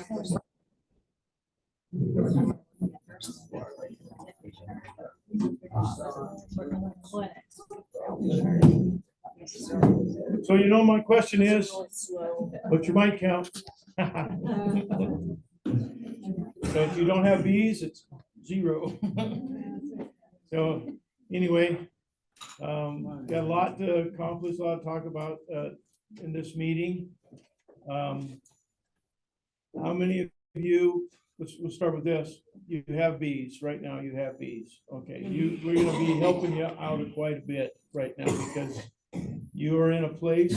So my question is, what's your mic count? So if you don't have bees, it's 0. So anyway, got a lot to accomplish, a lot to talk about in this meeting. How many of you, we'll start with this, you have bees right now, you have bees. Okay, we're going to be helping you out quite a bit right now because you are in a place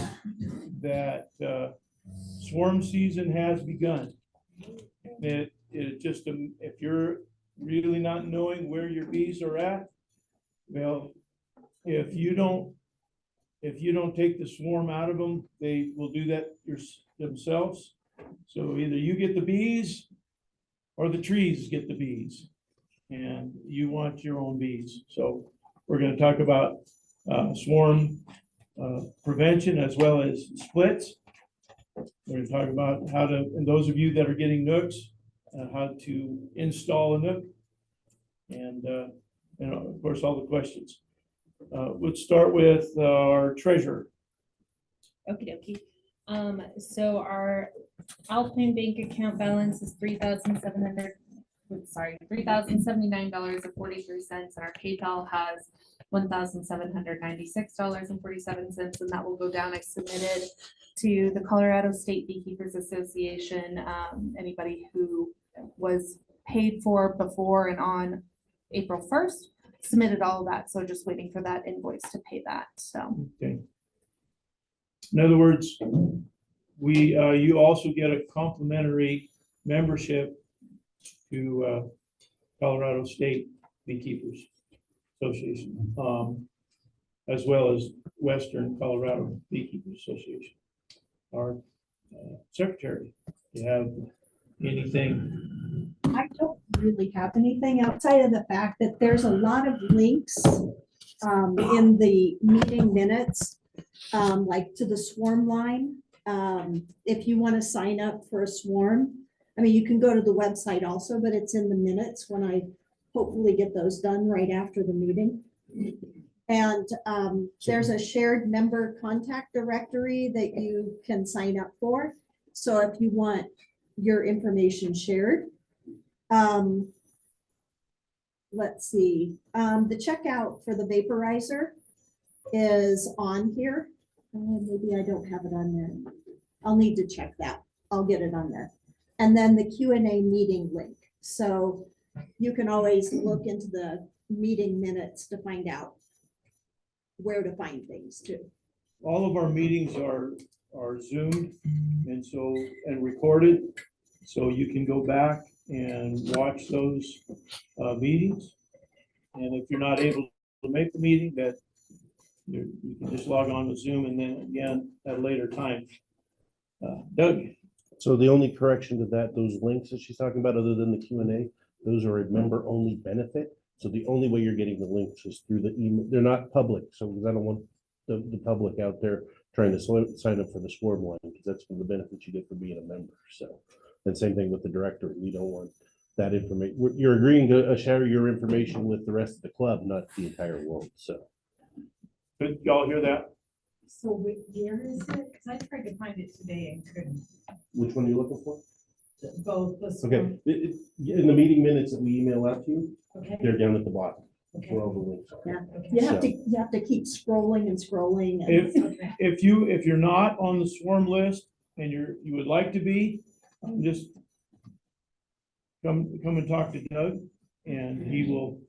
that swarm season has begun. It just, if you're really not knowing where your bees are at, well, if you don't take the swarm out of them, they will do that themselves. So either you get the bees or the trees get the bees, and you want your own bees. So we're going to talk about swarm prevention as well as splits. We're going to talk about how to, and those of you that are getting nooks, how to install a nook, and of course all the questions. Let's start with our treasurer. Okie dokie. So our Alpine Bank account balance is $3,079.43, and our PayPal has $1,796.47, and that will go down. I submitted to the Colorado State Beekeepers Association anybody who was paid for before and on April 1st, submitted all of that. So just waiting for that invoice to pay that. So okay. In other words, you also get a complimentary membership to Colorado State Beekeepers Association, as well as Western Colorado Beekeepers Association. Our secretary, do you have anything? I don't really have anything outside of the fact that there's a lot of links in the meeting minutes, like to the swarm line. If you want to sign up for a swarm, I mean, you can go to the website also, but it's in the minutes when I hopefully get those done right after the meeting. And there's a shared member contact directory that you can sign up for. So if you want your information shared, let's see, the checkout for the vaporizer is on here. Maybe I don't have it on there. I'll need to check that. I'll get it on there. And then the Q&A meeting link. So you can always look into the meeting minutes to find out where to find things too. All of our meetings are Zoomed and recorded, so you can go back and watch those meetings. And if you're not able to make the meeting, that you can just log on to Zoom and then again at a later time. Doug. So the only correction to that, those links that she's talking about, other than the Q&A, those are a member-only benefit. So the only way you're getting the links is through the email. They're not public, so because I don't want the public out there trying to sign up for the swarm line, because that's one of the benefits you get for being a member. So, and same thing with the directory. We don't want that information. You're agreeing to share your information with the rest of the club, not the entire world. So, Did y'all hear that? So where is it? Because I tried to find it today and couldn't. which one are you looking for? Both. Okay, in the meeting minutes that we email out to you, Okay. they're down at the bottom. Okay. Where all the links are. Yeah. Okay. You have to keep scrolling and scrolling. And If if you're not on the swarm list and you would like to be, just come and talk to Doug, and he will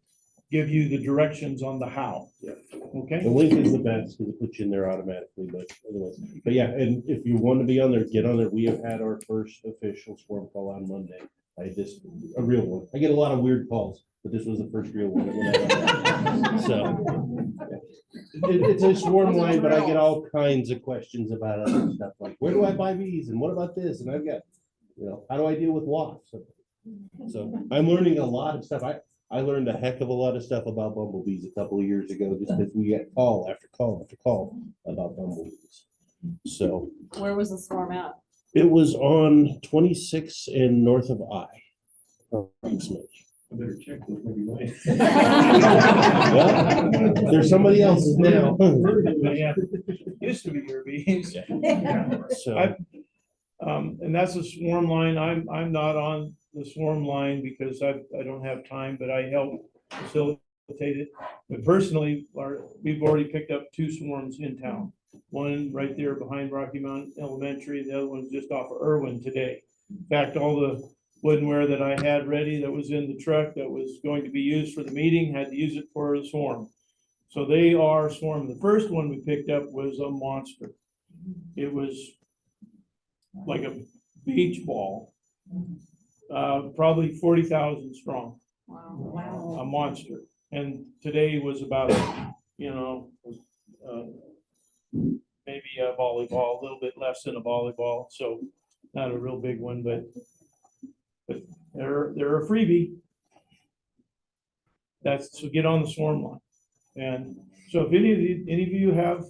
give you the directions on the how. Yeah. Okay. The link is the best because it puts you in there automatically, but otherwise, but yeah, and if you want to be on there, get on there. We have had our first official swarm call on Monday. A real one. I get a lot of weird calls, but this was the first real one. So it's a swarm line, but I get all kinds of questions about other stuff like, where do I buy bees and what about this? And I've got, how do I deal with wasps? So I'm learning a lot of stuff. I learned a heck of a lot of stuff about bumblebees a couple of years ago, just because we get call after call after call about bumblebees. So where was the swarm at? It was on 26 and north of I. approximately. I better check this, maybe mine. Well, there's somebody else's now. Yeah, used to be your bees. So, And that's a swarm line. I'm not on the swarm line because I don't have time, but I help facilitate it. But personally, we've already picked up 2 swarms in town. One right there behind Rocky Mountain Elementary, the other one's just off of Irwin today. In fact, all the woodenware that I had ready that was in the truck that was going to be used for the meeting, had to use it for the swarm. So they are swarming. The first one we picked up was a monster. It was like a beach ball, probably 40,000 strong, Wow. a monster. And today was about, maybe a volleyball, a little bit less than a volleyball, so not a real big one, but they're a freebie. So get on the swarm line. And so if any of you have,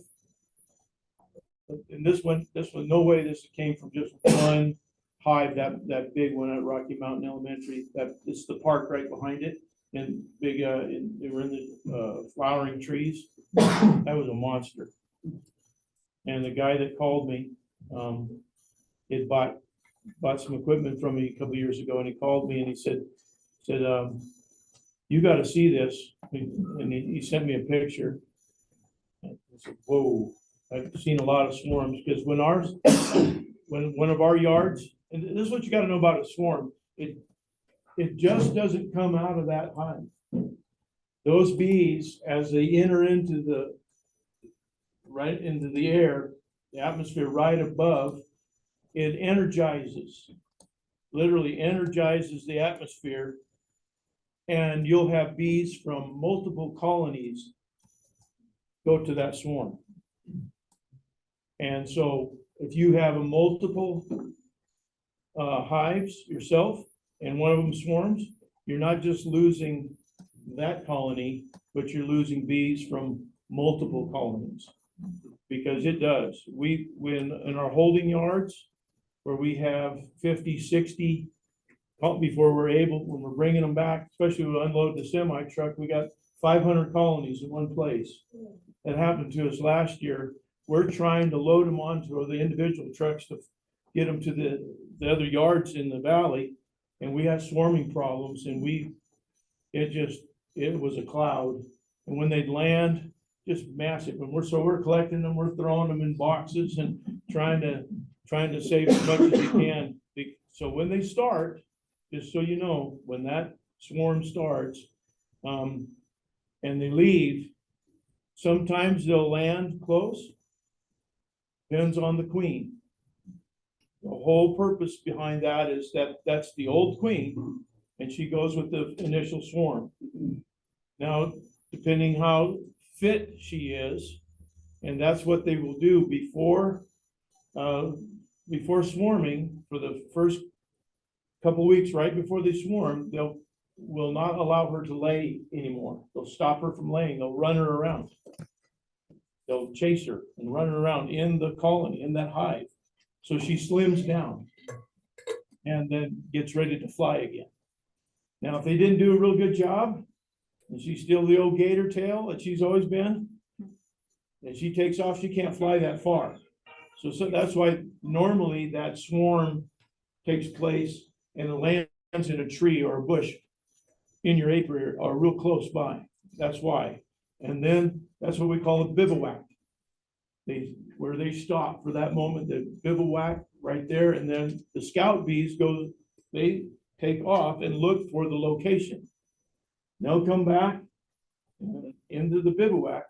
and this one, no way this came from just one hive, that big one at Rocky Mountain Elementary, that it's the park right behind it, and big, they were in the flowering trees. That was a monster. And the guy that called me, had bought some equipment from me a couple years ago, and he called me and he said, you got to see this. And he sent me a picture. I said, whoa, I've seen a lot of swarms, because when one of our yards, and this is what you got to know about a swarm, it just doesn't come out of that hive. Those bees, as they enter into the air, the atmosphere right above, it energizes, literally energizes the atmosphere. And you'll have bees from multiple colonies go to that swarm. And so if you have a multiple hives yourself, and one of them swarms, you're not just losing that colony, but you're losing bees from multiple colonies. Because it does. When in our holding yards, where we have 50, 60, before when we're bringing them back, especially when we unload the semi truck, we got 500 colonies in one place. That happened to us last year. We're trying to load them onto the individual trucks to get them to the other yards in the valley, and we had swarming problems, and it was a cloud. And when they'd land, just massive. And we're collecting them, we're throwing them in boxes and trying to save as much as you can. So when they start, just so you know, when that swarm starts, and they leave, sometimes they'll land close. Depends on the queen. The whole purpose behind that is that's the old queen, and she goes with the initial swarm. Now, depending how fit she is, and that's what they will do before swarming, for the first couple weeks, right before they swarm, will not allow her to lay anymore. They'll stop her from laying. They'll run her around. They'll chase her and run her around in the colony, in that hive. So she slims down and then gets ready to fly again. Now, if they didn't do a real good job, and she's still the old gator tail that she's always been, and she takes off, she can't fly that far. So that's why normally that swarm takes place and it lands in a tree or a bush in your apiary or real close by. That's why. And then that's what we call a bivouac. Where they stop for that moment, the bivouac right there, and then the scout bees they take off and look for the location. They'll come back into the bivouac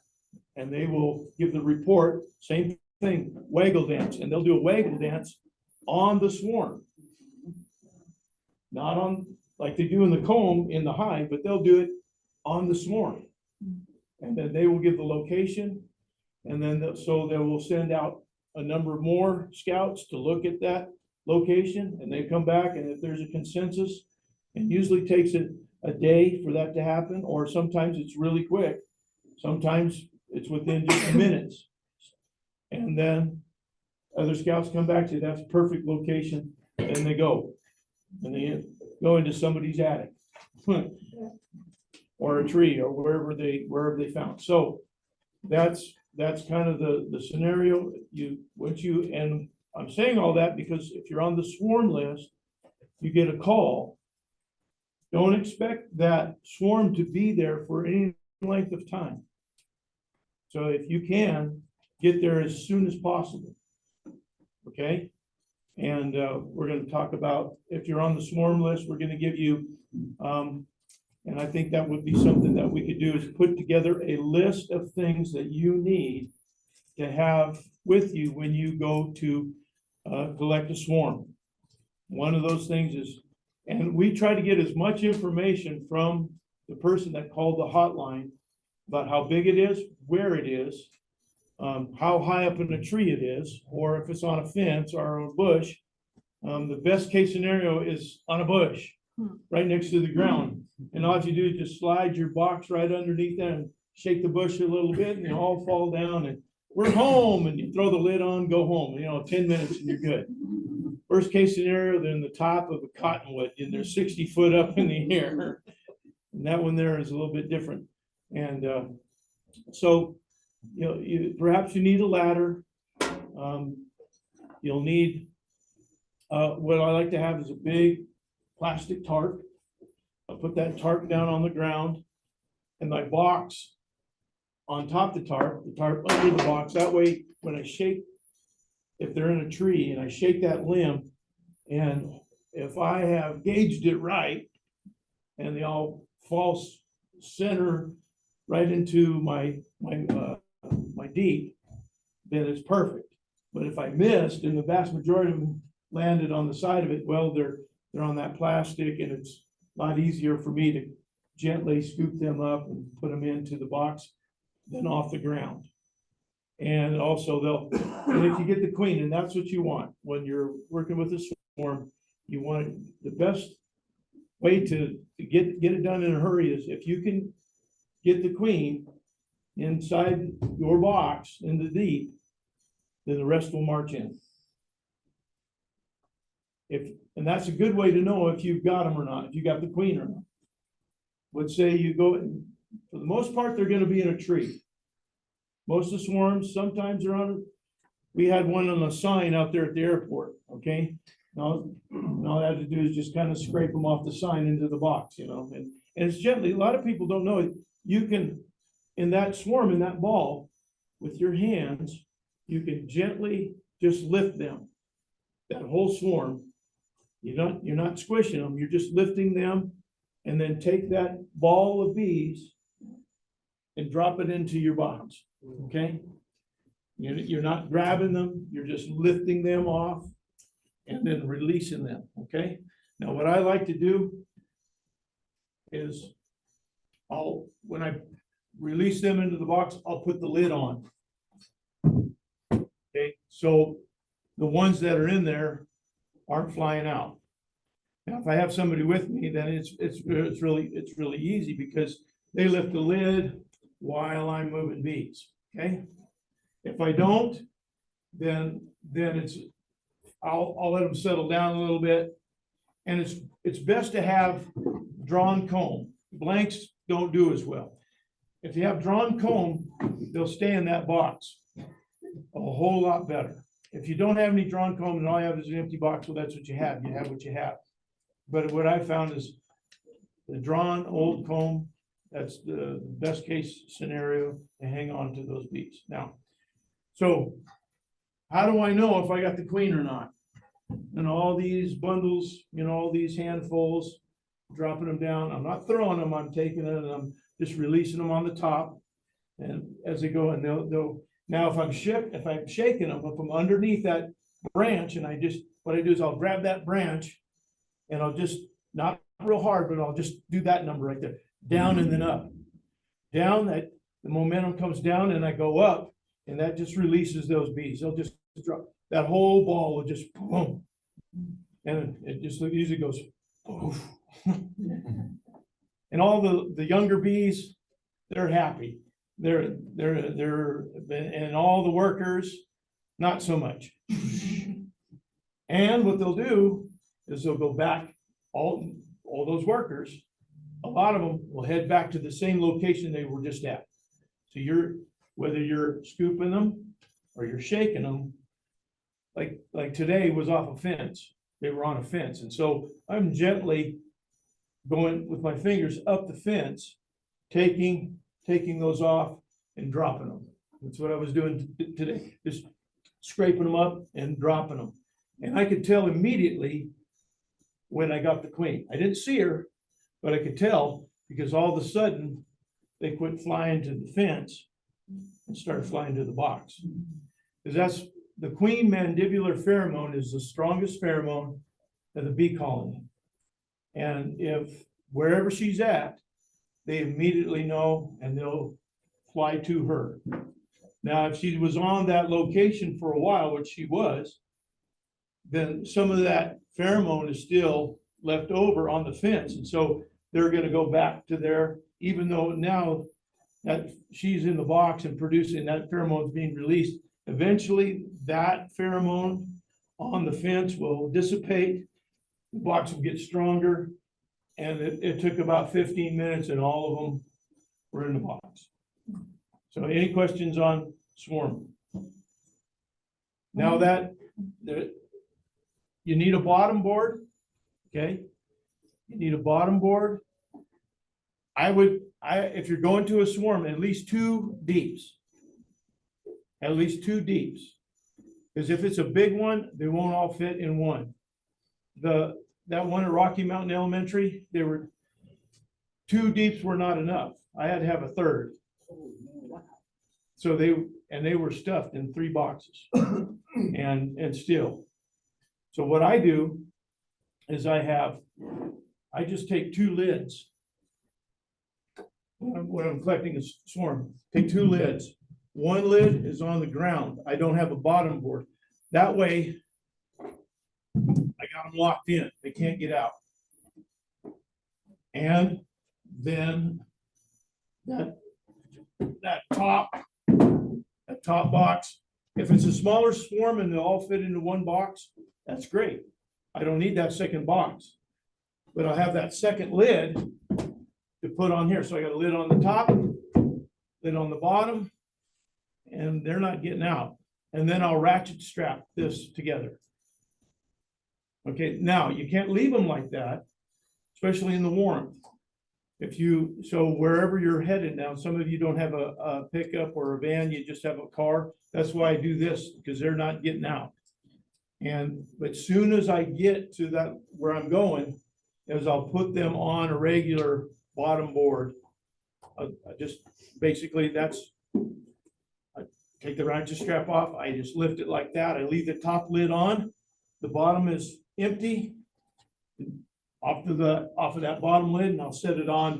and they will give the report, same thing, waggle dance, and they'll do a waggle dance on the swarm. Not on, like they do in the comb in the hive, but they'll do it on the swarm. And then they will give the location, and then so they will send out a number of more scouts to look at that location, and they come back, and if there's a consensus, it usually takes a day for that to happen, or sometimes it's really quick. Sometimes it's within just minutes. And then other scouts come back to, that's perfect location, and they go. And they go into somebody's attic. Or a tree, or wherever they found. So that's kind of the scenario. And I'm saying all that because if you're on the swarm list, you get a call. Don't expect that swarm to be there for any length of time. So if you can, get there as soon as possible. Okay? And we're going to talk about, if you're on the swarm list, we're going to give you, and I think that would be something that we could do, is put together a list of things that you need to have with you when you go to collect a swarm. One of those things is, and we try to get as much information from the person that called the hotline about how big it is, where it is, how high up in a tree it is, or if it's on a fence or a bush. The best case scenario is on a bush, right next to the ground. And all you do is just slide your box right underneath there and shake the bush a little bit, and they all fall down, and we're home, and you throw the lid on, go home, 10 minutes and you're good. Worst case scenario, they're in the top of a cottonwood and they're 60 foot up in the air. And that one there is a little bit different. And so, perhaps you need a ladder. You'll need, what I like to have is a big plastic tarp. I'll put that tarp down on the ground and my box on top of the tarp under the box. That way, when I shake, if they're in a tree and I shake that limb, and if I have gauged it right and they all fall center right into my deep, then it's perfect. But if I missed and the vast majority of them landed on the side of it, well, they're on that plastic, and it's a lot easier for me to gently scoop them up and put them into the box than off the ground. And also and if you get the queen, and that's what you want when you're working with a swarm, you want the best way to get it done in a hurry is if you can get the queen inside your box in the deep, then the rest will march in. And that's a good way to know if you've got them or not, if you got the queen or not. Let's say you go, for the most part, they're going to be in a tree. Most of the swarms, sometimes they're on, we had one on a sign out there at the airport, okay? Now, all I had to do is just kind of scrape them off the sign into the box, and it's gently, a lot of people don't know it. You can, in that swarm, in that ball, with your hands, you can gently just lift them, that whole swarm. You're not squishing them, you're just lifting them, and then take that ball of bees and drop it into your box, okay? You're not grabbing them, you're just lifting them off and then releasing them, okay? Now, what I like to do is when I release them into the box, I'll put the lid on. Okay, so the ones that are in there aren't flying out. Now, if I have somebody with me, then it's really easy because they lift the lid while I'm moving bees. Okay. If I don't, then I'll let them settle down a little bit. And it's best to have drawn comb. Blanks don't do as well. If you have drawn comb, they'll stay in that box a whole lot better. If you don't have any drawn comb and all you have is an empty box, well, that's what you have. You have what you have. But what I found is the drawn old comb, that's the best case scenario to hang on to those bees. Now, so how do I know if I got the queen or not? And all these bundles, all these handfuls, dropping them down. I'm not throwing them, I'm taking it and I'm just releasing them on the top. And as they go, and they'll now if I'm shaking them, if I'm underneath that branch, and what I do is I'll grab that branch and I'll just, not real hard, but I'll just do that number right there, down and then up. Down, that the momentum comes down and I go up, and that just releases those bees. They'll just drop, that whole ball will just boom. And it just usually goes poof. And all the younger bees, they're happy. They're and all the workers, not so much. And what they'll do is they'll go back, all those workers, a lot of them will head back to the same location they were just at. So whether you're scooping them or you're shaking them, like today was off a fence. They were on a fence. And so I'm gently going with my fingers up the fence, taking those off and dropping them. That's what I was doing today, just scraping them up and dropping them. And I could tell immediately when I got the queen. I didn't see her, but I could tell because all of a sudden they quit flying to the fence and started flying to the box. Because that's the queen mandibular pheromone is the strongest pheromone of the bee colony. And if wherever she's at, they immediately know and they'll fly to her. Now, if she was on that location for a while, which she was, then some of that pheromone is still left over on the fence. And so they're going to go back to there, even though now that she's in the box and producing that pheromone is being released, eventually that pheromone on the fence will dissipate, the box will get stronger. And it took about 15 minutes and all of them were in the box. So any questions on swarm? Now that you need a bottom board, okay? You need a bottom board. If you're going to a swarm, at least 2 deeps. At least 2 deeps. Because if it's a big one, they won't all fit in one. That one at Rocky Mountain Elementary, there were 2 deeps were not enough. I had to have a third. So they were stuffed in 3 boxes and still. So what I do is I just take 2 lids. When I'm collecting a swarm, take 2 lids. One lid is on the ground. I don't have a bottom board. That way, I got them locked in. They can't get out. And then that top box, if it's a smaller swarm and they all fit into one box, that's great. I don't need that second box, but I'll have that second lid to put on here. So I got a lid on the top, lid on the bottom, and they're not getting out. And then I'll ratchet strap this together. Okay, now you can't leave them like that, especially in the warmth. So wherever you're headed now, some of you don't have a pickup or a van, you just have a car. That's why I do this, because they're not getting out. But soon as I get to that where I'm going, is I'll put them on a regular bottom board. I take the ratchet strap off. I just lift it like that. I leave the top lid on. The bottom is empty. Off of that bottom lid, and I'll set it on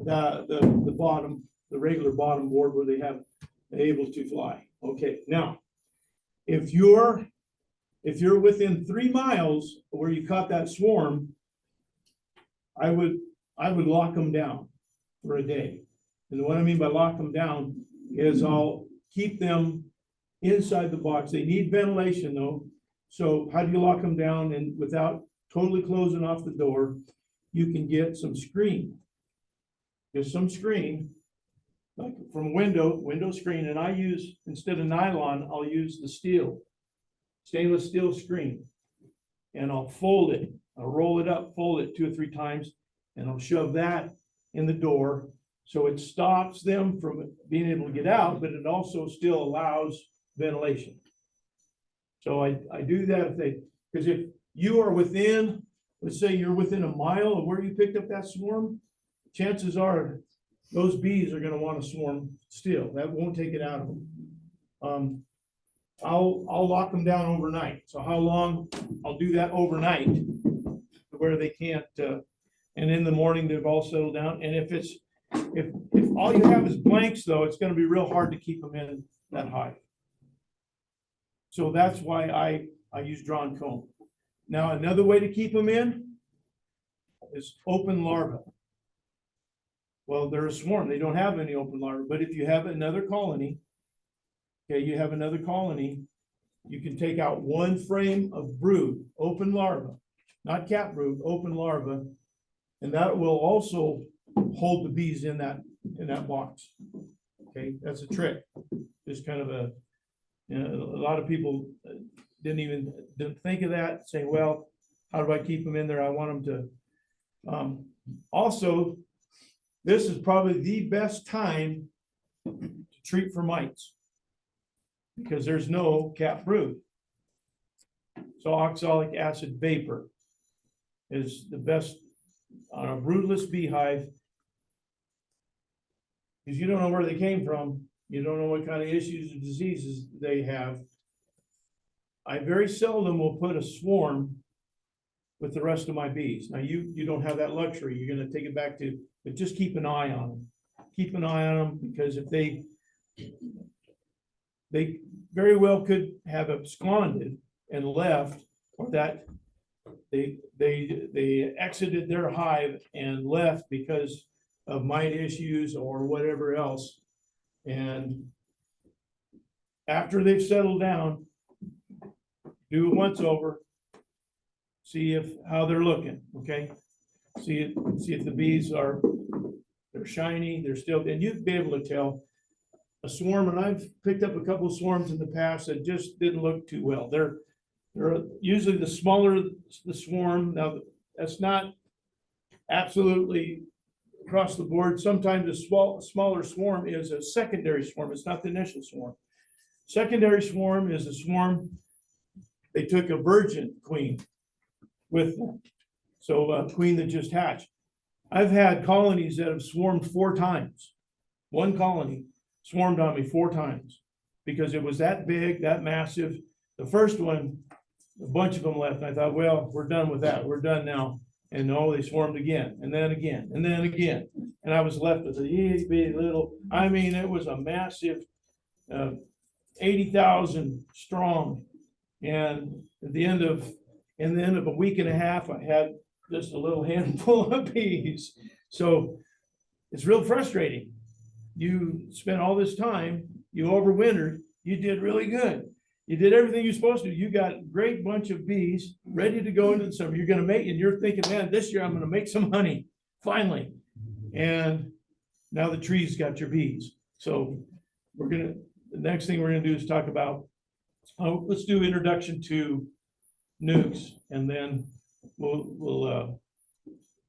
the bottom, the regular bottom board where they're able to fly. Okay, now if you're within 3 miles where you caught that swarm, I would lock them down for a day. And what I mean by lock them down is I'll keep them inside the box. They need ventilation though. So how do you lock them down and without totally closing off the door? You can get some screen. There's some screen, like from window screen, and I use, instead of nylon, I'll use the stainless steel screen. And I'll fold it, I'll roll it up, fold it 2 or 3 times, and I'll shove that in the door. So it stops them from being able to get out, but it also still allows ventilation. So I do that because if you are within, let's say you're within a mile of where you picked up that swarm, chances are those bees are going to want to swarm still. That won't take it out of them. I'll lock them down overnight. So how long? I'll do that overnight where they can't, and in the morning they've all settled down. And if all you have is blanks though, it's going to be real hard to keep them in that hive. So that's why I use drawn comb. Now, another way to keep them in is open larvae. Well, they're a swarm. They don't have any open larvae, but if you have another colony, okay, you have another colony, you can take out one frame of brood, open larva, not cap brood, open larva. And that will also hold the bees in that box. Okay, that's a trick. Just kind of a lot of people didn't think of that, saying, well, how do I keep them in there? I want them to. Also, this is probably the best time to treat for mites because there's no cap brood. So oxalic acid vapor is the best on a broodless beehive. Because you don't know where they came from. You don't know what kind of issues or diseases they have. I very seldom will put a swarm with the rest of my bees. Now you don't have that luxury. You're gonna take it back to, but just keep an eye on them. Keep an eye on them because if they very well could have absconded and left, or that they exited their hive and left because of mite issues or whatever else. And after they've settled down, do a once over, see how they're looking, okay? See if the bees they're shiny, they're still, and you'd be able to tell a swarm, and I've picked up a couple of swarms in the past that just didn't look too well. They're usually the smaller the swarm. Now, that's not absolutely across the board. Sometimes a smaller swarm is a secondary swarm. It's not the initial swarm. Secondary swarm is a swarm. They took a virgin queen with them. So a queen that just hatched. I've had colonies that have swarmed 4 times. One colony swarmed on me 4 times because it was that big, that massive. The first one, a bunch of them left. And I thought, well, we're done with that. We're done now. And no, they swarmed again, and then again, and then again. And I was left with a itty bitty little, I mean, it was a massive 80,000 strong. And at the end of a week and a half, I had just a little handful of bees. So it's real frustrating. You spent all this time, you overwintered, you did really good. You did everything you're supposed to. You got a great bunch of bees ready to go into the summer. You're going to make, and you're thinking, man, this year I'm going to make some honey, finally. And now the trees got your bees. So the next thing we're going to do is talk about, let's do introduction to nukes, and then we'll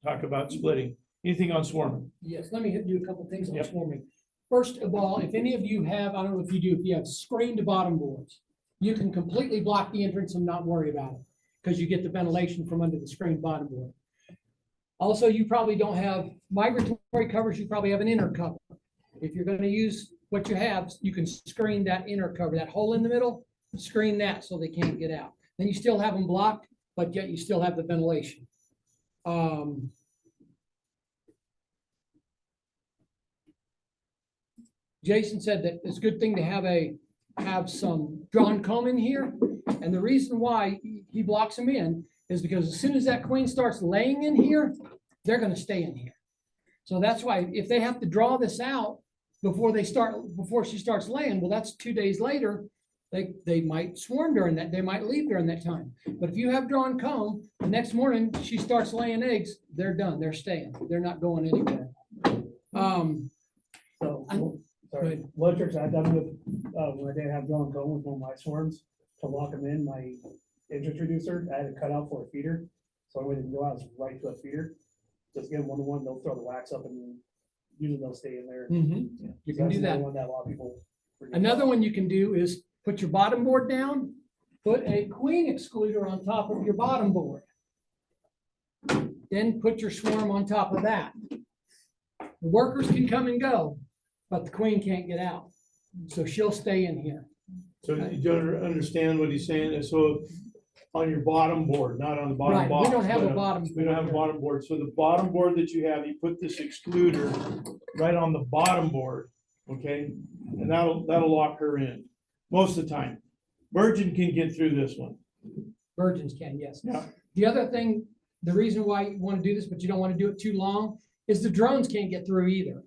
talk about splitting. Anything on swarming? Yes, let me do a couple things on Yep. swarming. First of all, if any of you have, I don't know if you do, if you have screened bottom boards, you can completely block the entrance and not worry about it because you get the ventilation from under the screened bottom board. Also, you probably don't have migratory covers. You probably have an inner cover. If you're going to use what you have, you can screen that inner cover, that hole in the middle, screen that so they can't get out. Then you still have them blocked, but yet you still have the ventilation. Jason said that it's a good thing to have some drawn comb in here. And the reason why he blocks them in is because as soon as that queen starts laying in here, they're going to stay in here. So that's why if they have to draw this out before she starts laying, well, that's 2 days later, they might swarm during that. They might leave during that time. But if you have drawn comb, the next morning she starts laying eggs, they're done. They're staying. They're not going anywhere. Sorry, one trick I've done with, when I didn't have drawn comb with one of my swarms, to lock them in, my interest reducer, I had to cut out for a feeder. So the way they can go out is right to a feeder. Just get them 1-to-1, they'll throw the wax up and usually they'll stay in there. You So can that's do that. another one that a lot of people forget Another about. one you can do is put your bottom board down, put a queen excluder on top of your bottom board. Then put your swarm on top of that. The workers can come and go, but the queen can't get out. So she'll stay in here. So you don't understand what he's saying. So on your bottom board, not on the bottom Right, box. we don't have a but, bottom. We don't have a bottom board. So the bottom board that you have, you put this excluder right on the bottom board, okay? And that'll lock her in most of the time. Virgin can get through this one. Virgins can, yes. Yeah. The other thing, the reason why you want to do this, but you don't want to do it too long, is the drones can't get through either.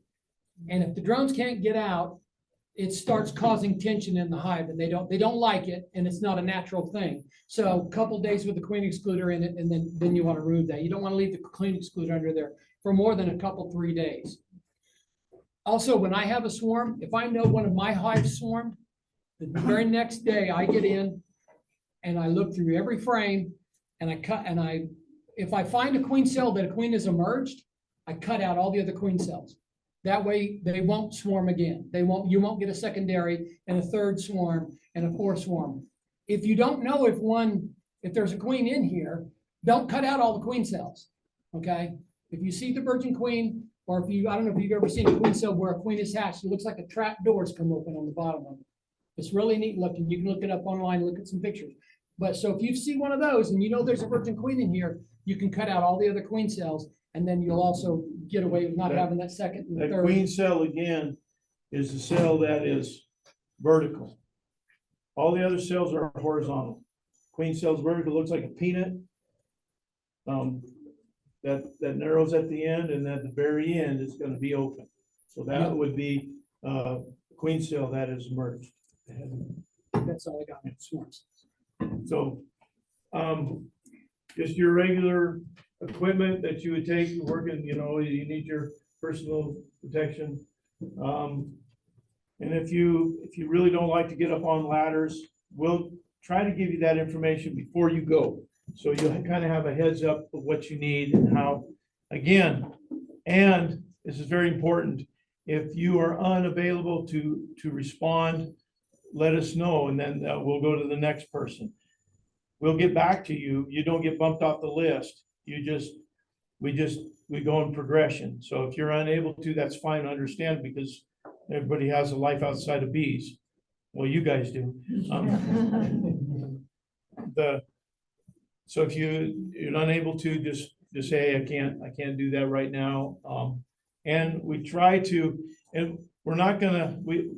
And if the drones can't get out, it starts causing tension in the hive, and they don't like it, and it's not a natural thing. So a couple days with the queen excluder in it, and then you want to remove that. You don't want to leave the queen excluder under there for more than a couple, 3 days. Also, when I have a swarm, if I know one of my hives swarmed, the very next day I get in and I look through every frame and if I find a queen cell that a queen has emerged, I cut out all the other queen cells. That way they won't swarm again. You won't get a secondary and a third swarm and a fourth swarm. If you don't know if there's a queen in here, don't cut out all the queen cells, okay? If you see the virgin queen, or I don't know if you've ever seen a queen cell where a queen is hatched, it looks like a trap door's come open on the bottom of it. It's really neat looking. You can look it up online, look at some pictures. But so if you see one of those and you know there's a virgin queen in here, you can cut out all the other queen cells, and then you'll also get away with not having that second and That third. queen cell again is the cell that is vertical. All the other cells are horizontal. Queen cell's vertical, looks like a peanut. That narrows at the end, and at the very end is gonna be open. So Yeah. that would be queen cell that is merged. That's all I got. Swarms. So, just your regular equipment that you would take working, you need your personal protection. And if you really don't like to get up on ladders, we'll try to give you that information before you go. So you'll kind of have a heads up of what you need and how, again, and this is very important, if you are unavailable to respond, let us know, and then we'll go to the next person. We'll get back to you. You don't get bumped off the list. We go in progression. So if you're unable to, that's fine, understand, because everybody has a life outside of bees. Well, you guys do. So if you're unable to, just say, I can't do that right now. And we try to, and we're not gonna, we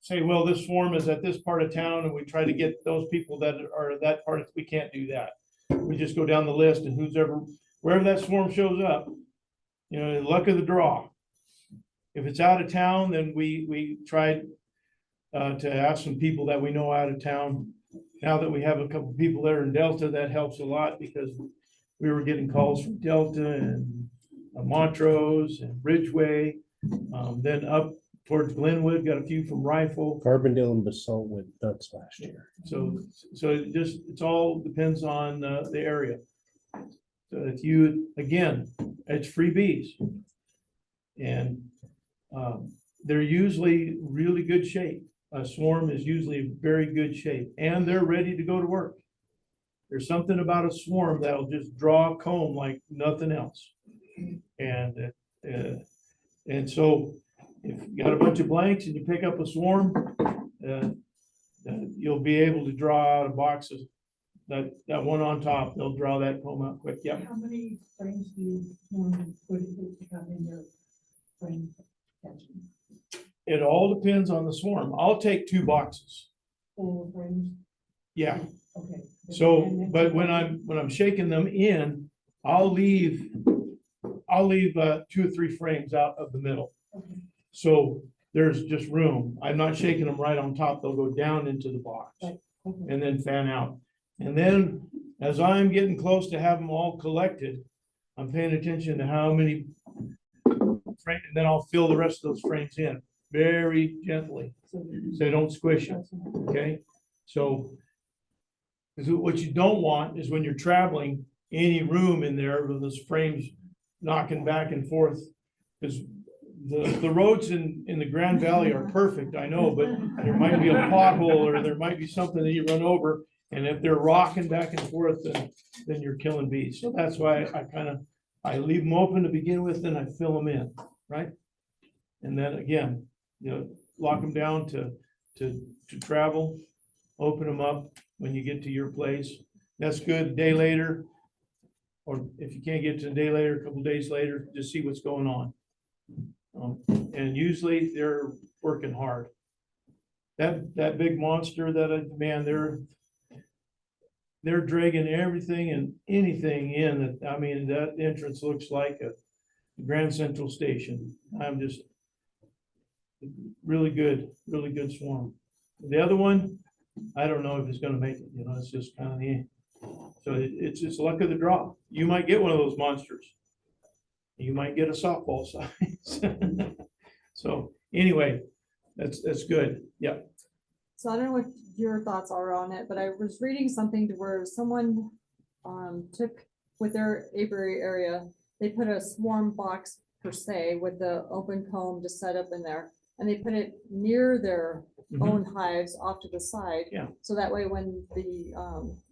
say, well, this swarm is at this part of town, and we try to get those people that are that part, we can't do that. We just go down the list, and wherever that swarm shows up, luck of the draw. If it's out of town, then we try to ask some people that we know out of town. Now that we have a couple people there in Delta, that helps a lot, because we were getting calls from Delta and Montrose and Ridgeway. Then up towards Glenwood, got a few from Rifle. Carbondale and Basalt went nuts last year. So it all depends on the area. So if you, again, it's free bees. And they're usually really good shape. A swarm is usually very good shape, and they're ready to go to work. There's something about a swarm that'll just draw a comb like nothing else. And so if you got a bunch of blanks and you pick up a swarm, you'll be able to draw out a box of that one on top. They'll draw that comb out quick. Yep. How many frames do you want to put in your frame catching? It all depends on the swarm. I'll take 2 boxes. 4 frames? Yeah. Okay. So, And then but when I'm shaking them in, I'll leave 2 or 3 frames out of the middle. Okay. So there's just room. I'm not shaking them right on top. They'll go down into the box Right. Okay. and then fan out. And then as I'm getting close to have them all collected, I'm paying attention to how many frames, and then I'll fill the rest of those frames in very gently, so they don't squish them. Okay, so because what you don't want is when you're traveling, any room in there with those frames knocking back and forth. Because the roads in the Grand Valley are perfect, I know, but there might be a pothole or there might be something that you run over. And if they're rocking back and forth, then you're killing bees. So that's why I leave them open to begin with, then I fill them in, right? And then again, lock them down to travel, open them up when you get to your place. That's good. A day later, or if you can't get to a day later, a couple days later, just see what's going on. And usually they're working hard. That big monster they're dragging everything and anything in that entrance looks like a Grand Central Station. really good swarm. The other one, I don't know if it's gonna make it, you know, it's just kind of the, so it's just luck of the draw. You might get one of those monsters. You might get a softball size. So anyway, that's good. Yeah. So I don't know what your thoughts are on it, but I was reading something to where someone took with their apiary area, they put a swarm box per se with the open comb just set up in there. And they put it near their Mhm. own hives off to the side. Yeah. So that way, when the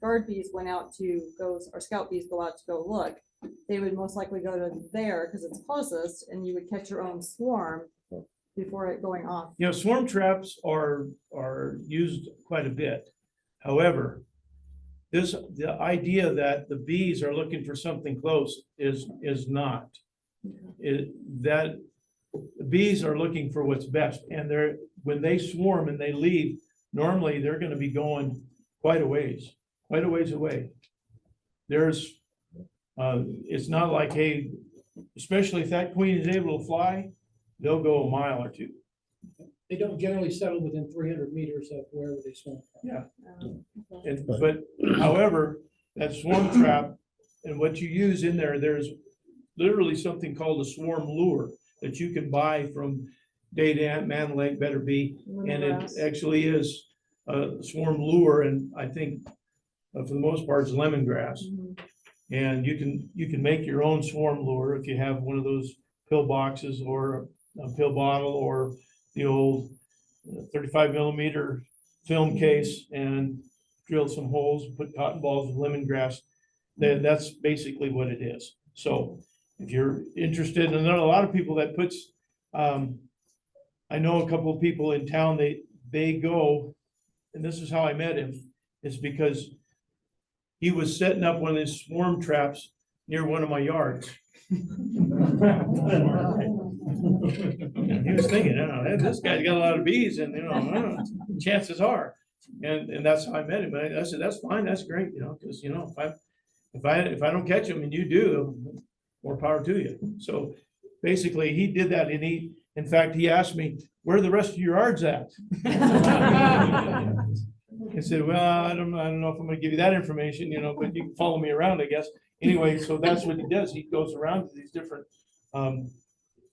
guard bees went out to go, or scout bees go out to go look, they would most likely go to there because it's closest and you would catch your own swarm before it going off. You know, swarm traps are used quite a bit. However, the idea that the bees are looking for something close is not. That the bees are looking for what's best, and when they swarm and they leave, normally they're gonna be going quite a ways away. It's not like, hey, especially if that queen is able to fly, they'll go a mile or two. They don't generally settle within 300 meters of wherever they swarm. Yeah. Okay. But however, that swarm trap and what you use in there, there's literally something called a swarm lure that you can buy from Data, Man Lake, Better Bee. And it Lemongrass. actually is a swarm lure, and I think for the most part it's lemongrass. Mhm. And you can make your own swarm lure if you have one of those pill boxes or a pill bottle or the old 35 millimeter film case and drill some holes, put cotton balls of lemongrass. That's basically what it is. So if you're interested, and there are a lot of people that puts, I know a couple of people in town, they go, and this is how I met him, is because he was setting up one of his swarm traps near one of my yards. And he was thinking, oh, this guy's got a lot of bees and, you know, chances are. And that's how I met him. I said, that's fine, that's great, you know, because, you know, if I don't catch them and you do, more power to you. So basically he did that, and in fact, he asked me, where are the rest of your yards at? I said, well, I don't know if I'm gonna give you that information, you know, but you can follow me around, I guess. Anyway, so that's what he does. He goes around to these different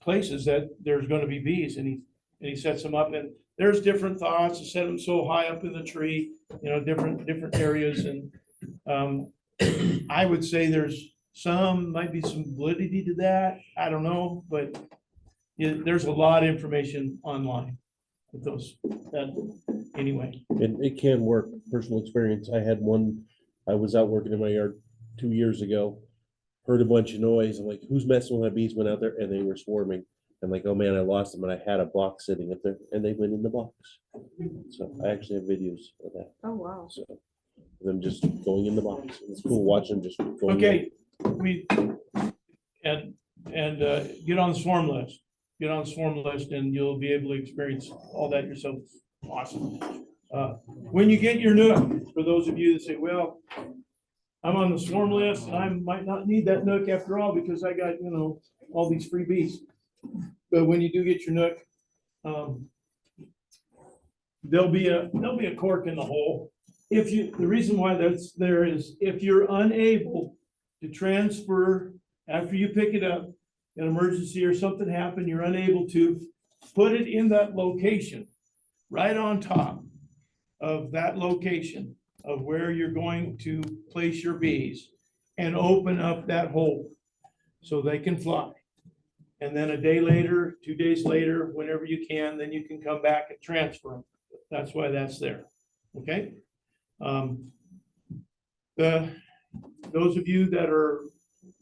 places that there's gonna be bees, and he sets them up, and there's different thoughts to set them so high up in the tree, you know, different areas, and I would say might be some validity to that. I don't know, but there's a lot of information online with those, anyway. It can work, personal experience. I had one, I was out working in my yard 2 years ago, heard a bunch of noise. I'm like, who's messing with my bees? Went out there and they were swarming. I'm like, oh man, I lost them, and I had a box sitting up there and they went in the box. So I actually have videos of that. Oh, wow. So them just going in the box. It's cool watching them just going. in. Okay, and get on the swarm list. Get on the swarm list and you'll be able to experience all that yourself. Awesome. When you get your nook, for those of you that say, well, I'm on the swarm list, and I might not need that nook after all because I got, you know, all these free bees. But when you do get your nook, there'll be a cork in the hole. The reason why that's there is if you're unable to transfer after you pick it up, an emergency or something happened, you're unable to put it in that location, right on top of that location of where you're going to place your bees, and open up that hole so they can fly. And then a day later, 2 days later, whenever you can, then you can come back and transfer them. That's why that's there. Okay? Those of you that are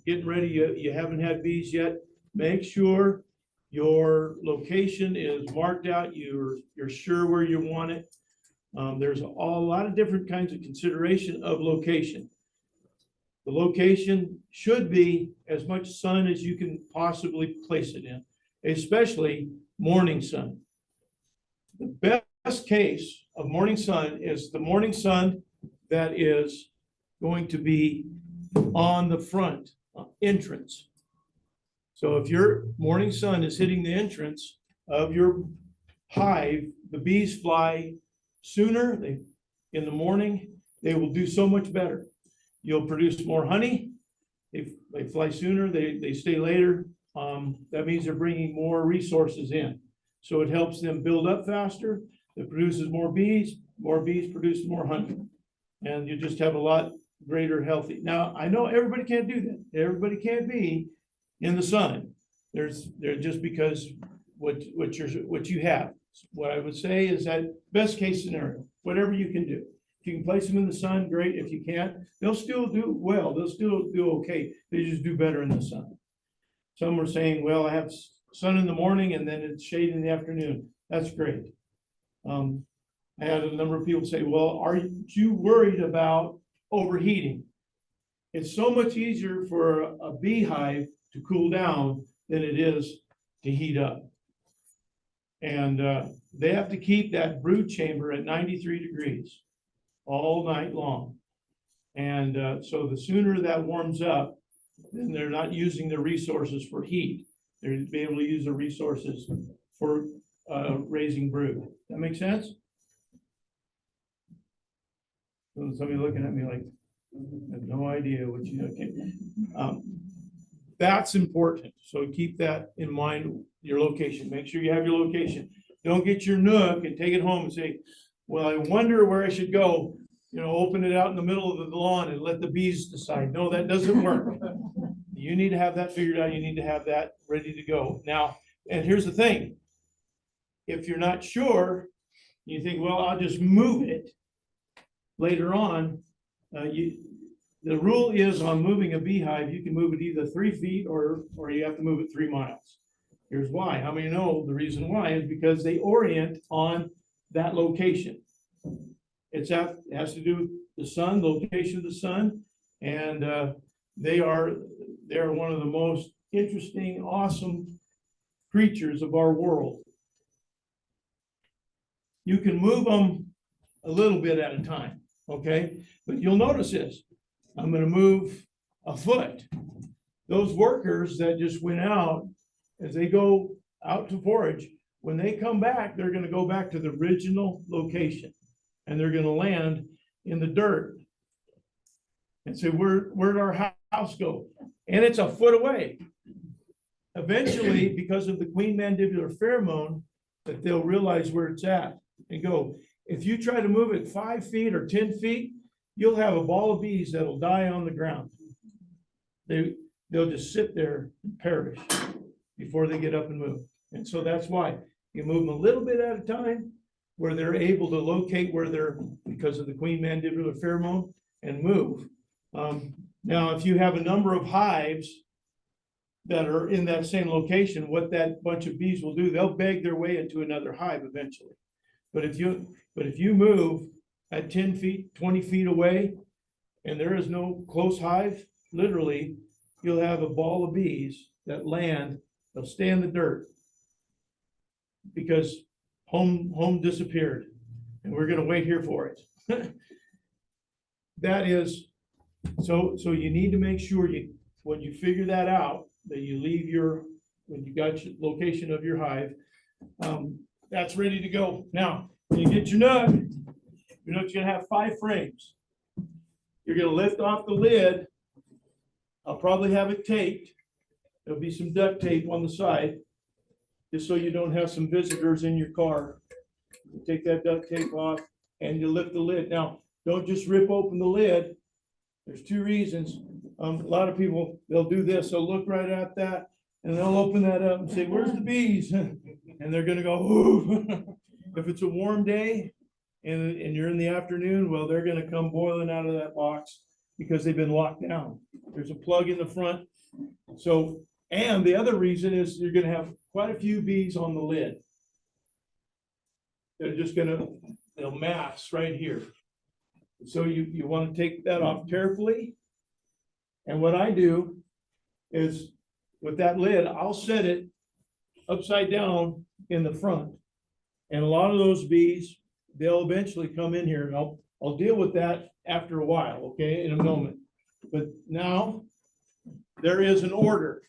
getting ready, you haven't had bees yet, make sure your location is marked out. You're sure where you want it. There's a lot of different kinds of consideration of location. The location should be as much sun as you can possibly place it in, especially morning sun. The best case of morning sun is the morning sun that is going to be on the front entrance. So if your morning sun is hitting the entrance of your hive, the bees fly sooner, in the morning, they will do so much better. You'll produce more honey. They fly sooner, they stay later. That means they're bringing more resources in. So it helps them build up faster. It produces more bees produce more honey. And you just have a lot greater healthy. Now, I know everybody can't do that. Everybody can't be in the sun. They're just because what you have. What I would say is that best case scenario, whatever you can do. If you can place them in the sun, great. If you can't, they'll still do well. They'll still do okay. They just do better in the sun. Some are saying, well, I have sun in the morning and then it's shade in the afternoon. That's great. I had a number of people say, well, are you worried about overheating? It's so much easier for a beehive to cool down than it is to heat up. And they have to keep that brood chamber at 93 degrees all night long. And so the sooner that warms up, then they're not using the resources for heat. They're be able to use the resources for raising brood. That make sense? Somebody looking at me like, I have no idea what you know. Okay. That's important. So keep that in mind, your location. Make sure you have your location. Don't get your nook and take it home and say, well, I wonder where I should go. You know, open it out in the middle of the lawn and let the bees decide. No, that doesn't work. You need to have that figured out. You need to have that ready to go. Now, and here's the thing. If you're not sure, you think, well, I'll just move it later on. The rule is on moving a beehive, you can move it either 3 feet or you have to move it 3 miles. Here's why. How many know the reason why is because they orient on that location. It has to do with the sun, location of the sun, and they're one of the most interesting, awesome creatures of our world. You can move them a little bit at a time, okay? But you'll notice this. I'm going to move a foot. Those workers that just went out, as they go out to forage, when they come back, they're going to go back to the original location. And they're going to land in the dirt and say, where'd our house go? And it's a foot away. Eventually, because of the queen mandibular pheromone, that they'll realize where it's at and go. If you try to move it 5 feet or 10 feet, you'll have a ball of bees that'll die on the ground. They'll just sit there and perish before they get up and move. And so that's why you move them a little bit at a time, where they're able to locate where they're, because of the queen mandibular pheromone, and move. Now, if you have a number of hives that are in that same location, what that bunch of bees will do, they'll beg their way into another hive eventually. But if you move at 10 feet, 20 feet away, and there is no close hive, literally, you'll have a ball of bees that land, they'll stay in the dirt because home disappeared, and we're gonna wait here for it. That is, so you need to make sure when you figure that out, that you leave when you got your location of your hive, that's ready to go. Now, when you get your nook's gonna have 5 frames. You're gonna lift off the lid. I'll probably have it taped. There'll be some duct tape on the side, just so you don't have some visitors in your car. You take that duct tape off and you lift the lid. Now, don't just rip open the lid. There's 2 reasons. A lot of people, they'll do this. They'll look right at that and they'll open that up and say, where's the bees? And they're gonna go, ooh. If it's a warm day and you're in the afternoon, well, they're gonna come boiling out of that box because they've been locked down. There's a plug in the front. So, and the other reason is you're gonna have quite a few bees on the lid. They're just they'll mass right here. So you want to take that off carefully. And what I do is with that lid, I'll set it upside down in the front. And a lot of those bees, they'll eventually come in here, and I'll deal with that after a while, okay, in a moment. But now there is an order.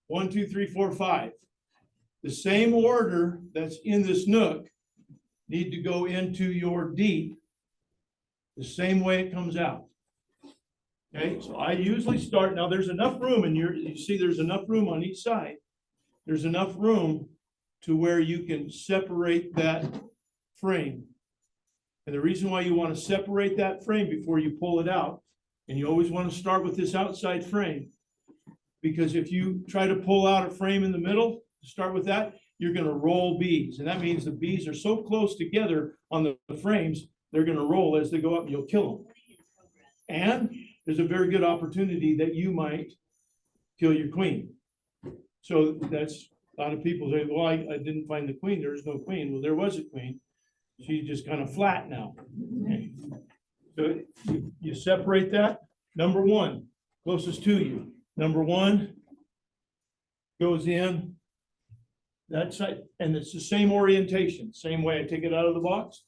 1, 2, 3, 4, 5. The same order that's in this nook need to go into your deep the same way it comes out. Okay, so I usually start, now there's enough room and you see there's enough room on each side. There's enough room to where you can separate that frame. And the reason why you want to separate that frame before you pull it out, and you always want to start with this outside frame, because if you try to pull out a frame in the middle, start with that, you're going to roll bees. And that means the bees are so close together on the frames, they're going to roll as they go up and you'll kill them. And there's a very good opportunity that you might kill your queen. So that's, a lot of people say, well, I didn't find the queen. There's no queen. Well, there was a queen. She's just kind of flat now. Okay. So you separate that. Number one, closest to you. Number one goes in that side, and it's the same orientation, same way I take it out of the box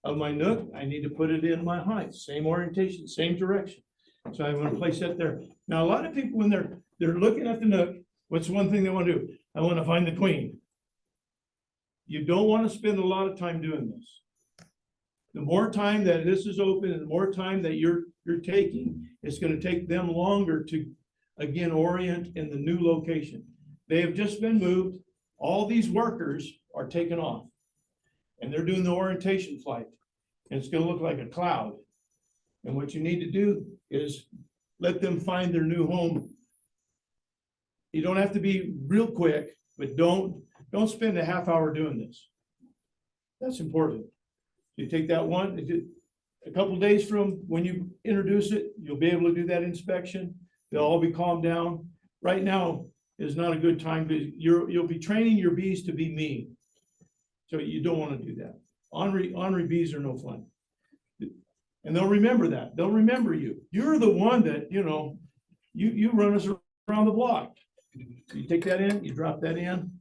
of my nook. I need to put it in my hive, same orientation, same direction. So I'm going to place that there. Now, a lot of people, when they're looking at the nook, what's one thing they want to do? I want to find the queen. You don't want to spend a lot of time doing this. The more time that this is open and the more time that you're taking, it's going to take them longer to, again, orient in the new location. They have just been moved. All these workers are taken off and they're doing the orientation flight. And it's going to look like a cloud. And what you need to do is let them find their new home. You don't have to be real quick, but don't spend a half hour doing this. That's important. You take that one, a couple days from when you introduce it, you'll be able to do that inspection. They'll all be calmed down. Right now is not a good time because you'll be training your bees to be mean. So you don't want to do that. Ornery bees are no fun. And they'll remember that. They'll remember you. You're the one that, you run us around the block. So you take that in, you drop that in.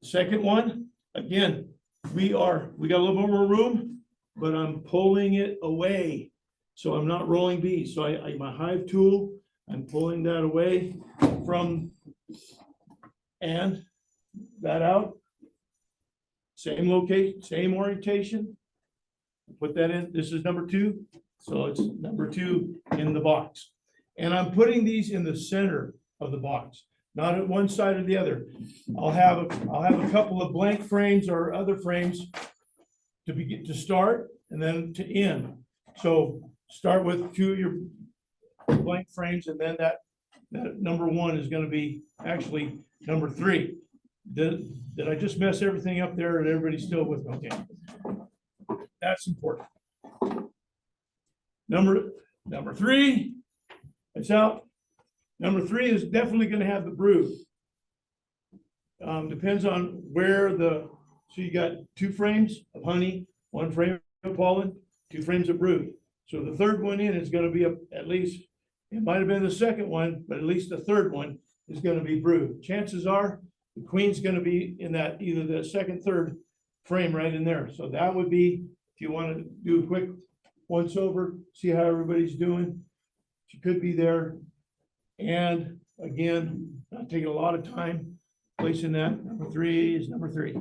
Second one, again, we got a little bit more room, but I'm pulling it away. So I'm not rolling bees. So my hive tool, I'm pulling that away from, and that out. Same location, same orientation. Put that in. This is number 2. So it's number 2 in the box. And I'm putting these in the center of the box, not at one side or the other. I'll have a couple of blank frames or other frames to start and then to end. So start with 2 of your blank frames, and then that number 1 is going to be actually number 3. Did I just mess everything up there and everybody's still with me? Okay. That's important. Number 3, it's out. Number 3 is definitely going to have the brood. Depends on where so you got 2 frames of honey, 1 frame of pollen, 2 frames of brood. So the third one in is going to be at least, it might have been the second one, but at least the third one is going to be brood. Chances are the queen's going to be in that, either the second, third frame right in there. So that would be, if you want to do a quick once over, see how everybody's doing. She could be there. And again, not taking a lot of time placing that. Number 3 is number 3.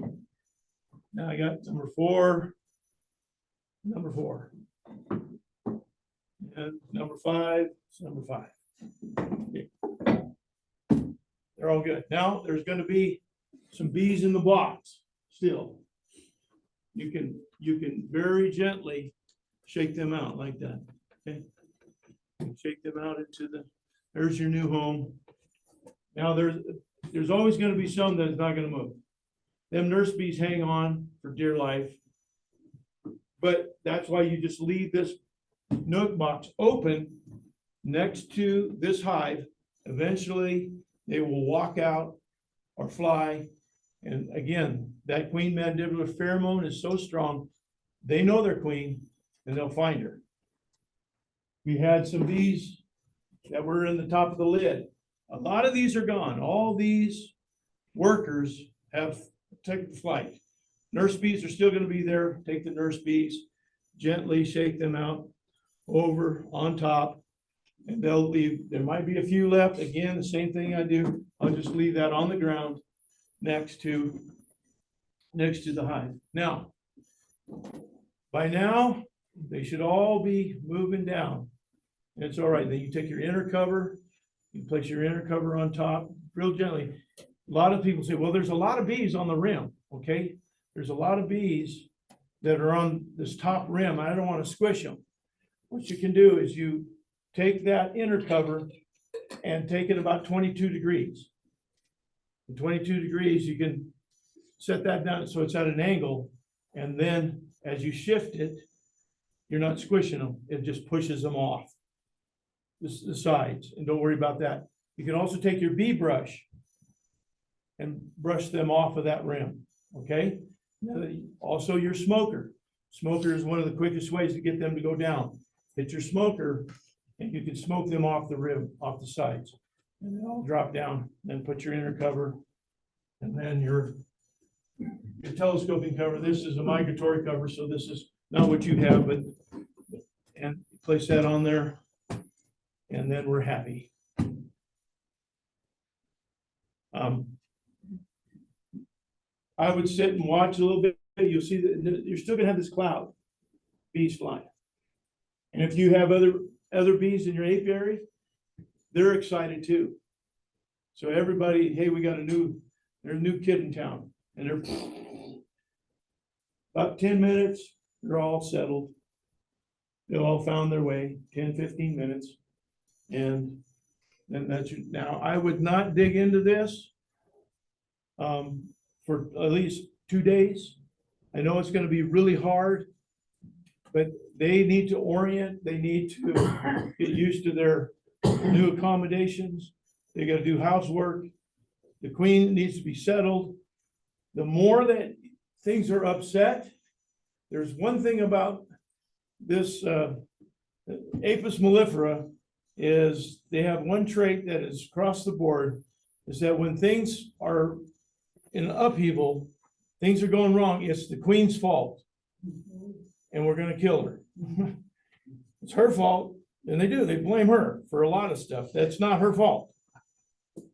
Now I got number 4, and number 5 is number 5. Okay. They're all good. Now there's going to be some bees in the box still. You can very gently shake them out like that. Okay. Shake them out into there's your new home. Now there's always going to be some that's not going to move. Them nurse bees hang on for dear life. But that's why you just leave this nook box open next to this hive. Eventually they will walk out or fly. And again, that queen mandibular pheromone is so strong, they know their queen and they'll find her. We had some bees that were in the top of the lid. A lot of these are gone. All these workers have taken flight. Nurse bees are still going to be there. Take the nurse bees, gently shake them out over on top, and they'll leave. There might be a few left. Again, the same thing I do. I'll just leave that on the ground next to the hive. Now, by now, they should all be moving down. It's all right. Then you take your inner cover, you place your inner cover on top real gently. A lot of people say, well, there's a lot of bees on the rim, okay? There's a lot of bees that are on this top rim. I don't want to squish them. What you can do is you take that inner cover and take it about 22 degrees. At 22 degrees, you can set that down so it's at an angle. And then as you shift it, you're not squishing them. It just pushes them off the sides, and don't worry about that. You can also take your bee brush and brush them off of that rim, okay? Also your smoker. Smoker is one of the quickest ways to get them to go down. Hit your smoker and you can smoke them off the rim, off the sides. And they'll drop down, then put your inner cover and then your telescoping cover. This is a migratory cover, so this is not what you have, but and place that on there. And then we're happy. I would sit and watch a little bit. You'll see that you're still gonna have this cloud, bees flying. And if you have other bees in your apiary, they're excited too. So everybody, hey, we got there's a new kid in town, and they're about 10 minutes, they're all settled. They all found their way, 10, 15 minutes. And then now I would not dig into this for at least 2 days. I know it's gonna be really hard, but they need to orient, they need to get used to their new accommodations. They gotta do housework. The queen needs to be settled. The more that things are upset, there's one thing about this Apis mellifera is they have one trait that is across the board, is that when things are in upheaval, things are going wrong, it's the queen's fault. And we're gonna kill her. It's her fault, and they blame her for a lot of stuff. That's not her fault.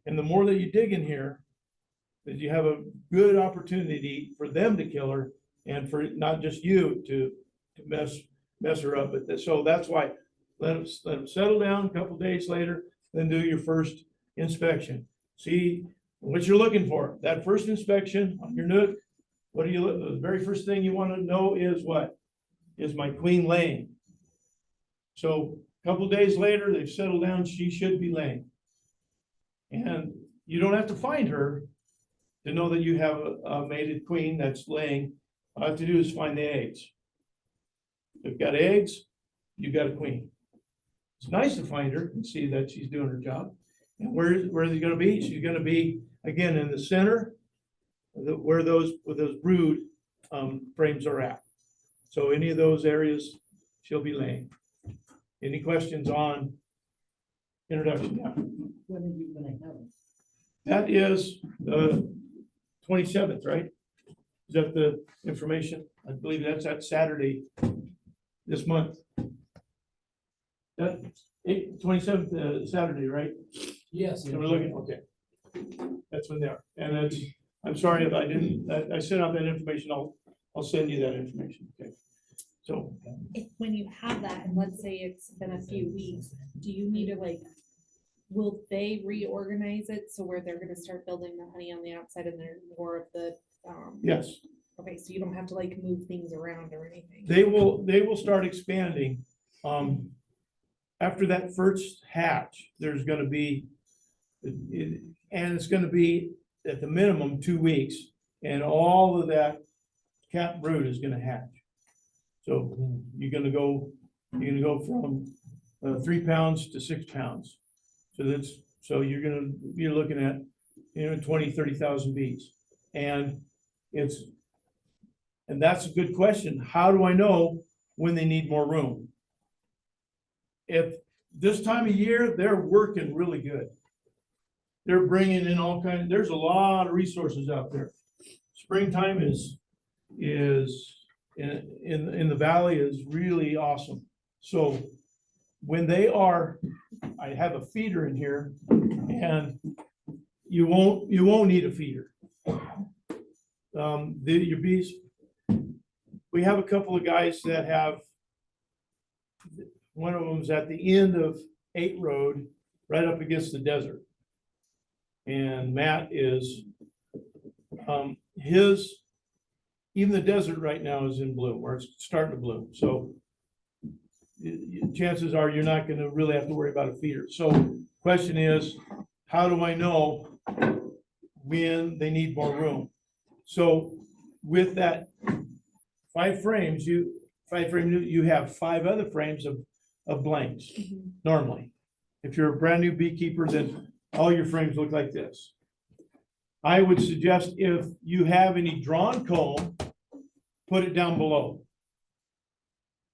And the more that you dig in here, that you have a good opportunity for them to kill her and for not just you to mess her up. But so that's why let them settle down a couple days later, then do your first inspection. See what you're looking for. That first inspection on your nook, what do you look? The very first thing you want to know is what? Is my queen laying? So a couple days later, they've settled down, she should be laying. And you don't have to find her to know that you have a mated queen that's laying. All I have to do is find the eggs. If you've got eggs, you got a queen. It's nice to find her and see that she's doing her job. And where is she gonna be? She's gonna be, again, in the center, where those brood frames are at. So any of those areas, she'll be laying. Any questions on introduction? Yeah. When are you gonna have it? That is the 27th, right? Is that the information? I believe that's that Saturday this month. That 27th Saturday, right? Yes. So we're looking, okay. That's when they are. And that's, I'm sorry if I didn't, I sent out that information. I'll send you that information. Okay. So When you have that, and let's say it's been a few weeks, do you need to will they reorganize it so where they're gonna start building the honey on the outside and there's more of the, yes, okay, so you don't have to move things around or anything? they will start expanding. After that first hatch, there's gonna be, and it's gonna be at the minimum 2 weeks, and all of that cap brood is gonna hatch. So you're gonna go from 3 pounds to 6 pounds. So you're looking at 20,000-30,000 bees. And that's a good question. How do I know when they need more room? If this time of year, they're working really good. They're bringing in all kinds, there's a lot of resources out there. Springtime is in the valley is really awesome. So when they are, I have a feeder in here, and you won't need a feeder. your bees. We have a couple of guys that have, one of them's at the end of 8 Road, right up against the desert. And Matt is, even the desert right now is in bloom, or it's starting to bloom, so chances are you're not gonna really have to worry about a feeder. So question is, how do I know when they need more room? So with that 5 frames, you have 5 other frames of blanks normally. If you're a brand new beekeeper, then all your frames look like this. I would suggest if you have any drawn comb, put it down below.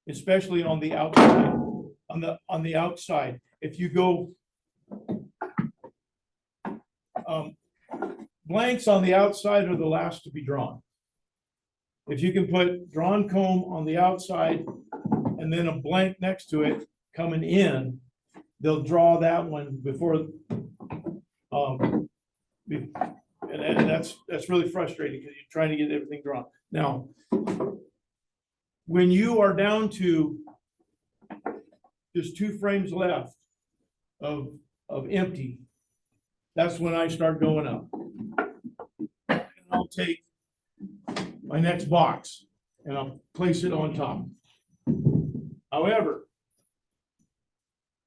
Especially on the outside, on the outside. If you go blanks on the outside are the last to be drawn. If you can put drawn comb on the outside and then a blank next to it coming in, they'll draw that one before. And that's really frustrating because you're trying to get everything drawn. Now, when you are down to just 2 frames left of empty, that's when I start going up. And I'll take my next box and I'll place it on top. However,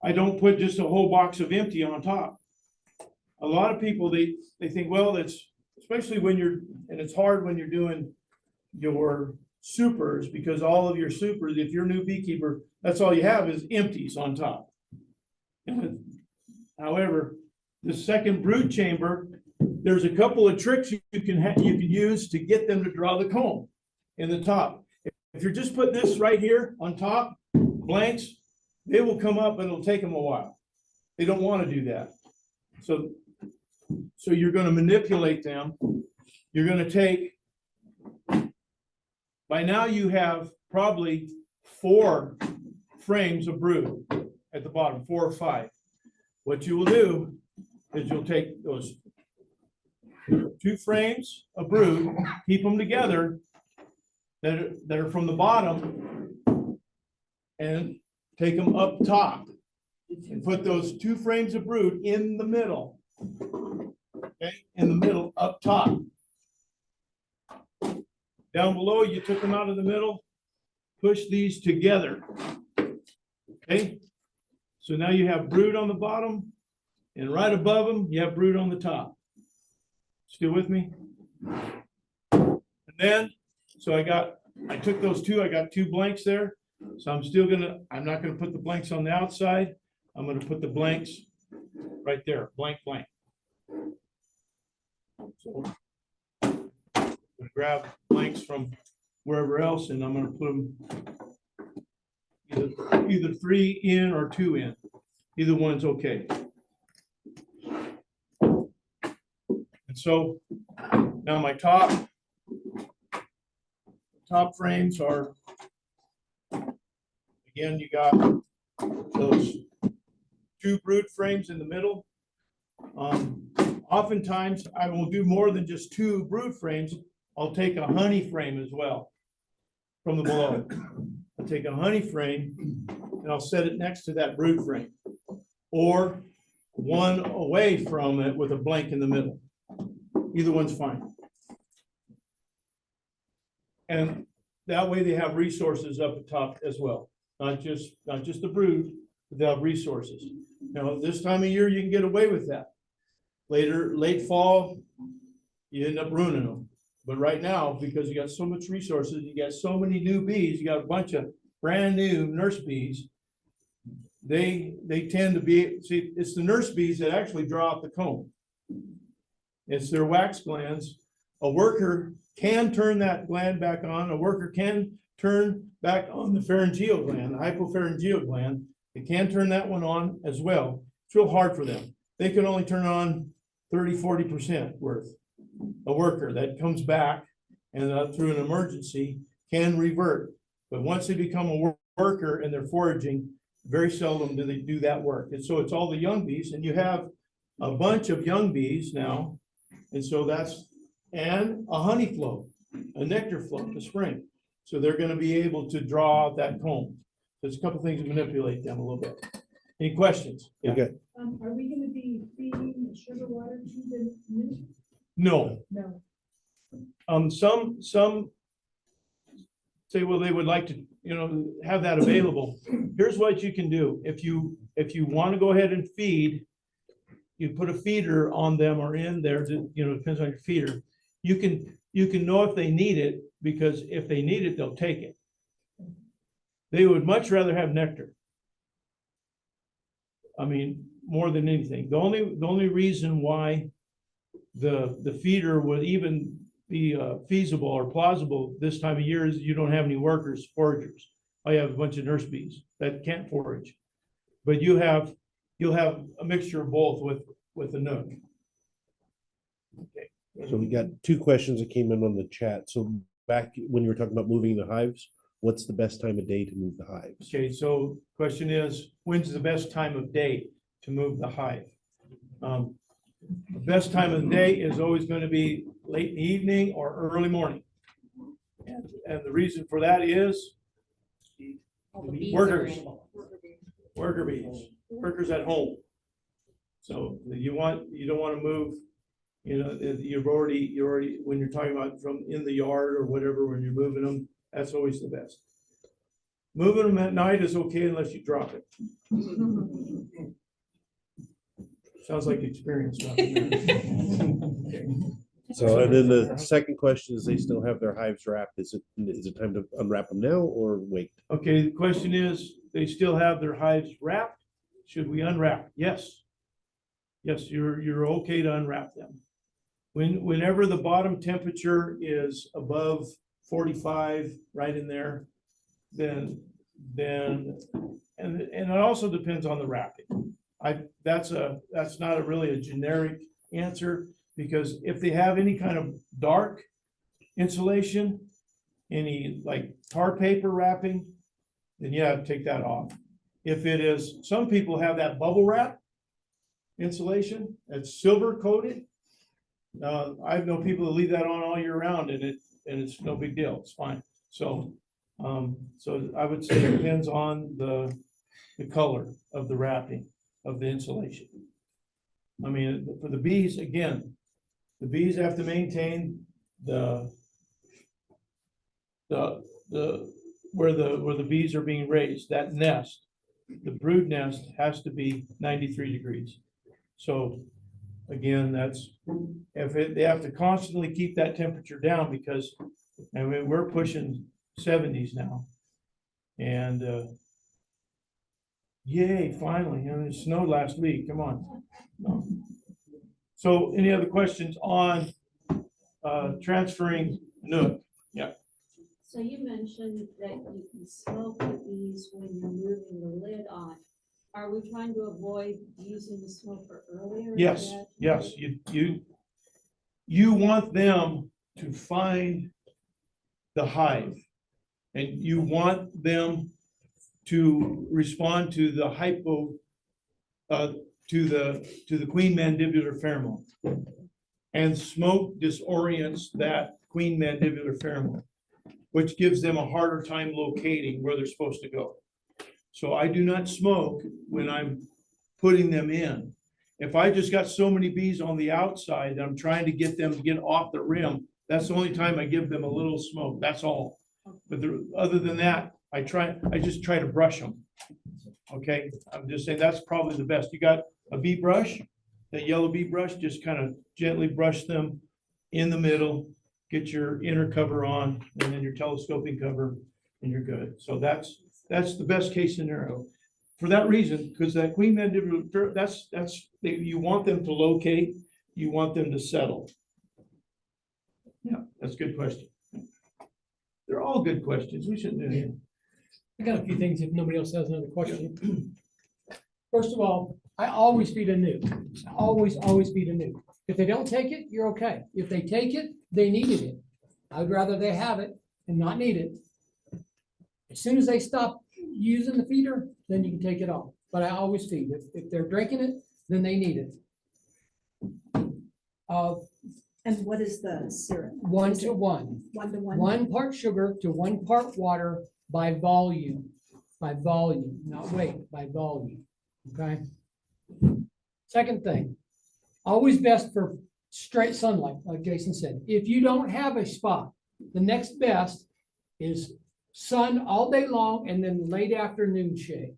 I don't put just a whole box of empty on top. A lot of people, they think, well, it's, especially when and it's hard when you're doing your supers, because all of your supers, if you're a new beekeeper, that's all you have is empties on top. However, the second brood chamber, there's a couple of tricks you can use to get them to draw the comb in the top. If you're just putting this right here on top, blanks, they will come up and it'll take them a while. They don't want to do that. So you're going to manipulate them. You're going to take, by now you have probably 4 frames of brood at the bottom, 4 or 5. What you will do is you'll take those 2 frames of brood, keep them together that are from the bottom, and take them up top and put those 2 frames of brood in the middle. Okay, in the middle, up top. Down below, you took them out of the middle, push these together. Okay, so now you have brood on the bottom, and right above them, you have brood on the top. Still with me? And then, so I took those 2, I got 2 blanks there. So I'm not gonna put the blanks on the outside. I'm gonna put the blanks right there, blank, blank. So I'm gonna grab blanks from wherever else, and I'm gonna put them either 3 in or 2 in. Either one's okay. And so now my top frames are, again, you got those 2 brood frames in the middle. Oftentimes I will do more than just 2 brood frames. I'll take a honey frame as well from the below. I'll take a honey frame and I'll set it next to that brood frame, or one away from it with a blank in the middle. Either one's fine. And that way they have resources up at top as well. Not just the brood, but they have resources. Now, this time of year, you can get away with that. Late fall, you end up ruining them. But right now, because you got so much resources, you got so many new bees, you got a bunch of brand new nurse bees, they tend to be, see, it's the nurse bees that actually draw out the comb. It's their wax glands. A worker can turn that gland back on. A worker can turn back on the pharyngeal gland, the hypopharyngeal gland. They can turn that one on as well. It's real hard for them. They can only turn on 30–40% worth. A worker that comes back and through an emergency can revert. But once they become a worker and they're foraging, very seldom do they do that work. And so it's all the young bees, and you have a bunch of young bees now. And so that's and a honey flow, a nectar flow, a spring. So they're gonna be able to draw out that comb. There's a couple things to manipulate them a little bit. Any questions? Yeah. Okay, Are we gonna be feeding the sugar water to the newt? No, No. some say, well, they would like to, have that available. Here's what you can do. If you want to go ahead and feed, you put a feeder on them or in there, depends on your feeder. You can know if they need it, because if they need it, they'll take it. They would much rather have nectar. I mean, more than anything. The only reason why the feeder would even be feasible or plausible this time of year is you don't have any workers, foragers. I have a bunch of nurse bees that can't forage. But you'll have a mixture of both with the Nook. Okay. so we got two questions that came in on the chat. So back when you were talking about moving the hives, what's the best time of day to move the hives? Okay, so question is, when's the best time of day to move the hive? The best time of the day is always going to be late in the evening or early morning. And the reason for that is workers, worker bees, workers at home. So you don't want to move, you're already, when you're talking about from in the yard or whatever, when you're moving them, that's always the best. Moving them at night is okay unless you drop it. Sounds like experience. Okay. So, and then the second question is, they still have their hives wrapped. Is it time to unwrap them now or wait? Okay, the question is, they still have their hives wrapped? Should we unwrap? Yes. Yes, you're okay to unwrap them. Whenever the bottom temperature is above 45, right in there, then and it also depends on the wrapping. That's not really a generic answer, because if they have any kind of dark insulation, any like tar paper wrapping, then yeah, take that off. If it is, some people have that bubble wrap insulation that's silver coated. I know people that leave that on all year round, and it's no big deal. It's fine. So I would say it depends on the color of the wrapping of the insulation. I mean, for the bees, again, the bees have to maintain where the bees are being raised, that nest, the brood nest has to be 93 degrees. So again, they have to constantly keep that temperature down, because I mean, we're pushing 70s now. And yay, finally, it snowed last week. Come on. So any other questions on transferring Nook? Yeah. So you mentioned that you can smoke the bees when you're moving the lid on. Are we trying to avoid using the smoker earlier? Yes, yes, you want them to find the hive, and you want them to respond to the to the queen mandibular pheromone. And smoke disorients that queen mandibular pheromone, which gives them a harder time locating where they're supposed to go. So I do not smoke when I'm putting them in. If I just got so many bees on the outside, I'm trying to get them to get off the rim, that's the only time I give them a little smoke, that's all. But other than that, I just try to brush them. Okay, I'm just saying that's probably the best. You got a bee brush, that yellow bee brush, just kind of gently brush them in the middle, get your inner cover on, and then your telescoping cover, and you're good. So that's the best case scenario. For that reason, because that queen mandibular, you want them to locate, you want them to settle. Yeah, that's a good question. They're all good questions. We shouldn't do anything. I got a few things if nobody else has another question. First of all, I always feed a nuke. Always feed a nuke. If they don't take it, you're okay. If they take it, they needed it. I'd rather they have it and not need it. As soon as they stop using the feeder, then you can take it off. But I always feed. If they're drinking it, then they need it. And what is the syrup? 1 Is to it 1. 1 to 1? 1 part sugar to 1 part water by volume, not weight, by volume, okay? Second thing, always best for straight sunlight, like Jason said. If you don't have a spot, the next best is sun all day long and then late afternoon shade.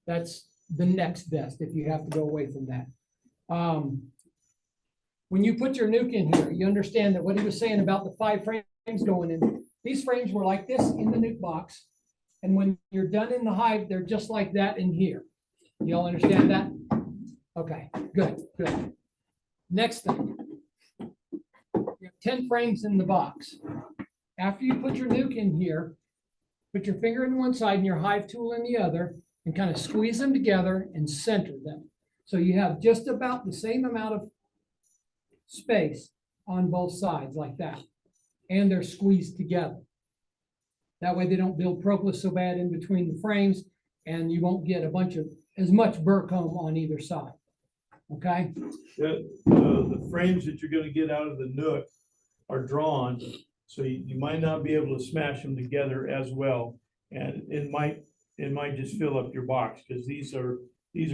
That's the next best if you have to go away from that. When you put your nuke in here, you understand that what he was saying about the 5 frames going in, these frames were like this in the nuke box. And when you're done in the hive, they're just like that in here. You all understand that? Okay, good, good. Next thing. You have 10 frames in the box. After you put your nuke in here, put your finger in one side and your hive tool in the other and kind of squeeze them together and center them. So you have just about the same amount of space on both sides like that. And they're squeezed together. That way they don't build propolis so bad in between the frames and you won't get as much burr comb on either side. Okay? The frames that you're gonna get out of the Nook are drawn, so you might not be able to smash them together as well. And it might just fill up your box, because these are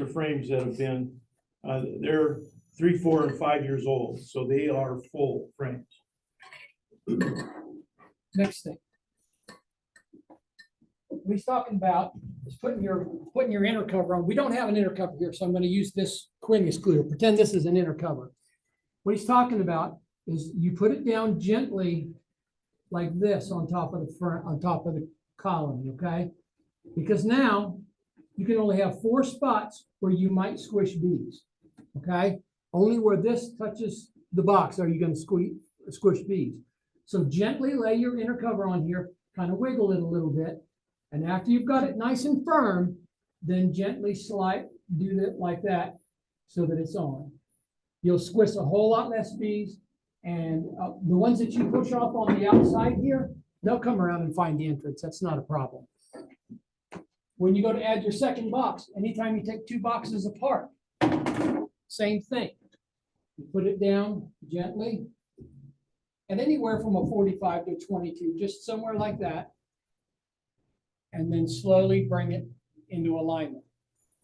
frames that have been, they're 3, 4, and 5 years old, so they are full frames. Next thing. What he's talking about is putting your inner cover on. We don't have an inner cover here, so I'm going to use this Quinius glue. Pretend this is an inner cover. What he's talking about is you put it down gently like this on top of the front, on top of the column, okay? Because now you can only have 4 spots where you might squish bees, okay? Only where this touches the box are you going to squish bees. So gently lay your inner cover on here, kind of wiggle it a little bit. And after you've got it nice and firm, then gently do that like that so that it's on. You'll squish a whole lot less bees. And the ones that you push off on the outside here, they'll come around and find the entrance. That's not a problem. When you go to add your second box, anytime you take 2 boxes apart, same thing. You put it down gently. And anywhere from a 45 to 22, just somewhere like that. And then slowly bring it into alignment.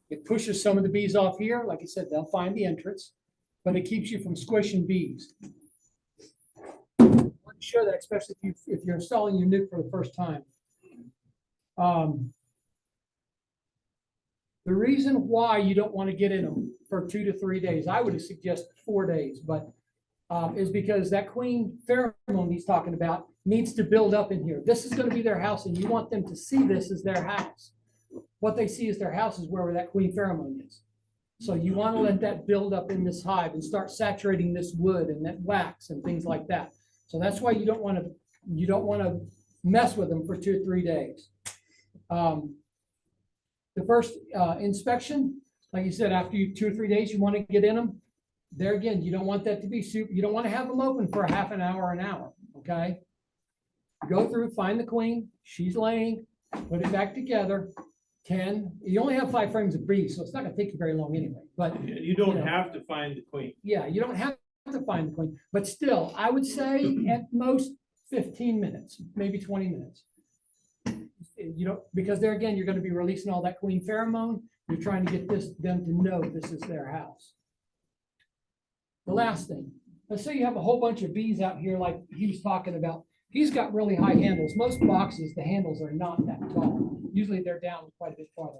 It pushes some of the bees off here. Like I said, they'll find the entrance, but it keeps you from squishing bees. I want to show that, especially if you're installing your nuke for the first time. The reason why you don't want to get in them for 2 to 3 days, I would suggest 4 days, but is because that queen pheromone he's talking about needs to build up in here. This is going to be their house, and you want them to see this as their house. What they see as their house is wherever that queen pheromone is. So you want to let that build up in this hive and start saturating this wood and that wax and things like that. So that's why you don't want to mess with them for 2 or 3 days. The first inspection, like you said, after 2 or 3 days, you want to get in them. There again, you don't want that to be soup. You don't want to have them open for a half an hour, an hour. Okay. Go through, find the queen. She's laying. Put it back together. 10. You only have 5 frames of bees, so it's not going to take you very long anyway. But You don't have to find the queen. yeah, you don't have to find the queen. But still, I would say at most 15 minutes, maybe 20 minutes. Because there again, you're going to be releasing all that queen pheromone. You're trying to get them to know this is their house. The last thing, let's say you have a whole bunch of bees out here like he was talking about. He's got really high handles. Most boxes, the handles are not that tall. Usually they're down quite a bit farther.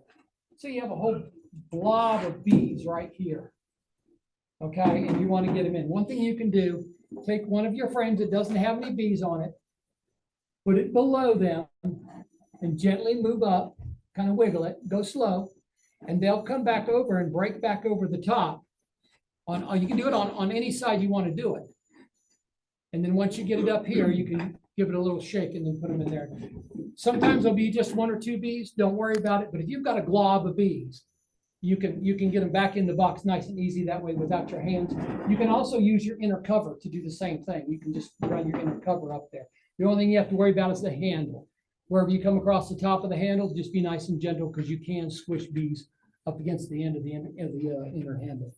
So you have a whole blob of bees right here. Okay, and you want to get them in. One thing you can do, take one of your frames that doesn't have any bees on it, put it below them, and gently move up, kind of wiggle it, go slow, and they'll come back over and break back over the top. You can do it on any side you want to do it. And then once you get it up here, you can give it a little shake and then put them in there. Sometimes there'll be just 1 or 2 bees. Don't worry about it. But if you've got a glob of bees, you can get them back in the box nice and easy that way without your hands. You can also use your inner cover to do the same thing. You can just run your inner cover up there. The only thing you have to worry about is the handle. Wherever you come across the top of the handle, just be nice and gentle because you can squish bees up against the end of the inner handle.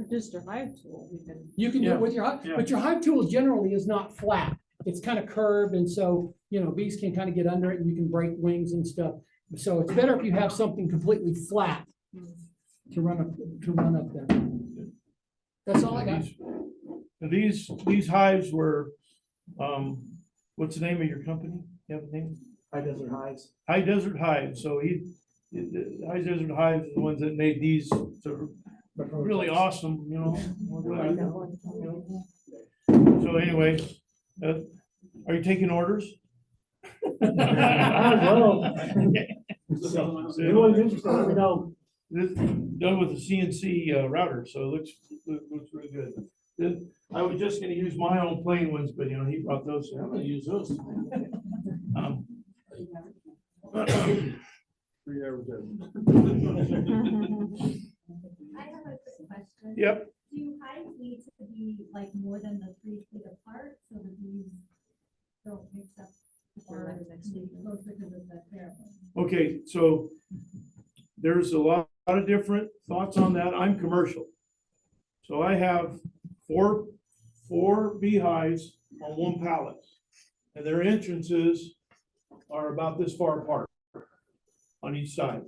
Just your hive tool, we can. You can do Yeah, it with your hive, yeah. but your hive tool generally is not flat. It's kind of curved, and so, bees can kind of get under it and you can break wings and stuff. So it's better if you have something completely flat to run up there. That's all I got. And these hives were, what's the name of your company? You have a name? High Desert Hives. High Desert Hive. So the High Desert Hive is the ones that made these so really awesome, So anyway, are you taking orders? Anyone's interested, let me know. This done with the CNC router, so it looks really good. Then I was just gonna use my own plain ones, but he brought those, so I'm gonna use those. 3 hours I have a quick question. Yep, Do hives need to be like more than the 3 feet apart so the bees don't mix up? Or closer because of the pheromone? okay, so there's a lot of different thoughts on that. I'm commercial. So I have four beehives on one pallet. And their entrances are about this far apart on each side.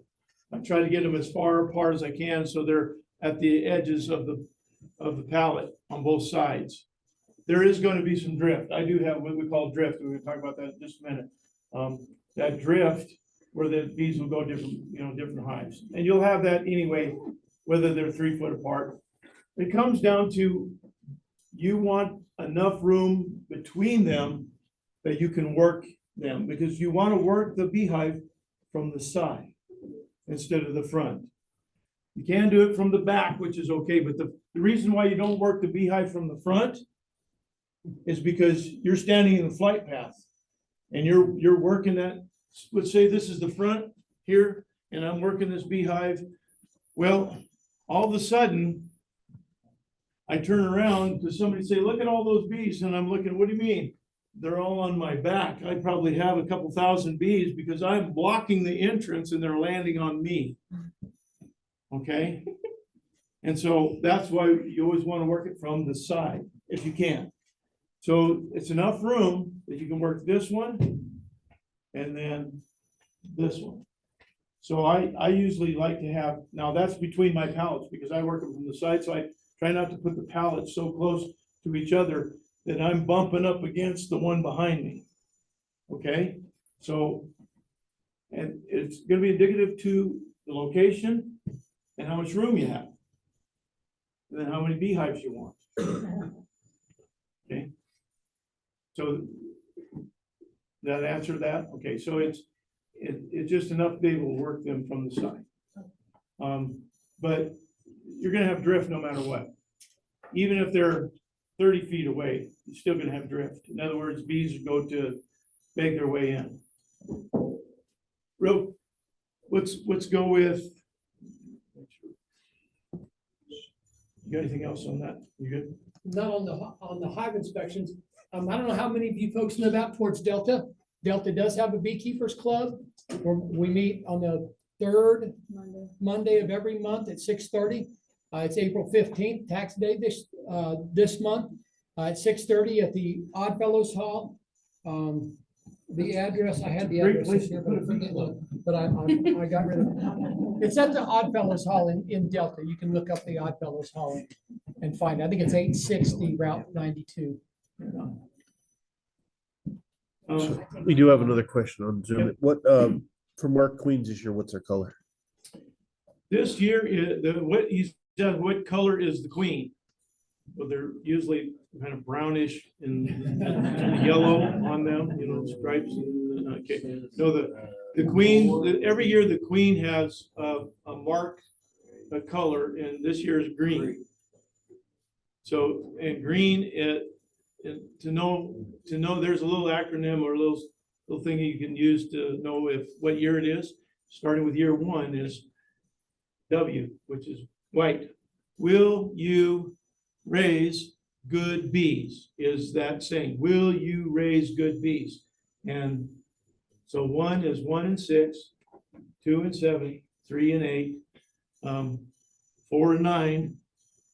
I try to get them as far apart as I can, so they're at the edges of the pallet on both sides. There is going to be some drift. I do have what we call drift. We're going to talk about that in just a minute. That drift where the bees will go different, different hives. And you'll have that anyway, whether they're 3 foot apart. It comes down to, you want enough room between them that you can work them, because you want to work the beehive from the side instead of the front. You can do it from the back, which is okay, but the reason why you don't work the beehive from the front is because you're standing in the flight path and you're working that. Let's say this is the front here and I'm working this beehive. Well, all of a sudden I turn around to somebody say, look at all those bees. And I'm looking, what do you mean? They're all on my back. I probably have a couple thousand bees because I'm blocking the entrance and they're landing on me. Okay. And so that's why you always want to work it from the side if you can. So it's enough room that you can work this one and then this one. So I usually like to have, now that's between my pallets because I work them from the side. So I try not to put the pallets so close to each other that I'm bumping up against the one behind me. Okay, so, and it's gonna be indicative to the location and how much room you have. And then how many beehives you want. Okay. So that answer that? Okay, so it's just enough to be able to work them from the side. But you're gonna have drift no matter what. Even if they're 30 feet away, you're still gonna have drift. In other words, bees go to beg their way in. Let's go with. You got anything else on that? You good? Not on the hive inspections. I don't know how many of you folks know about towards Delta. Delta does have a beekeepers club where we meet on the third Monday of every month at 6:30. It's April 15th, tax day this month, at 6:30 at the Odd Fellows Hall. The address, I had the Great address place here, to put a but bee club. I got rid of it. It's at the Odd Fellows Hall in Delta. You can look up the Odd Fellows Hall and find it. I think it's 860 Route 92. We do have another question on Zoom. Yep. What, for Mark Queens this year, what's their color? This year, what color is the queen? Well, they're usually kind of brownish and yellow on them, stripes. Okay, no, the queen, every year the queen has a mark, a color, and this year is green. So, and green, to know, there's a little acronym or a little thing you can use to know what year it is. Starting with year 1 is W, which is white. Will you raise good bees? Is that saying, will you raise good bees? And so 1 is 1 and 6, 2 and 7, 3 and 8, 4 and 9,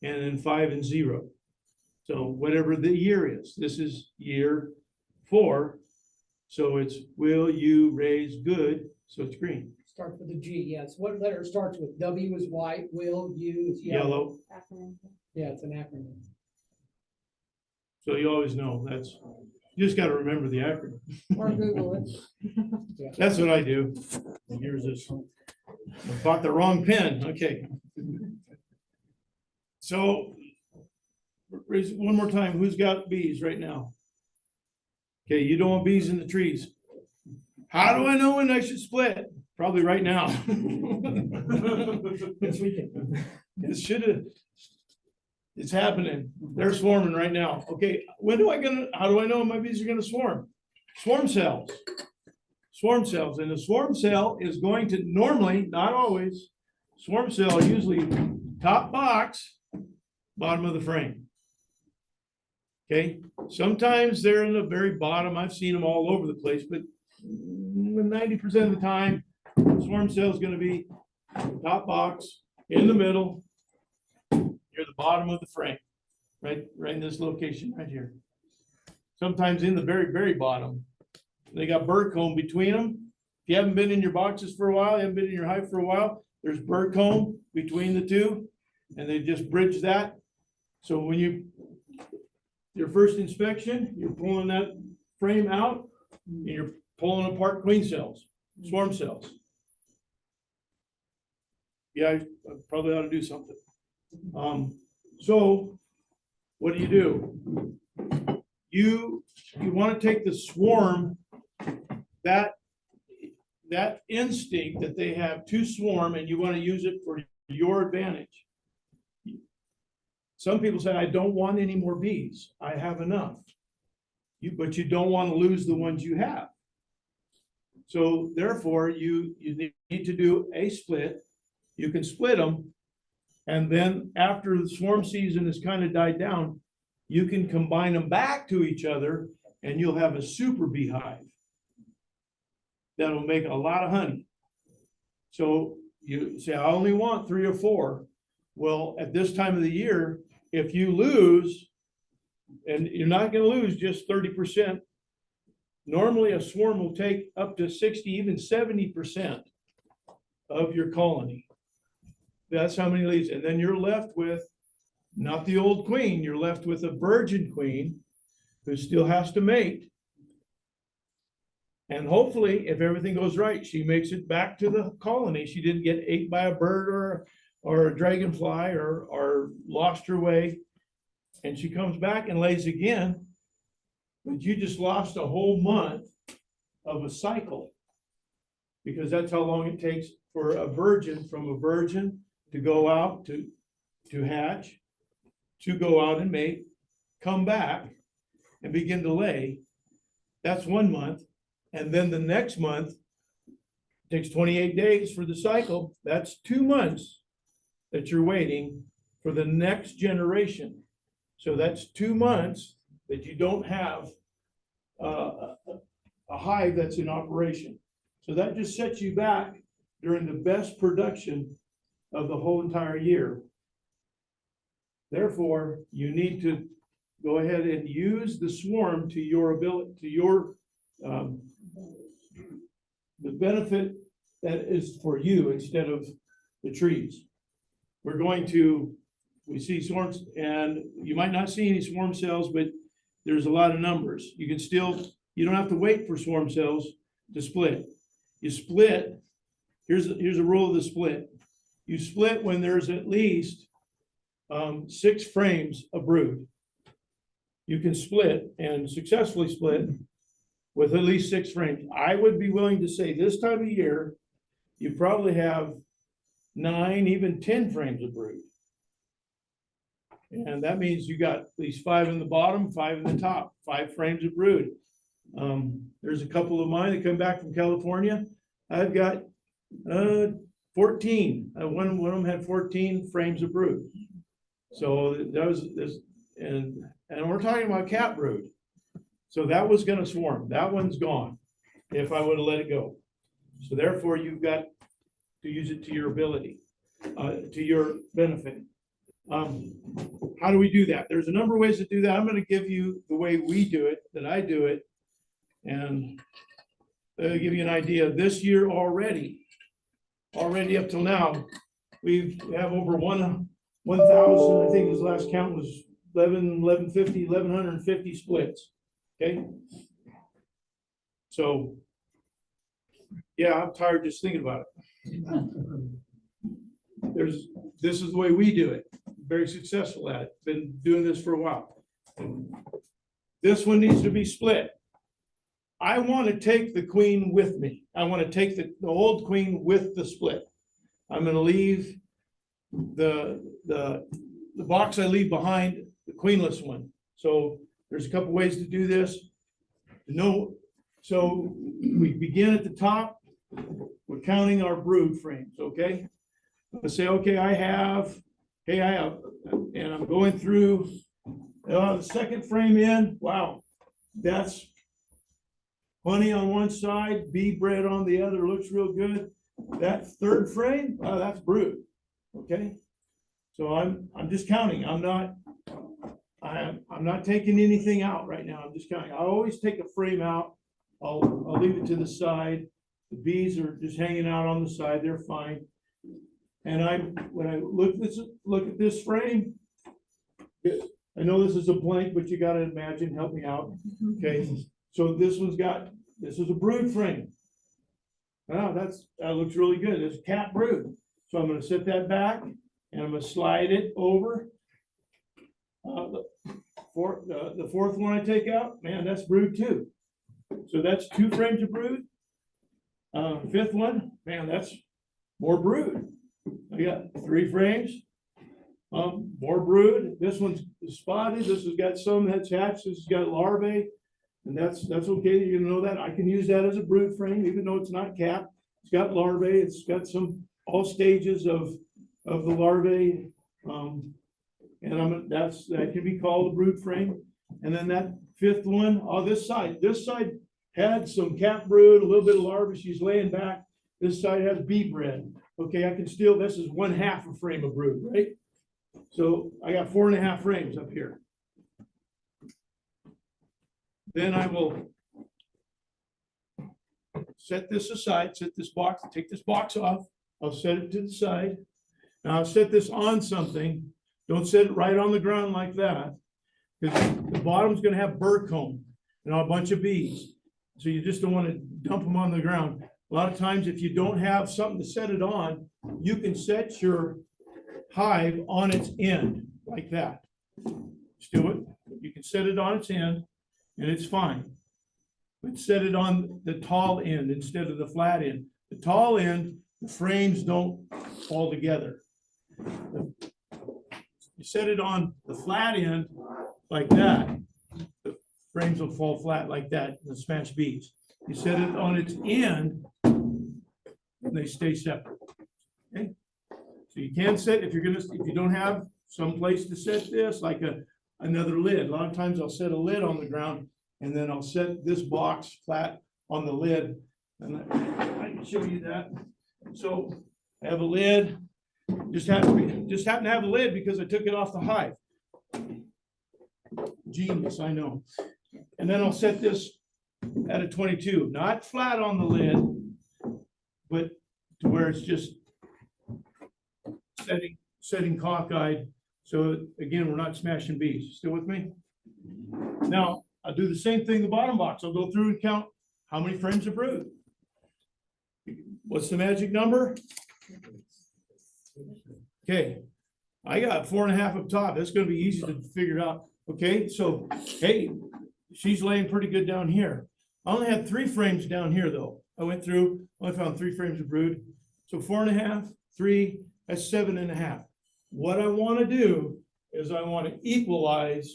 and then 5 and 0. So whatever the year is, this is year 4. So it's, will you raise good? So it's green. Starts with a G, yes. What letter starts with? W is white, will, U is yellow. Yellow. Yeah, it's an acronym. So you always know that's, you just got to remember the acronym. Or Google it. That's what I do. Here's this. I bought the wrong pen. Okay. So raise it one more time. Who's got bees right now? Okay, you don't want bees in the trees. How do I know when I should split? Probably right now. This weekend. It should have. It's happening. They're swarming right now. Okay, how do I know when my bees are gonna swarm? Swarm cells. Swarm cells, and the swarm cell is going to normally, not always, swarm cell usually top box, bottom of the frame. Okay, sometimes they're in the very bottom. I've seen them all over the place, but 90% of the time, swarm cell is gonna be top box, in the middle, near the bottom of the frame, right in this location right here. Sometimes in the very, very bottom. They got bird comb between them. If you haven't been in your boxes for a while, you haven't been in your hive for a while, there's bird comb between the two, and they just bridge that. So when your first inspection, you're pulling that frame out, and you're pulling apart queen cells, swarm cells. Yeah, I probably ought to do something. So what do? You want to take the swarm, that instinct that they have to swarm, and you want to use it for your advantage. Some people say, I don't want any more bees. I have enough. But you don't want to lose the ones you have. So therefore, you need to do a split. You can split them. And then after the swarm season has kind of died down, you can combine them back to each other, and you'll have a super beehive that'll make a lot of honey. So you say, I only want 3 or 4. Well, at this time of the year, if you lose, and you're not going to lose just 30%, normally a swarm will take up to 60, even 70% of your colony. That's how many leaves. And then you're left with not the old queen, you're left with a virgin queen who still has to mate. And hopefully, if everything goes right, she makes it back to the colony. She didn't get ate by a bird or a dragonfly or lost her way. And she comes back and lays again. But you just lost a whole month of a cycle, because that's how long it takes for a virgin, from a virgin to go out to hatch, to go out and mate, come back and begin to lay. That's 1 month. And then the next month takes 28 days for the cycle. That's 2 months that you're waiting for the next generation. So that's 2 months that you don't have a hive that's in operation. So that just sets you back during the best production of the whole entire year. Therefore, you need to go ahead and use the swarm to your ability, to your the benefit that is for you instead of the trees. We see swarms, and you might not see any swarm cells, but there's a lot of numbers. You don't have to wait for swarm cells to split. You split, here's a rule of the split. You split when there's at least 6 frames of brood. You can split and successfully split with at least 6 frames. I would be willing to say this time of year, you probably have 9, even 10 frames of brood. And that means you got at least 5 in the bottom, 5 in the top, 5 frames of brood. There's a couple of mine that come back from California. I've got 14. One of them had 14 frames of brood. So that was this, and we're talking about cat brood. So that was going to swarm. That one's gone if I would have let it go. So therefore, you've got to use it to your ability, to your benefit. How do we do that? There's a number of ways to do that. I'm gonna give you the way we do it, that I do it. And give you an idea, this year already up till now, we have over 1,000, I think his last count was 1,150 splits, okay? So, yeah, I'm tired just thinking about it. This is the way we do it, very successful at it, been doing this for a while. This one needs to be split. I want to take the queen with me. I want to take the old queen with the split. I'm gonna leave the box I leave behind, the queenless one. So there's a couple ways to do this. No, so we begin at the top. We're counting our brood frames, okay? Let's say, okay, I have, and I'm going through the second frame in. Wow, that's honey on one side, bee bread on the other, looks real good. That third frame, that's brood, okay? So I'm just counting. I'm not taking anything out right now. I'm just counting. I always take a frame out. I'll leave it to the side. The bees are just hanging out on the side. They're fine. And when I look at this frame, I know this is a blank, but you got to imagine, help me out. Okay, so this is a brood frame. Oh, that looks really good. It's cat brood. So I'm going to set that back and I'm going to slide it over. The fourth one I take out, man, that's brood too. So that's 2 frames of brood. Fifth one, man, that's more brood. I got 3 frames. More brood. This one's spotted. This has got some that's hatched. This has got larvae. And that's okay. You know that. I can use that as a brood frame, even though it's not capped. It's got larvae. It's got all stages of the larvae. And that can be called a brood frame. And then that fifth one, this side had some cap brood, a little bit of larvae. She's laying back. This side has bee bread. Okay, this is 1/2 a frame of brood, right? So I got 4.5 frames up here. Then I will set this aside, take this box off. I'll set it to the side. Now I'll set this on something. Don't set it right on the ground like that, because the bottom's gonna have burr comb and a bunch of bees. So you just don't want to dump them on the ground. A lot of times, if you don't have something to set it on, you can set your hive on its end like that. Just do it. You can set it on its end and it's fine. But set it on the tall end instead of the flat end. The tall end, the frames don't fall together. You set it on the flat end like that, the frames will fall flat like that, and smash bees. You set it on its end, and they stay separate. Okay, so you can set if you don't have some place to set this, like another lid. A lot of times I'll set a lid on the ground, and then I'll set this box flat on the lid, and I can show you that. So I have a lid. Just happen to have a lid because I took it off the hive. Genius, I know. And then I'll set this at a 22, not flat on the lid, but to where it's just setting cockeyed. So again, we're not smashing bees. Still with me? Now I'll do the same thing in the bottom box. I'll go through and count how many frames of brood. What's the magic number? Okay, I got 4.5 up top. That's going to be easy to figure out. Okay, so hey, she's laying pretty good down here. I only had 3 frames down here though. I went through, only found 3 frames of brood. So 4.5, 3, that's 7.5. What I want to do is I want to equalize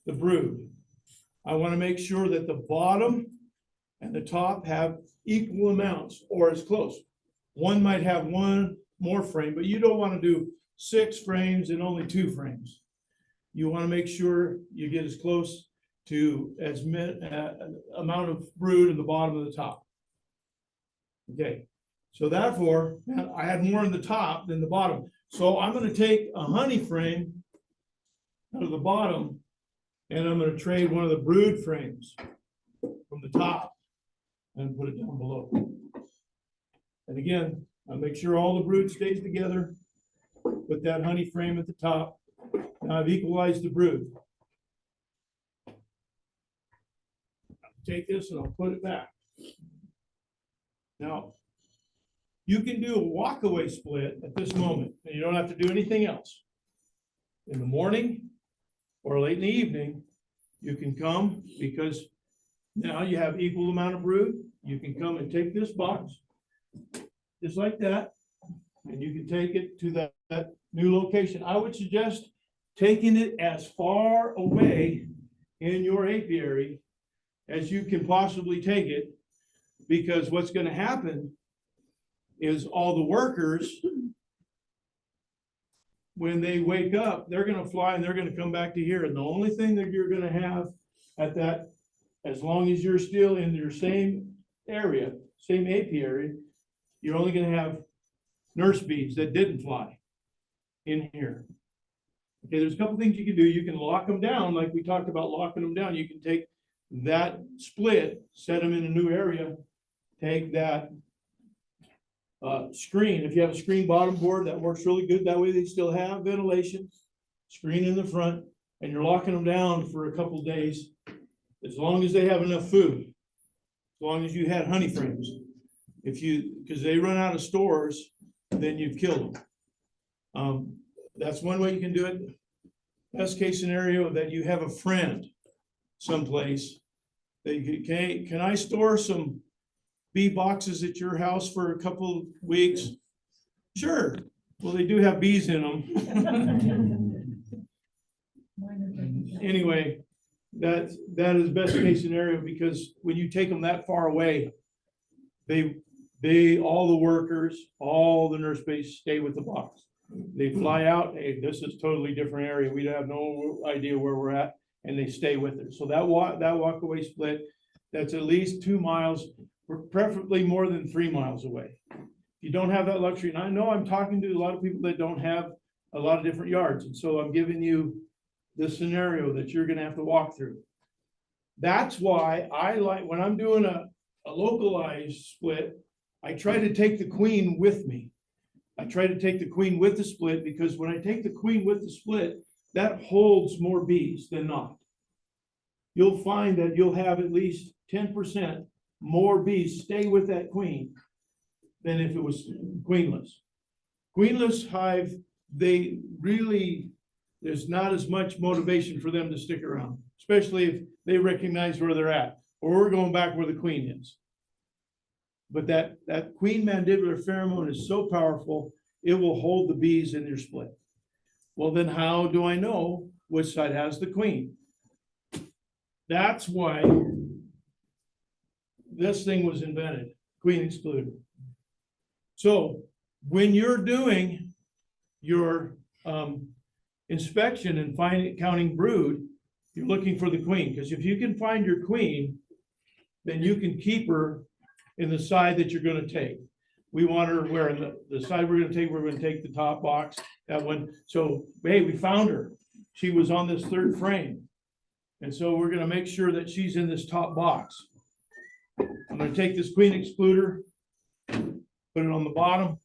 the brood. I want to make sure that the bottom and the top have equal amounts or as close. One might have 1 more frame, but you don't want to do 6 frames and only 2 frames. You want to make sure you get as close to as amount of brood in the bottom of the top. Okay, so therefore, I had more in the top than the bottom. So I'm gonna take a honey frame out of the bottom, and I'm gonna trade one of the brood frames from the top and put it down below. And again, I'll make sure all the brood stays together with that honey frame at the top. Now I've equalized the brood. Take this and I'll put it back. Now, you can do a walkaway split at this moment, and you don't have to do anything else. In the morning or late in the evening, you can come, because now you have equal amount of brood. You can come and take this box, just like that, and you can take it to that new location. I would suggest taking it as far away in your apiary as you can possibly take it, because what's gonna happen is all the workers, when they wake up, they're gonna fly and they're gonna come back to here. And the only thing that you're gonna have at that, as long as you're still in your same area, same apiary, you're only gonna have nurse bees that didn't fly in here. Okay, there's a couple things you can do. You can lock them down, like we talked about locking them down. You can take that split, set them in a new area, take that screen. If you have a screen bottom board, that works really good. That way they still have ventilation, screen in the front, and you're locking them down for a couple days, as long as they have enough food, as long as you had honey frames. Because they run out of stores, then you've killed them. That's one way you can do it. Best case scenario, that you have a friend someplace that you can I store some bee boxes at your house for a couple weeks? Sure. Well, they do have bees in them. Anyway, that is best case scenario, because when you take them that far away, all the workers, all the nurse bees stay with the box. They fly out, hey, this is totally different area. We have no idea where we're at, and they stay with it. So that walkaway split, that's at least 2 miles, preferably more than 3 miles away. If you don't have that luxury, and I know I'm talking to a lot of people that don't have a lot of different yards, and so I'm giving you the scenario that you're gonna have to walk through. That's why I like, when I'm doing a localized split, I try to take the queen with me. I try to take the queen with the split, because when I take the queen with the split, that holds more bees than not. You'll find that you'll have at least 10% more bees stay with that queen than if it was queenless. Queenless hive, there's not as much motivation for them to stick around, especially if they recognize where they're at, or we're going back where the queen is. But that queen mandibular pheromone is so powerful, it will hold the bees in their split. Well, then how do I know which side has the queen? That's why this thing was invented, queen excluder. So when you're doing your inspection and counting brood, you're looking for the queen, because if you can find your queen, then you can keep her in the side that you're going to take. We want her where the side we're going to take the top box, that one. So, hey, we found her. She was on this third frame. And so we're going to make sure that she's in this top box. I'm going to take this queen excluder, put it on the bottom.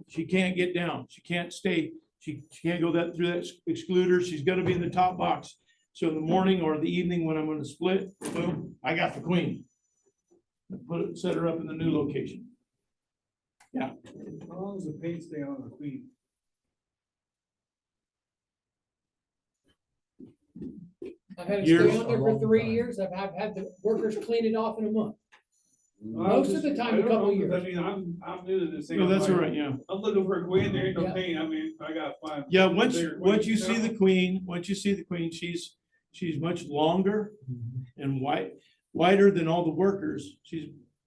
She can't get down. She can't stay. She can't go through that excluder. She's got to be in the top box. So in the morning or the evening when I'm going to split, boom, I got the queen. Set her up in the new location. Yeah. How long does the paint stay on the queen? I've had it Years. stay on there for 3 years. I've had the workers clean it off in a month. Most of the time, a couple of years. I mean, I'm new to this thing. No, that's I'm all like, right, yeah. I'm looking for a queen, there ain't no Yeah. paint. I mean, I got 5. Yeah, once bigger you queens, see the queen, she's much longer and wider than all the workers.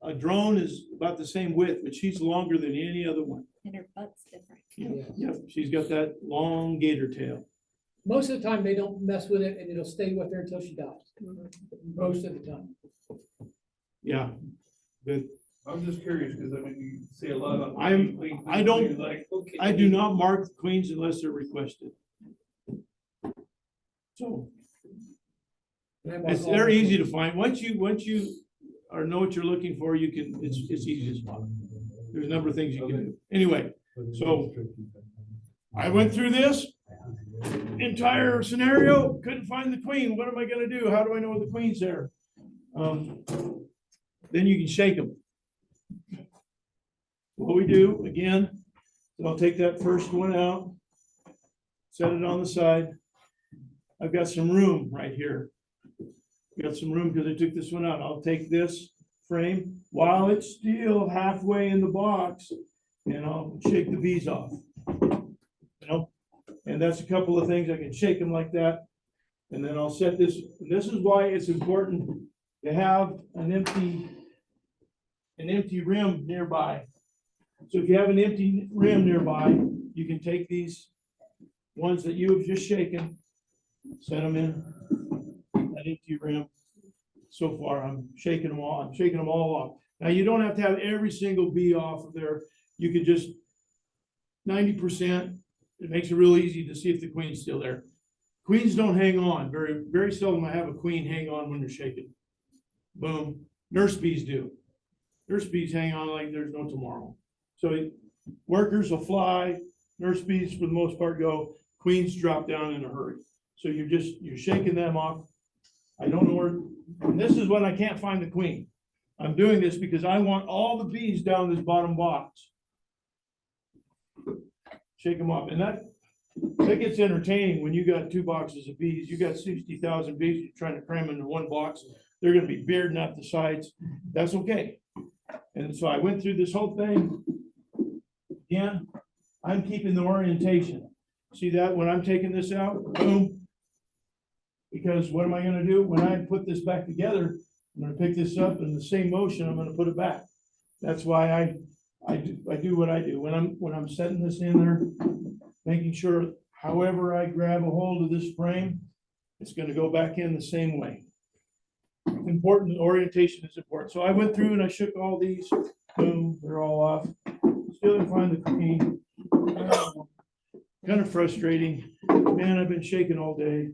A drone is about the same width, but she's longer than any other one. And her butt's different. Yeah, she's got that long gator tail. Most of the time, they don't mess with it and it'll stay with her until she dies. Most of the time. Yeah, but I'm just curious, because I mean, you say a lot of. I don't- Like, okay. I do not mark the queens unless they're requested. So they're easy to find. Once you or know what you're looking for, you can, it's easy to spot. There's a number of things you can do. Anyway, so I went through this entire scenario, couldn't find the queen. What am I gonna do? How do I know the queen's there? Then you can shake them. What we do, again, I'll take that first one out, set it on the side. I've got some room right here. Got some room because I took this one out. I'll take this frame while it's still halfway in the box and I'll shake the bees off. You know, and that's a couple of things. I can shake them like that. And then I'll set this, and this is why it's important to have an empty rim nearby. So if you have an empty rim nearby, you can take these ones that you have just shaken, set them in that empty rim. So far, I'm shaking them all off. Now, you don't have to have every single bee off of there. You could just 90%. It makes it real easy to see if the queen's still there. Queens don't hang on. Very, very seldom I have a queen hang on when they're shaking. Boom. Nurse bees do. Nurse bees hang on like there's no tomorrow. So workers will fly. Nurse bees, for the most part, go. Queens drop down in a hurry. So you're shaking them off. I don't know where, and this is when I can't find the queen. I'm doing this because I want all the bees down this bottom box. Shake them off. And that gets entertaining when you got 2 boxes of bees. You got 60,000 bees you're trying to cram into one box. They're going to be bearding out the sides. That's okay. And so I went through this whole thing. Again, I'm keeping the orientation. See that when I'm taking this out, boom. Because what am I gonna do? When I put this back together, I'm gonna pick this up in the same motion, I'm gonna put it back. That's why I do what I do. When I'm setting this in there, making sure however I grab a hold of this frame, it's gonna go back in the same way. Important, orientation is important. So I went through and I shook all these, boom, they're all off. Still didn't find the queen. Kind of frustrating. Man, I've been shaking all day.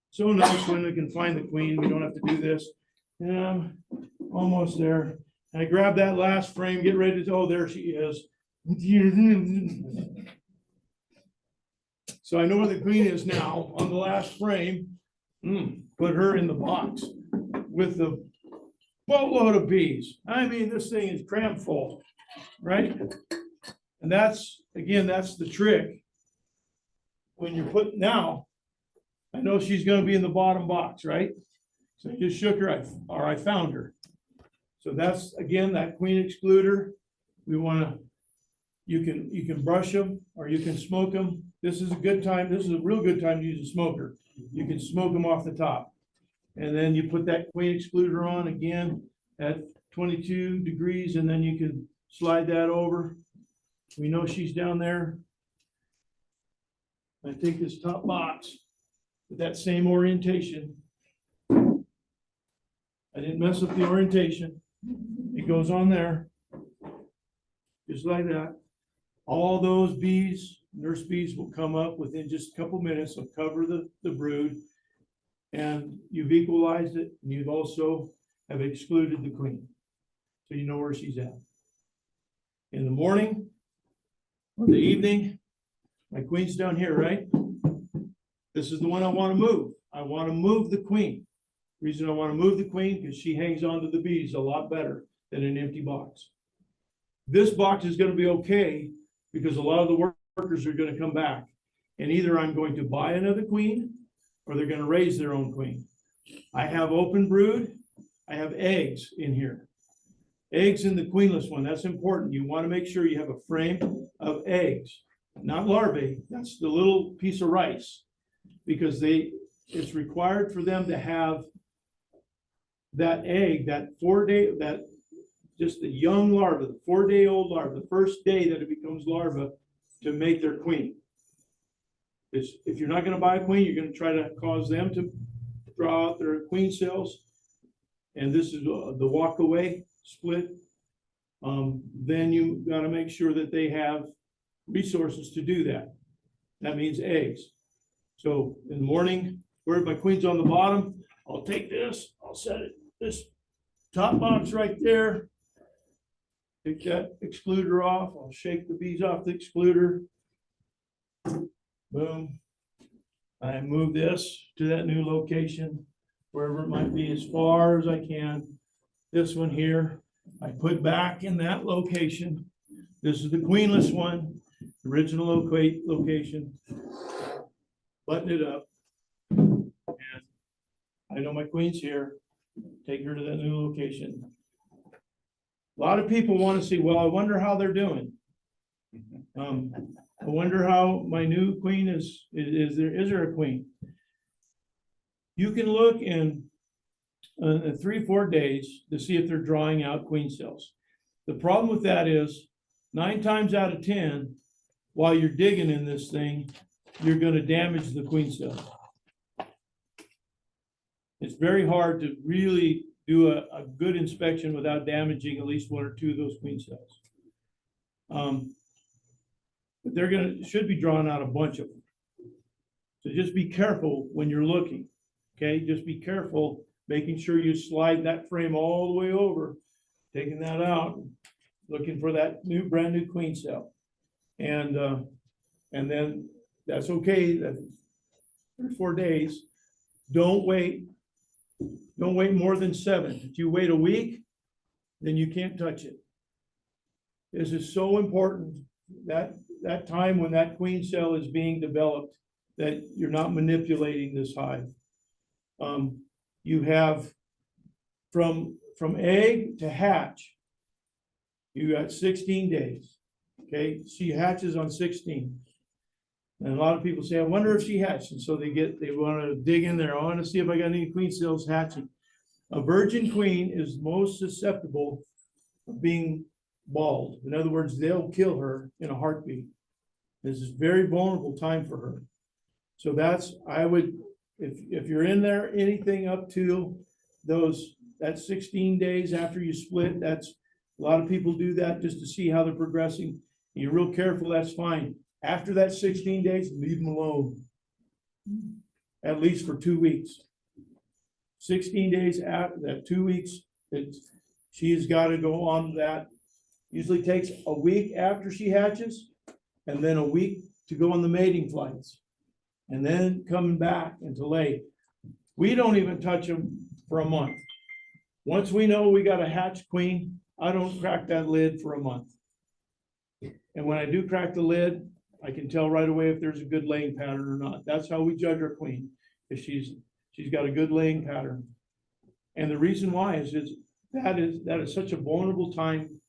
So nice when we can find the queen. We don't have to do this. Yeah, almost there. And I grab that last frame, get ready to, oh, there she is. So I know where the queen is now on the last frame. Put her in the box with the boatload of bees. I mean, this thing is crammed full, right? And that's, again, that's the trick. When you're putting, now, I know she's gonna be in the bottom box, right? So I just shook her, I found her. So that's, again, that queen excluder. We wanna, you can brush them or you can smoke them. This is a good time, this is a real good time to use a smoker. You can smoke them off the top. And then you put that queen excluder on again at 22 degrees, and then you can slide that over. We know she's down there. I take this top box with that same orientation. I didn't mess up the orientation. It goes on there, just like that. All those bees, nurse bees, will come up within just a couple minutes of cover the brood. And you've equalized it, and you've also have excluded the queen. So you know where she's at. In the morning or the evening, my queen's down here, right? This is the one I want to move. I want to move the queen. Reason I want to move the queen because she hangs on to the bees a lot better than an empty box. This box is going to be okay because a lot of the workers are going to come back. And either I'm going to buy another queen or they're going to raise their own queen. I have open brood. I have eggs in here. Eggs in the queenless one. That's important. You want to make sure you have a frame of eggs, not larvae. That's the little piece of rice, because it's required for them to have that egg, that 4-day, that just the young larva, the 4-day-old larva, the first day that it becomes larva, to make their queen. If you're not going to buy a queen, you're going to try to cause them to draw out their queen cells. And this is the walk away. split, then you gotta make sure that they have resources to do that. That means eggs. So in the morning, where my queen's on the bottom, I'll take this, I'll set it, this top box right there. Take that excluder off, I'll shake the bees off the excluder. Boom. I move this to that new location, wherever it might be, as far as I can. This one here, I put back in that location. This is the queenless one, original location. Button it up. And I know my queen's here. Take her to that new location. A lot of people want to see, well, I wonder how they're doing. I wonder how my new queen is there a queen? You can look in 3-4 days to see if they're drawing out queen cells. The problem with that is 9 times out of 10, while you're digging in this thing, you're going to damage the queen cell. It's very hard to really do a good inspection without damaging at least 1 or 2 of those queen cells. But should be drawing out a bunch of them. So just be careful when you're looking, okay? Just be careful, making sure you slide that frame all the way over, taking that out, looking for that brand new queen cell. And then that's okay, that 3 or 4 days. Don't wait more than 7. If you wait a week, then you can't touch it. This is so important, that time when that queen cell is being developed, that you're not manipulating this hive. You have from egg to hatch, you got 16 days. Okay, she hatches on 16. And a lot of people say, I wonder if she hatched. And so they want to dig in there. I want to see if I got any queen cells hatching. A virgin queen is most susceptible of being bald. In other words, they'll kill her in a heartbeat. This is a very vulnerable time for her. So if you're in there, anything up to that 16 days after you split, a lot of people do that just to see how they're progressing. You're real careful, that's fine. After that 16 days, leave them alone. At least for 2 weeks. 16 days after that 2 weeks, she's got to go on that. Usually takes a week after she hatches, and then a week to go on the mating flights, and then coming back and to lay. We don't even touch them for a month. Once we know we got a hatch queen, I don't crack that lid for a month. And when I do crack the lid, I can tell right away if there's a good laying pattern or not. That's how we judge our queen, if she's got a good laying pattern. And the reason why is that is such a vulnerable time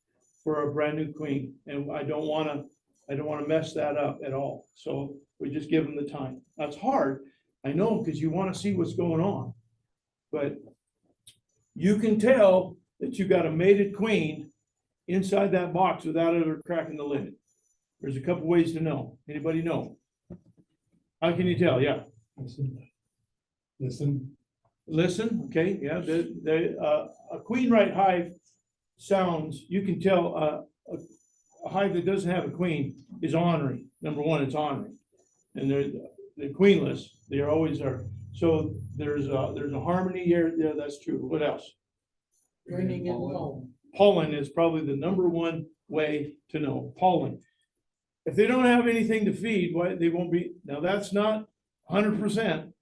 for a brand new queen, and I don't want to mess that up at all. So we just give them the time. That's hard, I know, because you want to see what's going on, but you can tell that you got a mated queen inside that box without ever cracking the lid. There's a couple ways to know. Anybody know? How can you tell? Yeah. Listen. Okay. Yeah. A queen right hive sounds. You can tell a hive that doesn't have a queen is ornery. Number one, it's ornery, and they're queenless. They always are. So there's a harmony here. Yeah, that's true. What else? Bringing in pollen. Pollen is probably the number one way to know. Pollen. If they don't have anything to feed, why they won't be. Now that's not 100%.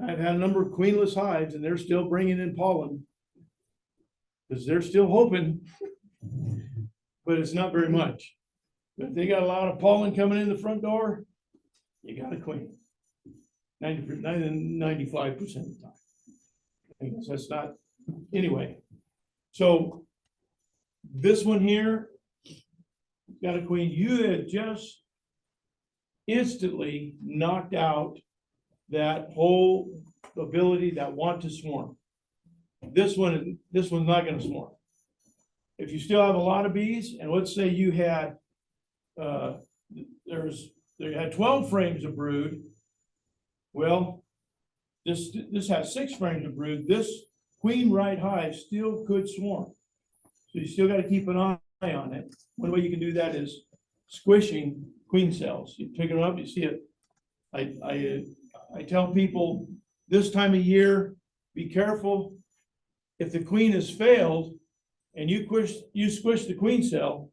I've had a number of queenless hives, and they're still bringing in pollen because they're still hoping, but it's not very much. But if they got a lot of pollen coming in the front door, you got a queen. 95% of the time. I guess that's not anyway. So this one here got a queen. You had just instantly knocked out that whole ability, that want to swarm. This one's not going to swarm. If you still have a lot of bees, and let's say you had they had 12 frames of brood. Well, this has 6 frames of brood. This queen right hive still could swarm. So you still gotta keep an eye on it. One way you can do that is squishing queen cells. You pick it up, you see it. I tell people this time of year, be careful. If the queen has failed and you squish the queen cell,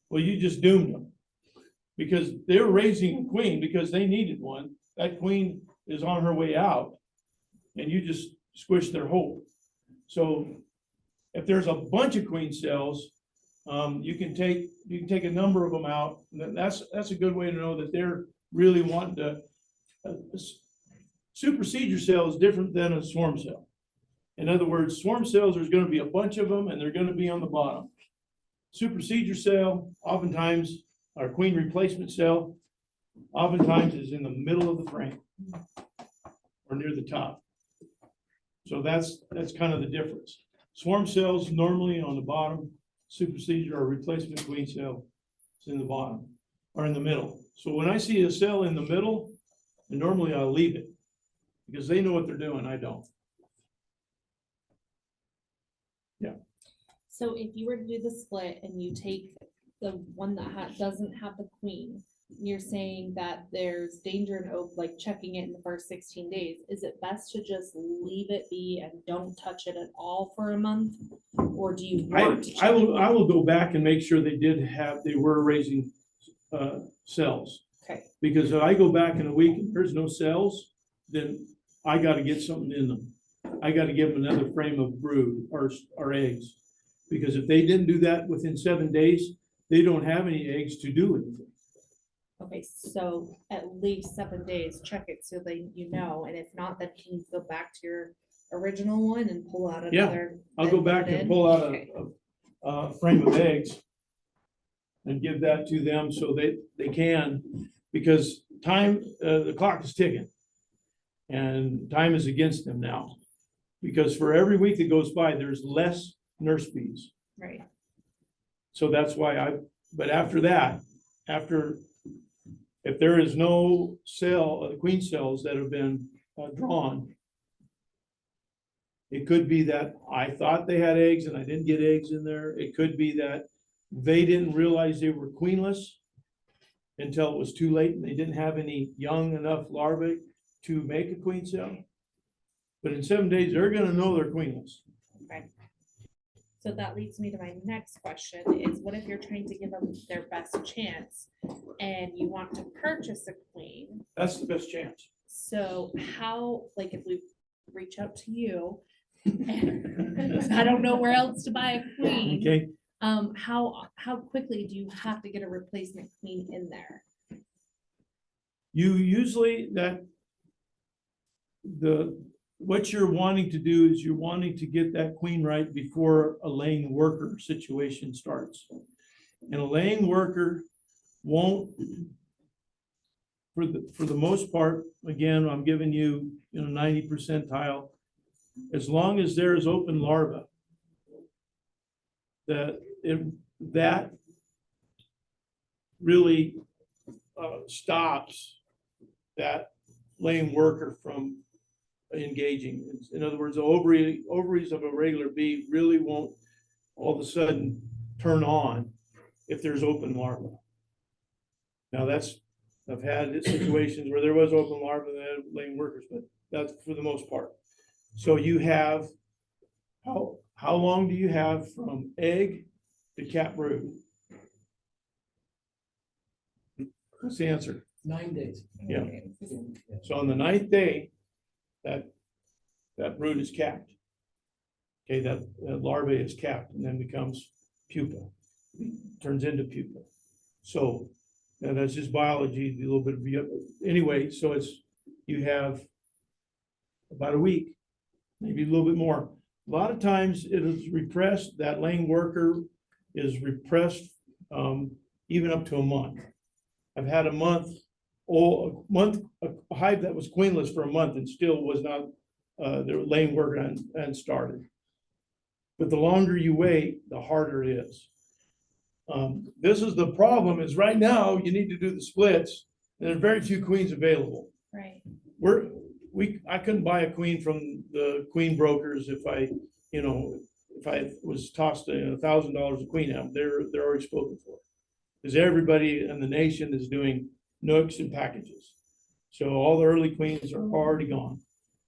well, you just doomed them. Because they were raising a queen because they needed one. That queen is on her way out and you just squish their hope. So if there's a bunch of queen cells, you can take a number of them out. And that's a good way to know that they're really wanting to. Supersedure cell is different than a swarm cell. In other words, swarm cells, there's going to be a bunch of them and they're going to be on the bottom. Supersedure cell, oftentimes, our queen replacement cell, oftentimes is in the middle of the frame or near the top. So that's kind of the difference. Swarm cells normally on the bottom, supersedure or replacement queen cell is in the bottom or in the middle. So when I see a cell in the middle, normally I'll leave it because they know what they're doing. I don't. Yeah. So if you were to do the split and you take the one that doesn't have the queen, you're saying that there's danger in like checking it in the first 16 days. Is it best to just leave it be and don't touch it at all for a month? Or do you want to check I will go back and make sure they were raising cells. Okay. Because if I go back in a week and there's no cells, then I got to get something in them. I got to give them another frame of brood or eggs. Because if they didn't do that within 7 days, they don't have any eggs to do anything. Okay, so at least 7 days, check it so that you know, and if not, then can you go back to your original one and pull out another? I'll go back and pull out a frame of eggs and give that to them so they can, because time, the clock is ticking. And time is against them now. Because for every week that goes by, there's less nurse bees. Right. So that's why but after that, if there is no queen cells that have been drawn, it could be that I thought they had eggs and I didn't get eggs in there. It could be that they didn't realize they were queenless until it was too late and they didn't have any young enough larvae to make a queen cell. But in 7 days, they're gonna know they're queenless. Okay. So that leads me to my next question is, what if you're trying to give them their best chance and you want to purchase a queen? That's the best chance. So how, like if we reach out to you, and I don't know where else to buy a queen. Okay, How quickly do you have to get a replacement queen in there? you usually what you're wanting to do is you're wanting to get that queen right before a laying worker situation starts. And a laying worker won't, for the most part, again, I'm giving you 90 percentile, as long as there is open larva, that really stops that laying worker from engaging. In other words, the ovaries of a regular bee really won't all of a sudden turn on if there's open larva. Now I've had situations where there was open larva and they had laying workers, but that's for the most part. So you have, how long do you have from egg to cat brood? What's the answer? 9 days. Yeah. So on the 9th day, that brood is capped. Okay, that larvae is capped and then becomes pupa, turns into pupa. So that's just biology, a little bit of, anyway, so you have about a week, maybe a little bit more. A lot of times it is repressed, that laying worker is repressed even up to a month. I've had a hive that was queenless for a month and still was not, the laying worker and started. But the longer you wait, the harder it is. This is the problem, is right now you need to do the splits and there are very few queens available. Right. I couldn't buy a queen from the queen brokers if if I was tossed $1,000 a queen out, they're already spoken for. Because everybody in the nation is doing nooks and packages. So all the early queens are already gone.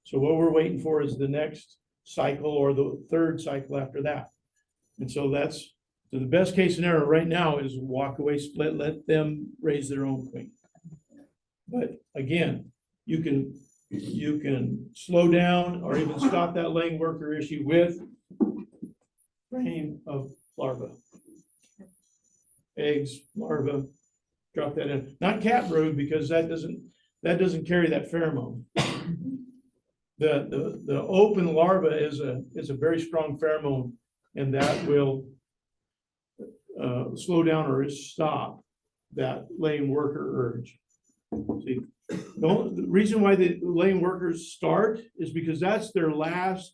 So what we're waiting for is the next cycle or the third cycle after that. And so so the best case scenario right now is walk away split, let them raise their own queen. But again, you can slow down or even stop that laying worker issue with frame of larvae. Eggs, larvae, drop that in. Not cat brood, because that doesn't carry that pheromone. The open larva is a very strong pheromone, and that will slow down or stop that laying worker urge. See, the reason why the laying workers start is because that's their last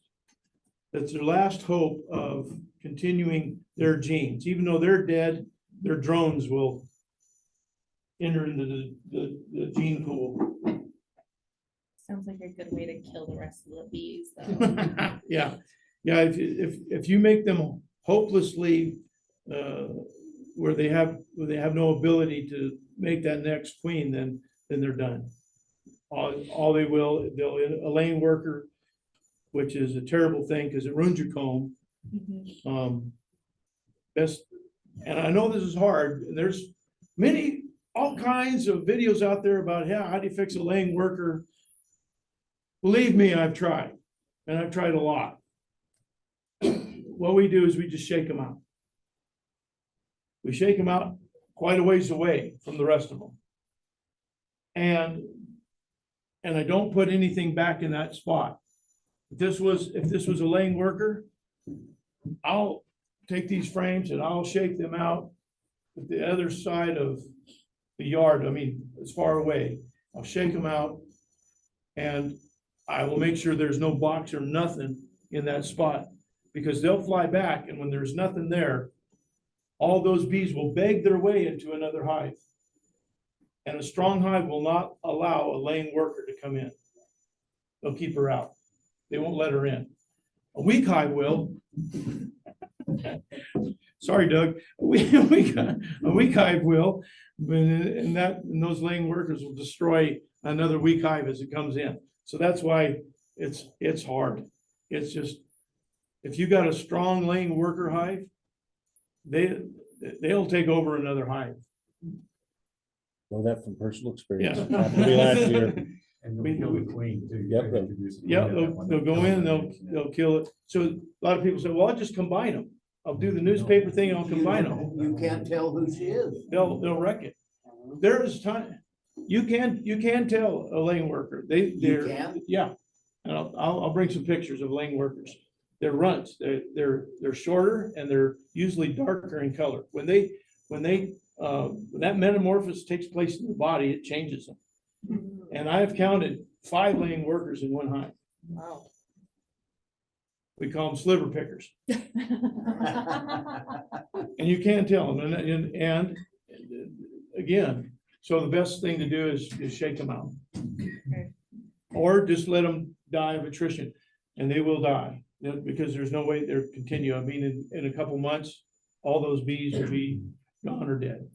hope of continuing their genes. Even though they're dead, their drones will enter into the gene pool. Sounds like a good way to kill the rest of the bees, though. Yeah, if you make them hopelessly where they have no ability to make that next queen, then they're done. All they'll a laying worker, which is a terrible thing because it ruins your comb. And I know this is hard, and there's all kinds of videos out there about how do you fix a laying worker. Believe me, I've tried, and I've tried a lot. What we do is we just shake them out. We shake them out quite a ways away from the rest of them. And I don't put anything back in that spot. If this was a laying worker, I'll take these frames and I'll shake them out at the other side of the yard. I mean, as far away. I'll shake them out, and I will make sure there's no box or nothing in that spot, because they'll fly back, and when there's nothing there, all those bees will beg their way into another hive. And a strong hive will not allow a laying worker to come in. They'll keep her out. They won't let her in. A weak hive will. Sorry, Doug. A weak hive will, and those laying workers will destroy another weak hive as it comes in. So that's why it's hard. It's just, if you got a strong laying worker hive, they'll take over another hive. Know that from personal experience. Yeah. Happened to me last year. And they'll kill the queen too. Yep. Yeah, they'll go in, they'll kill it. So a lot of people say, well, I'll just combine them. I'll do the newspaper thing and I'll combine them. You can't tell who she is. They'll wreck it. There is time. You can tell a laying worker. You can? Yeah. And I'll bring some pictures of laying workers. They're runts. They're shorter, and they're usually darker in color. When that metamorphosis takes place in the body, it changes them. And I have counted 5 laying workers in one hive. Wow. We call them sliver pickers. And you can tell them. And again, so the best thing to do is shake them out. Or just let them die of attrition, and they will die, because there's no way they'll continue. I mean, in a couple months, all those bees will be gone or dead.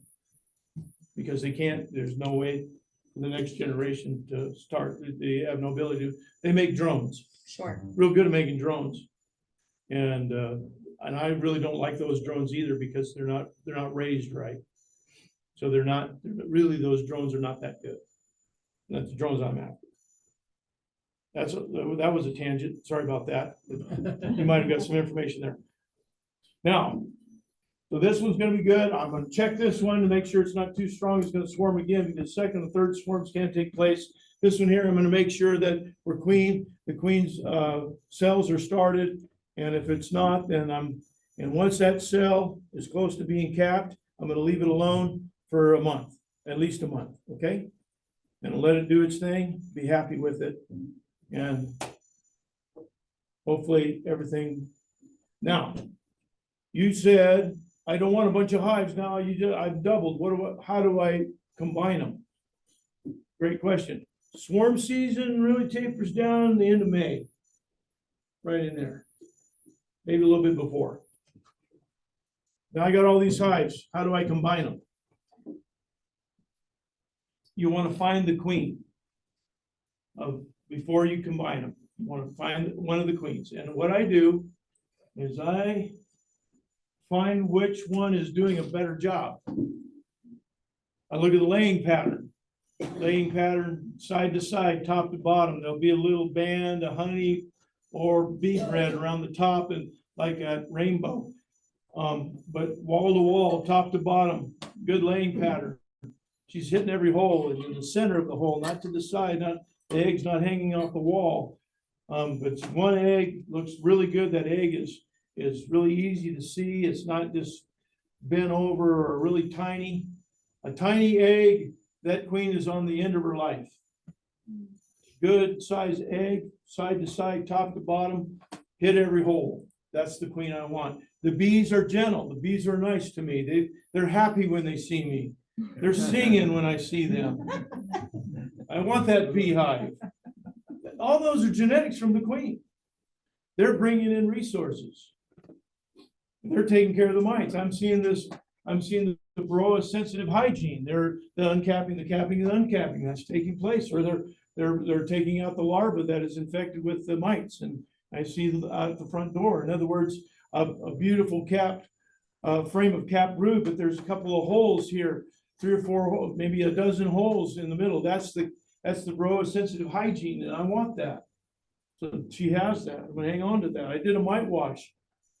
Because there's no way for the next generation to start. They have no ability to. They make drones. Sure. Real good at making drones. And I really don't like those drones either, because they're not raised right. So really, those drones are not that good. That's the drones I'm after. That was a tangent. Sorry about that. You might have got some information there. Now, so this one's gonna be good. I'm gonna check this one to make sure it's not too strong. It's gonna swarm again, because second and third swarms can take place. This one here, I'm gonna make sure that the queen's cells are started. And if it's not, then and once that cell is close to being capped, I'm gonna leave it alone for a month, at least a month, okay? And let it do its thing, be happy with it. And hopefully everything. Now, you said, I don't want a bunch of hives now. I've doubled. How do I combine them? Great question. Swarm season really tapers down the end of May. Right in there. maybe a little bit before. Now I got all these hives. How do I combine them? You want to find the queen before you combine them. You want to find one of the queens. And what I do is I find which one is doing a better job. I look at the laying pattern. Laying pattern side to side, top to bottom. There'll be a little band, a honey or bee thread around the top and like a rainbow. But wall to wall, top to bottom, good laying pattern. She's hitting every hole and in the center of the hole, not to the side, not the egg's not hanging off the wall. But one egg looks really good. That egg is really easy to see. It's not just bent over or really tiny. A tiny egg, that queen is on the end of her life. Good size egg, side to side, top to bottom, hit every hole. That's the queen I want. The bees are gentle. The bees are nice to me. They're happy when they see me. They're singing when I see them. I want that beehive. All those are genetics from the queen. They're bringing in resources. They're taking care of the mites. I'm seeing the Varroa sensitive hygiene. They're the uncapping, the capping, and the uncapping that's taking place, or they're taking out the larva that is infected with the mites. And I see out the front door. In other words, a beautiful capped frame of capped brood, but there's a couple of holes here, 3 or 4, maybe a dozen holes in the middle. That's the Varroa sensitive hygiene, and I want that. So she has that. I'm gonna hang on to that. I did a mite wash.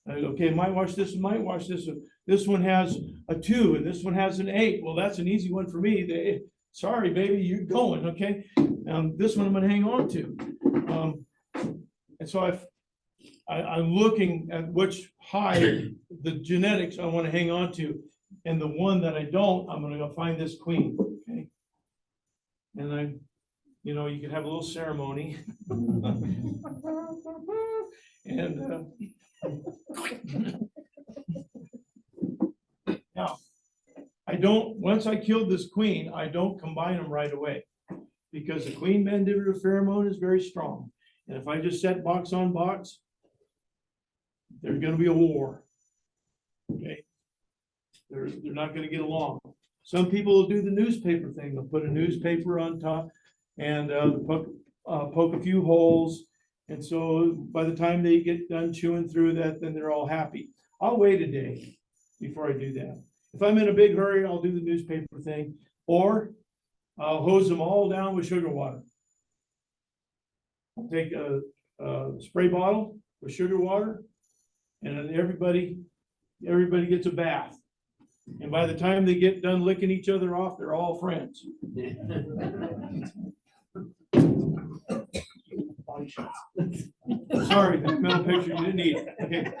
Okay, might wash this and might wash this. This one has a 2 and this one has an 8. Well, that's an easy one for me. Sorry, baby, you're going, okay? This one I'm gonna hang on to. And so I'm looking at which hive, the genetics I want to hang on to. And the one that I don't, I'm gonna go find this queen, okay? And you can have a little ceremony. And now, once I killed this queen, I don't combine them right away because the queen mandibular pheromone is very strong. And if I just set box on box, there's going to be a war. Okay. They're not going to get along. Some people will do the newspaper thing. They'll put a newspaper on top and poke a few holes. And so by the time they get done chewing through that, then they're all happy. I'll wait a day before I do that. If I'm in a big hurry, I'll do the newspaper thing, or I'll hose them all down with sugar water. I'll take a spray bottle with sugar water, and then everybody gets a bath. And by the time they get done licking each other off, they're all friends. Sorry, the middle picture you didn't need. Okay.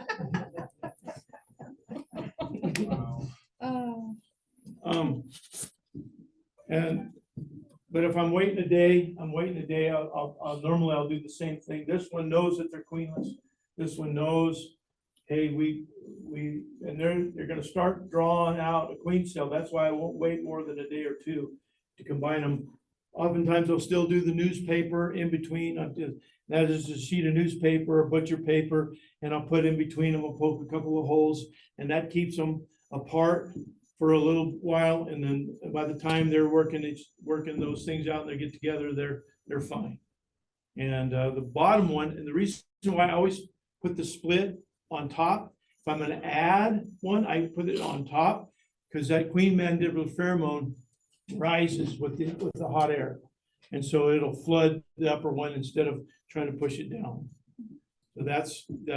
But if I'm waiting a day, I'll normally do the same thing. This one knows that they're queenless. This one knows, hey, and they're gonna start drawing out a queen cell. That's why I won't wait more than a day or two to combine them. Oftentimes I'll still do the newspaper in between. That is a sheet of newspaper or butcher paper, and I'll put in between them, I'll poke a couple of holes, and that keeps them apart for a little while. And then by the time they're working those things out and they get together, they're fine. And the bottom one, and the reason why I always put the split on top, if I'm gonna add one, I put it on top because that queen mandibular pheromone rises with the hot air. And so it'll flood the upper one instead of trying to push it down. So that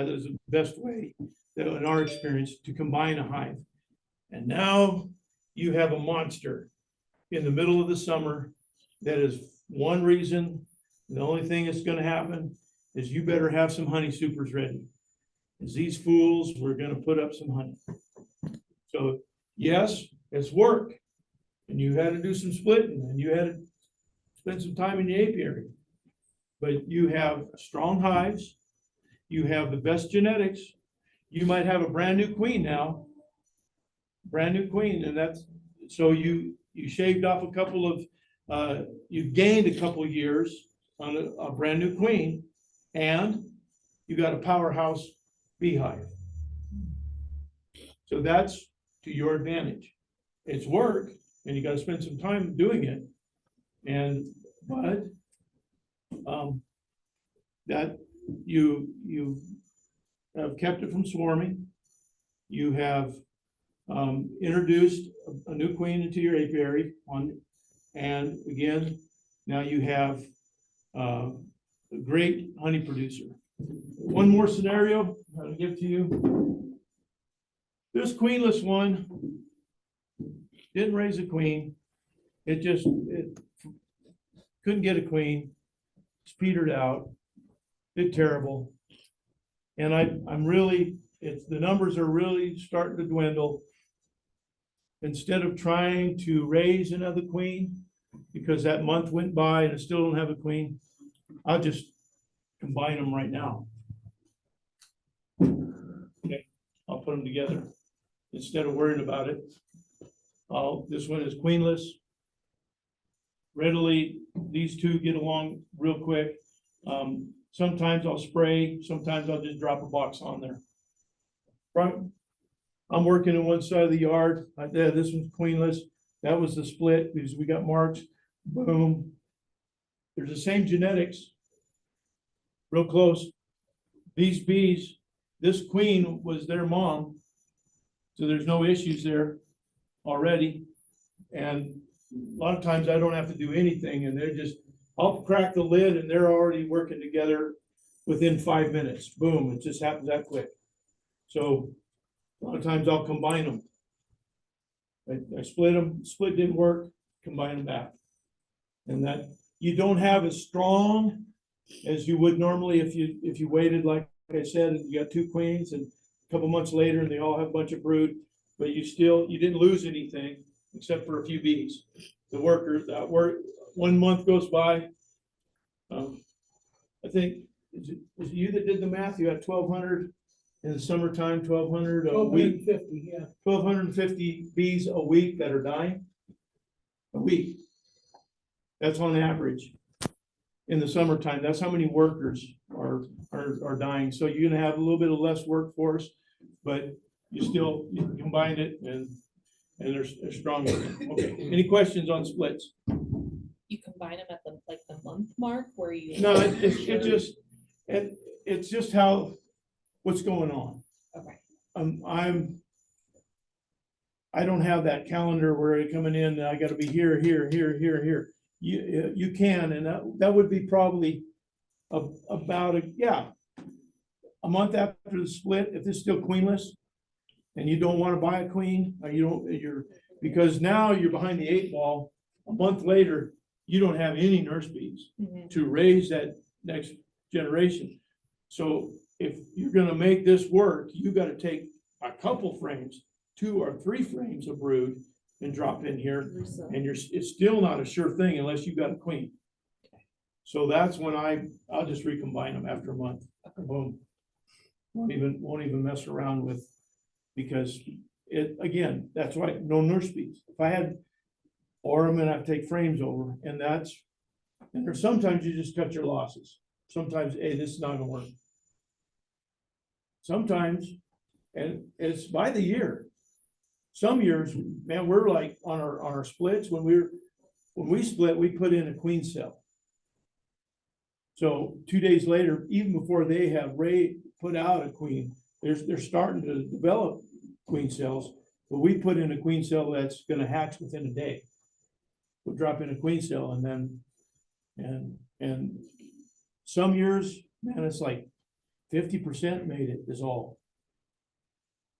is the best way, in our experience, to combine a hive. And now you have a monster in the middle of the summer. That is one reason. The only thing that's going to happen is you better have some honey supers ready. Because these fools were going to put up some honey. So yes, it's work. And you had to do some splitting and you had to spend some time in the apiary. But you have strong hives. You have the best genetics. You might have a brand new queen now. Brand new queen. And that's, so you shaved off a couple of, you gained a couple of years on a brand new queen. And you got a powerhouse beehive. So that's to your advantage. It's work and you gotta spend some time doing it. But that you have kept it from swarming. You have introduced a new queen into your apiary and again, now you have a great honey producer. One more scenario I'll give to you. This queenless one didn't raise a queen. It couldn't get a queen. It's petered out. Did terrible. And I'm really, the numbers are really starting to dwindle. Instead of trying to raise another queen, because that month went by and I still don't have a queen, I'll just combine them right now. Okay, I'll put them together instead of worrying about it. This one is queenless. Readily, these two get along real quick. Sometimes I'll spray, sometimes I'll just drop a box on there. I'm working on one side of the yard. This one's queenless. That was the split because we got marks. Boom. There's the same genetics. Real close. These bees, this queen was their mom. So there's no issues there already. And a lot of times I don't have to do anything and they're just, I'll crack the lid and they're already working together within 5 minutes. Boom, it just happens that quick. So a lot of times I'll combine them. I split them, split didn't work, combine them back. And that you don't have as strong as you would normally if you waited, like I said, and you got two queens and a couple months later and they all have a bunch of brood, but you didn't lose anything except for a few bees. The workers that work, 1 month goes by. I think, was it you that did the math? You had 1,200 in the summertime, 1,200 a week. 1,250, yeah. 1,250 bees a week that are dying. A week. That's on average. In the summertime, that's how many workers are dying. So you're gonna have a little bit of less workforce, but you combine it and they're stronger. Okay, any questions on splits? You combine them at the month mark where you. No, it's just what's going on. Okay. I don't have that calendar where you're coming in, I gotta be here. You can, and that would be probably about a month after the split, if it's still queenless. And you don't want to buy a queen, or because now you're behind the 8 ball. A month later, you don't have any nurse bees to raise that next generation. So if you're gonna make this work, you gotta take a couple frames, 2 or 3 frames of brood and drop in here, and it's still not a sure thing unless you got a queen. So that's when I'll just recombine them after a month. Boom. Won't even mess around with, because again, that's why no nurse bees. If I had Orem and I take frames over, and there's sometimes you just cut your losses. Sometimes, hey, this is not gonna work. Sometimes, and it's by the year. Some years, man, we're like on our splits, when we split, we put in a queen cell. So 2 days later, even before they have put out a queen, they're starting to develop queen cells, but we put in a queen cell that's gonna hatch within a day. We'll drop in a queen cell and then, and some years, man, it's like 50% made it is all.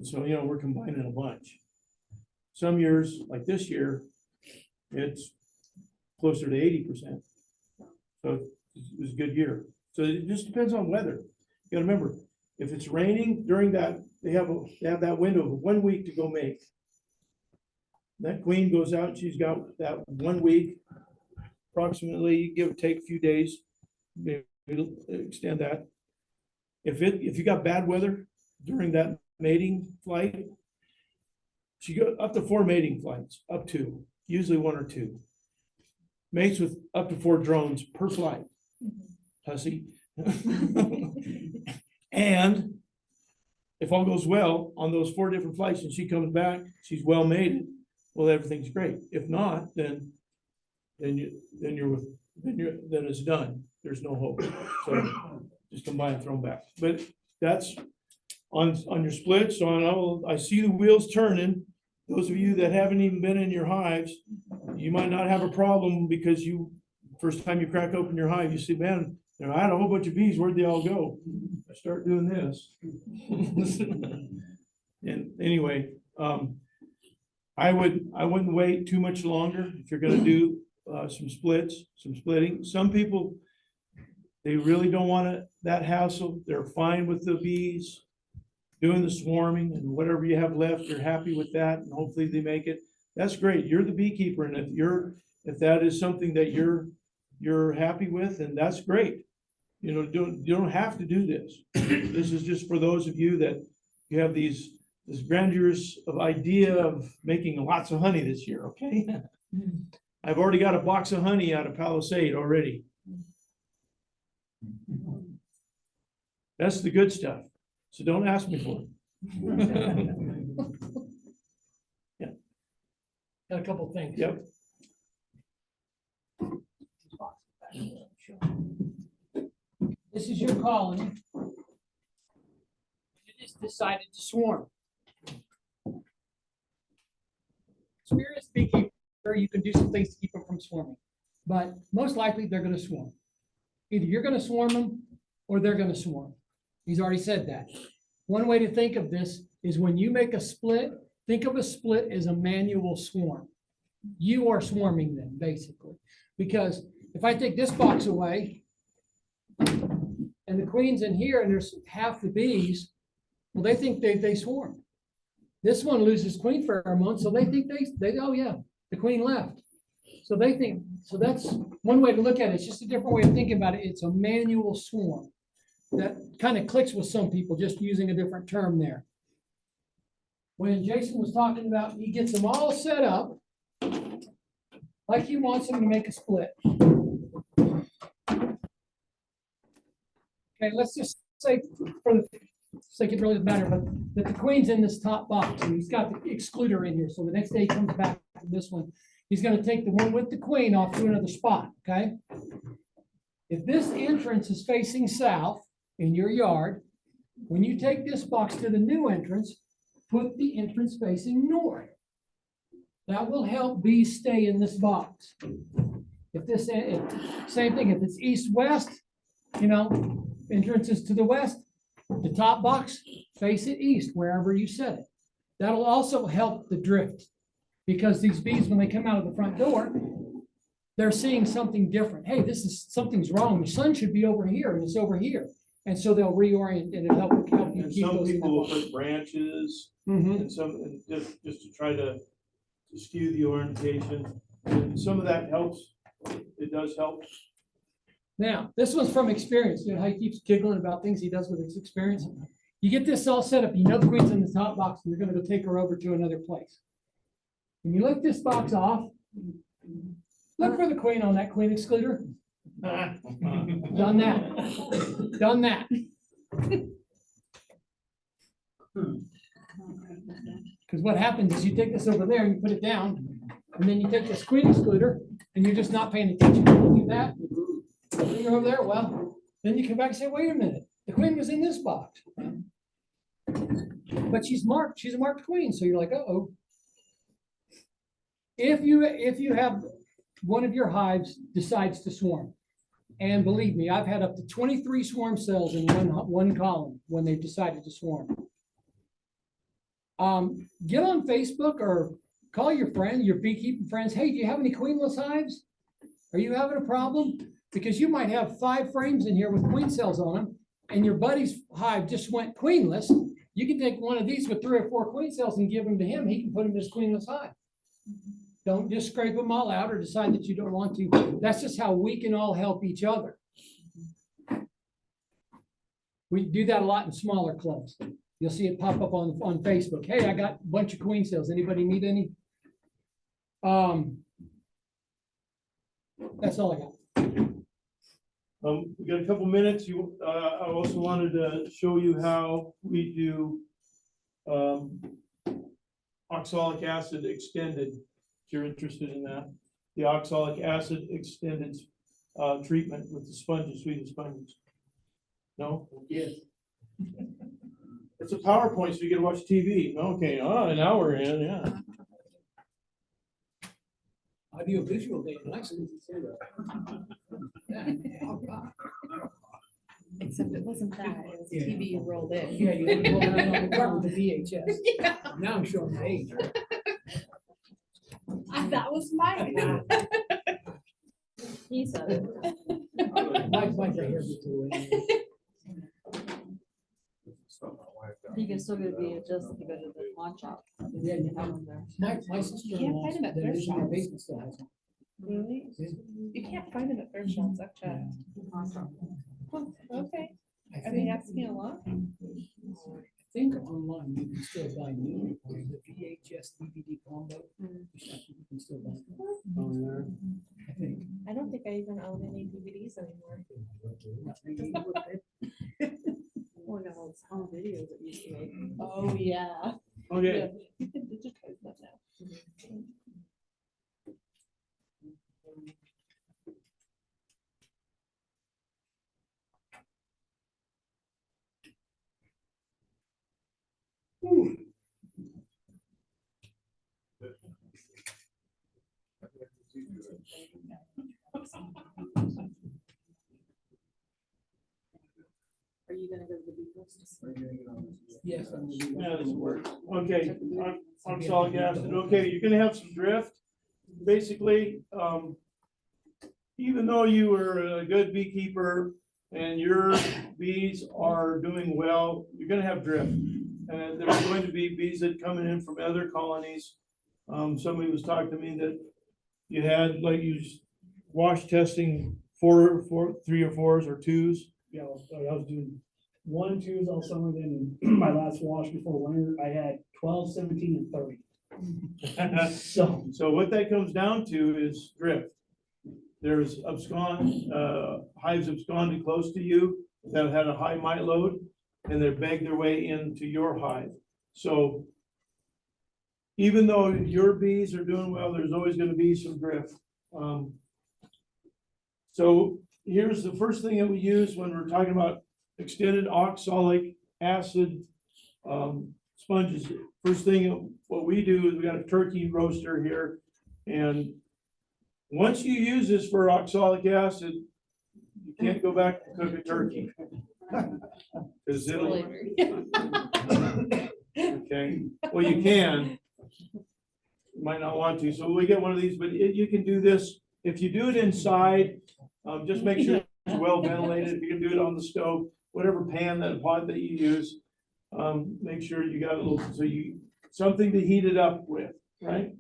So, we're combining a bunch. Some years, like this year, it's closer to 80%. So it was a good year. So it just depends on weather. You gotta remember, if it's raining during that, they have that window of 1 week to go make. That queen goes out, she's got that 1 week, approximately, give or take a few days, maybe extend that. If you got bad weather during that mating flight, she goes up to 4 mating flights, up to, usually 1 or 2. Mates with up to 4 drones per flight. Hussy. And if all goes well on those 4 different flights and she comes back, she's well mated, well, everything's great. If not, then it's done. There's no hope. So just combine and throw them back. But that's on your splits, I see the wheels turning. Those of you that haven't even been in your hives, you might not have a problem because first time you crack open your hive, you see, man, I had a whole bunch of bees, where'd they all go? I start doing this. And anyway, I wouldn't wait too much longer if you're gonna do some splitting. Some people, they really don't want that hassle. They're fine with the bees doing the swarming, and whatever you have left, you're happy with that, and hopefully they make it. That's great. You're the beekeeper, and if that is something that you're happy with, and that's great. You don't have to do this. This is just for those of you that you have this grandiose of idea of making lots of honey this year, okay? I've already got a box of honey out of Palisade already. That's the good stuff. So don't ask me for it. Got a couple of things. Yep. This is your colony. It has decided to swarm. Experienced beekeeper, you can do some things to keep them from swarming, but most likely they're going to swarm. Either you're going to swarm them or they're going to swarm. He's already said that. One way to think of this is when you make a split, think of a split as a manual swarm. You are swarming them, basically. Because if I take this box away and the queen's in here and there's half the bees, well, they think they swarm. This one loses queen pheromone, so they think oh yeah, the queen left. So they think, so that's one way to look at it. It's just a different way of thinking about it. It's a manual swarm. That kind of clicks with some people, just using a different term there. When Jason was talking about, he gets them all set up like he wants them to make a split. Okay, let's just say, for the sake it really doesn't matter, but that the queen's in this top box, and he's got the excluder in here. So the next day he comes back from this one, he's going to take the one with the queen off to another spot. Okay. If this entrance is facing south in your yard, when you take this box to the new entrance, put the entrance facing north. That will help bees stay in this box. Same thing, if it's east-west, entrance is to the west, the top box, face it east, wherever you set it. That'll also help the drift, because these bees, when they come out of the front door, they're seeing something different. Hey, something's wrong. The sun should be over here, and it's over here. And so they'll reorient, and it'll help you And keep some those. people will put branches and just to try to skew the orientation. And some of that helps. It does help. Now, this one's from experience. You know how he keeps giggling about things he does with his experience? You get this all set up, you know the queen's in the top box, and you're gonna go take her over to another place. When you lift this box off, look for the queen on that queen excluder. Done that. Done that. Because what happens is you take this over there and you put it down, and then you take this queen excluder, and you're just not paying attention. You do that, you're over there, well, then you come back and say, wait a minute, the queen was in this box. But she's a marked queen, so you're like, uh-oh. If you have one of your hives decides to swarm, and believe me, I've had up to 23 swarm cells in one column when they've decided to swarm. Get on Facebook or call your friend, your beekeeping friends. Hey, do you have any queenless hives? Are you having a problem? Because you might have 5 frames in here with queen cells on them, and your buddy's hive just went queenless. You can take one of these with 3 or 4 queen cells and give them to him. He can put them in his queenless hive. Don't just scrape them all out or decide that you don't want to. That's just how we can all help each other. We do that a lot in smaller clubs. You'll see it pop up on Facebook. Hey, I got a bunch of queen cells. Anybody need any? That's all I got. We got a couple minutes. I also wanted to show you how we do, oxalic acid extended, if you're interested in that. The oxalic acid extended, treatment with the sponges, Swedish sponges. No? Yes. It's a PowerPoint, so you can watch TV. Okay, now we're in, yeah. Audio visual day, nice. Except it wasn't that, it was Yeah. TV you rolled in. Yeah, you had to go around on the car with the VHS. Now I'm showing my age. That was mine. He said it. Mike right here. You can still get VHS if you go to the pawn shop. Yeah, you Have them there. My sister-in-law, find 'em at that thrift lives in our shops. basement still has them. Really? You can't find them at thrift shops, I've checked. Okay, I are they think, asking a lot? I think online you can still buy new, the VHS DVD combo. You can still buy. them. I think. I don't think I even own any DVDs anymore. Well, got all those home videos that used to make. Oh, yeah. Okay. Yeah, you can digitize that now. Are you gonna go to the beach? Yes. I'm gonna do Yeah, that. this works. Okay, oxalic acid, okay, you're gonna have some drift. Basically, even though you were a good beekeeper and your bees are doing well, you're gonna have drift. And there's going to be bees that coming in from other colonies. Somebody was talking to me that you had, like, you wash testing 3 or 4s or 2s. Yeah, I was doing 1, 2s all summer, then my last wash before winter, I had 12, 17, and 30. So, So what that comes down to is drift. There's hives absconded close to you that had a high mite load, and they begged their way into your hive. So even though your bees are doing well, there's always gonna be some drift. So here's the first thing that we use when we're talking about extended oxalic acid sponges. First thing, what we do is we got a turkey roaster here, and once you use this for oxalic acid, you can't go back and cook a turkey. 'Cause it'll, okay, well, you can. You might not want to, so we get one of these, but you can do this, if you do it inside, just make sure it's well ventilated. If you can do it on the stove, whatever pot that you use, make sure you got a little, something to heat it up with, right?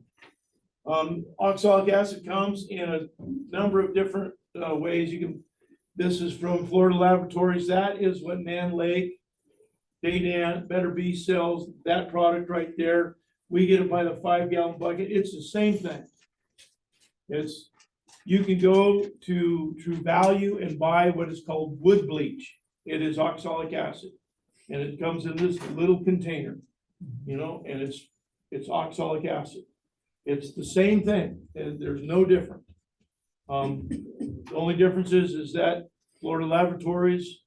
Oxalic acid comes in a number of different ways. This is from Florida Laboratories. That is what Man Lake, Dadan, Better Bee sells, that product right there. We get it by the 5-gallon bucket. It's the same thing. You can go to True Value and buy what is called wood bleach. It is oxalic acid. And it comes in this little container, and it's oxalic acid. It's the same thing, and there's no difference. The only difference is that Florida Laboratories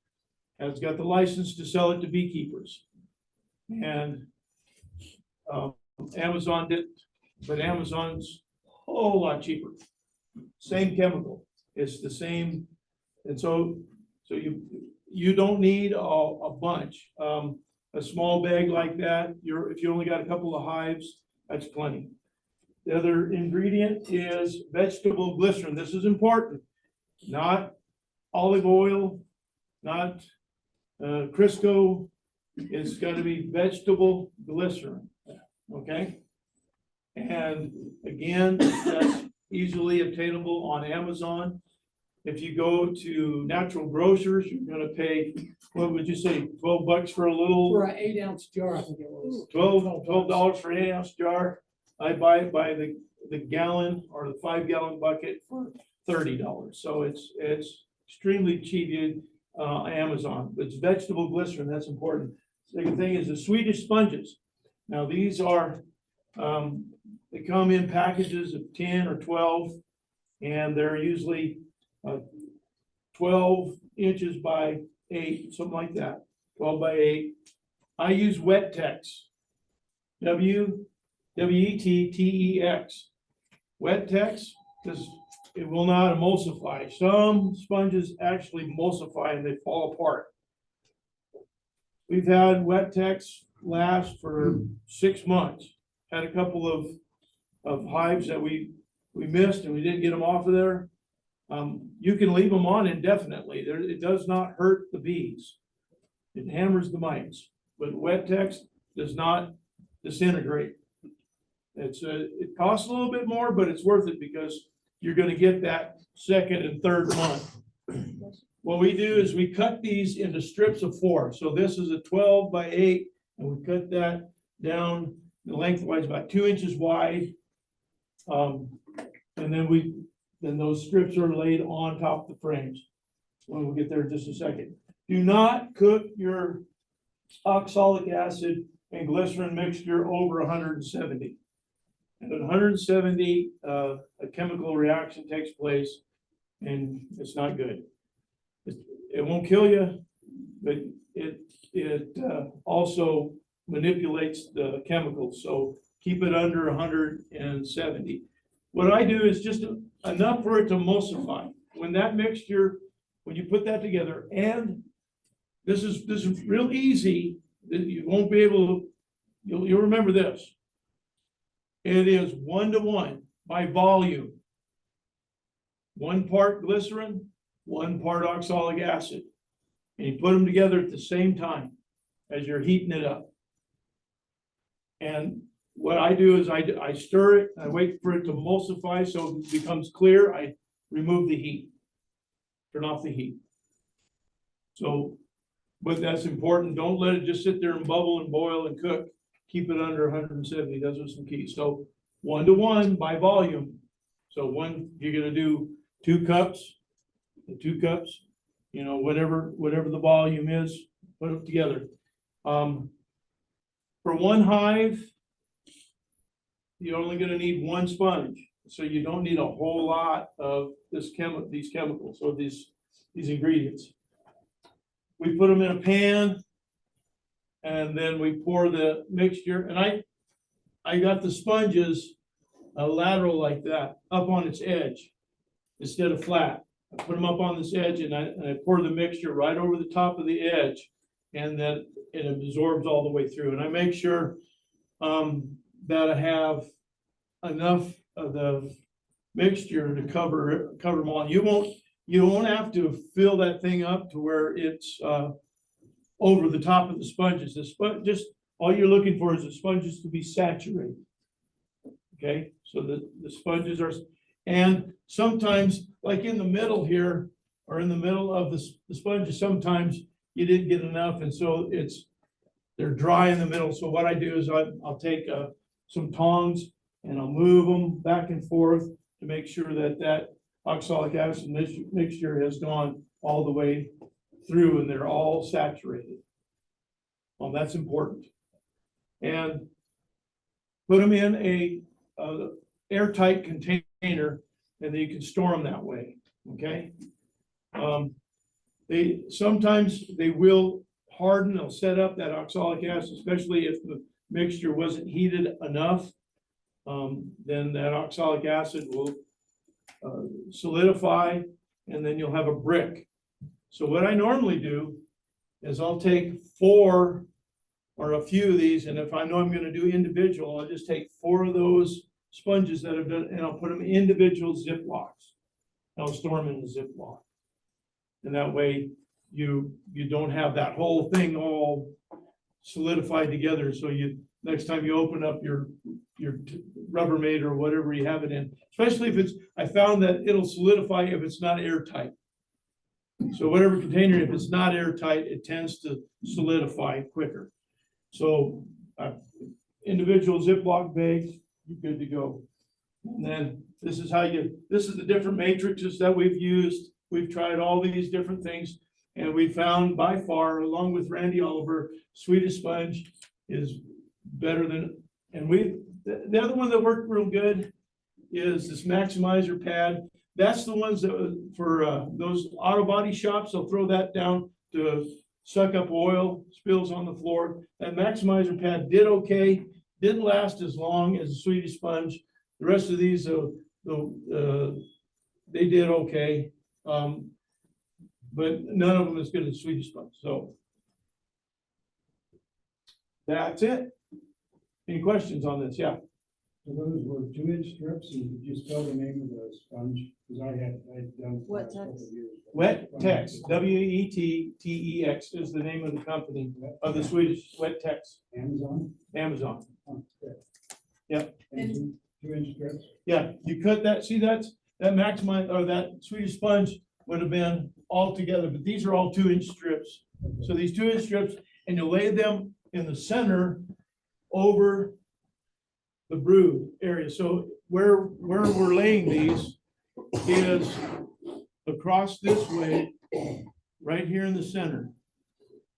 has got the license to sell it to beekeepers. And Amazon did, but Amazon's a whole lot cheaper. Same chemical, it's the same, and so you don't need a bunch. A small bag like that, if you only got a couple of hives, that's plenty. The other ingredient is vegetable glycerin. This is important. Not olive oil, not Crisco. It's got to be vegetable glycerin, okay? And again, that's easily obtainable on Amazon. If you go to natural grocers, you're gonna pay, what would you say, $12 for a little? For an 8-ounce jar, I think it was. $12 for an 8-ounce jar. I buy it by the gallon or the 5-gallon bucket for $30. So it's extremely cheap, Amazon. It's vegetable glycerin, that's important. Second thing is the Swedish sponges. Now, these are, they come in packages of 10 or 12, and they're usually 12 inches by 8, something like that, 12 by 8. I use Wettex, Wettex. Wettex, because it will not emulsify. Some sponges actually emulsify and they fall apart. We've had Wettex last for 6 months. Had a couple of hives that we missed and we didn't get them off of there. You can leave them on indefinitely. It does not hurt the bees. It hammers the mites, but Wettex does not disintegrate. It costs a little bit more, but it's worth it because you're going to get that second and third month. What we do is we cut these into strips of 4. So this is a 12 by 8, and we cut that down lengthwise about 2 inches wide. And then those strips are laid on top of the frames. When we'll get there in just a second. Do not cook your oxalic acid and glycerin mixture over 170. And at 170, a chemical reaction takes place, and it's not good. It won't kill you, but it also manipulates the chemicals. So keep it under 170. What I do is just enough for it to emulsify. When that mixture, when you put that together, and this is real easy, that you won't be able to, you'll remember this. It is 1-to-1 by volume. 1 part glycerin, 1 part oxalic acid. And you put them together at the same time as you're heating it up. And what I do is I stir it, I wait for it to emulsify so it becomes clear. I remove the heat, turn off the heat. So, but that's important. Don't let it just sit there and bubble and boil and cook. Keep it under 170. Those are some keys. So 1-to-1 by volume. So you're gonna do 2 cups, you know, whatever the volume is, put it together. For 1 hive, you're only gonna need 1 sponge. So you don't need a whole lot of these chemicals or these ingredients. We put them in a pan, and then we pour the mixture, and I got the sponges lateral like that, up on its edge, instead of flat. I put them up on this edge, and I pour the mixture right over the top of the edge, and then it absorbs all the way through. And I make sure that I have enough of the mixture to cover them all. You won't have to fill that thing up to where it's over the top of the sponges. Just all you're looking for is the sponges to be saturated. Okay, so the sponges are, and sometimes like in the middle here, or in the middle of the sponges, sometimes you didn't get enough, and so they're dry in the middle. So what I do is I'll take some tongs and I'll move them back and forth to make sure that oxalic acid mixture has gone all the way through and they're all saturated. Well, that's important. And put them in a airtight container, and then you can store them that way. Okay. Sometimes they will harden. They'll set up that oxalic acid, especially if the mixture wasn't heated enough. Then that oxalic acid will solidify, and then you'll have a brick. So what I normally do is I'll take 4 or a few of these, and if I know I'm going to do individual, I'll just take 4 of those sponges that have done, and I'll put them in individual Ziplocs. I'll store them in the Ziploc, and that way you don't have that whole thing all solidified together. So next time you open up your Rubbermaid or whatever you have it in, especially if I found that it'll solidify if it's not airtight. So whatever container, if it's not airtight, it tends to solidify quicker. So individual Ziploc bags, you're good to go. And then this is the different matrices that we've used. we've tried all these different things. And we found by far, along with Randy Oliver, Swedish Sponge is better than, and the other one that worked real good is this Maximizer pad. That's the ones that, for those auto body shops, they'll throw that down to suck up oil spills on the floor. That Maximizer pad did okay, didn't last as long as the Swedish Sponge. The rest of these, they did okay. But none of them as good as Swedish Sponge, so. That's it. Any questions on this? Yeah. So those were 2-inch strips, and did you spell the name of the sponge? Because I'd done. What for a couple text? of years. Wet Tex, WETTEX is the name of the company of the Swedish Wet Tex, Amazon? Amazon. Oh, okay. Yep. And 2-inch strips? Yeah, you cut that, see that Maximize, or that Swedish Sponge would have been all together, but these are all 2-inch strips. So these 2-inch strips, and you lay them in the center over the brood area. So where we're laying these is across this way, right here in the center.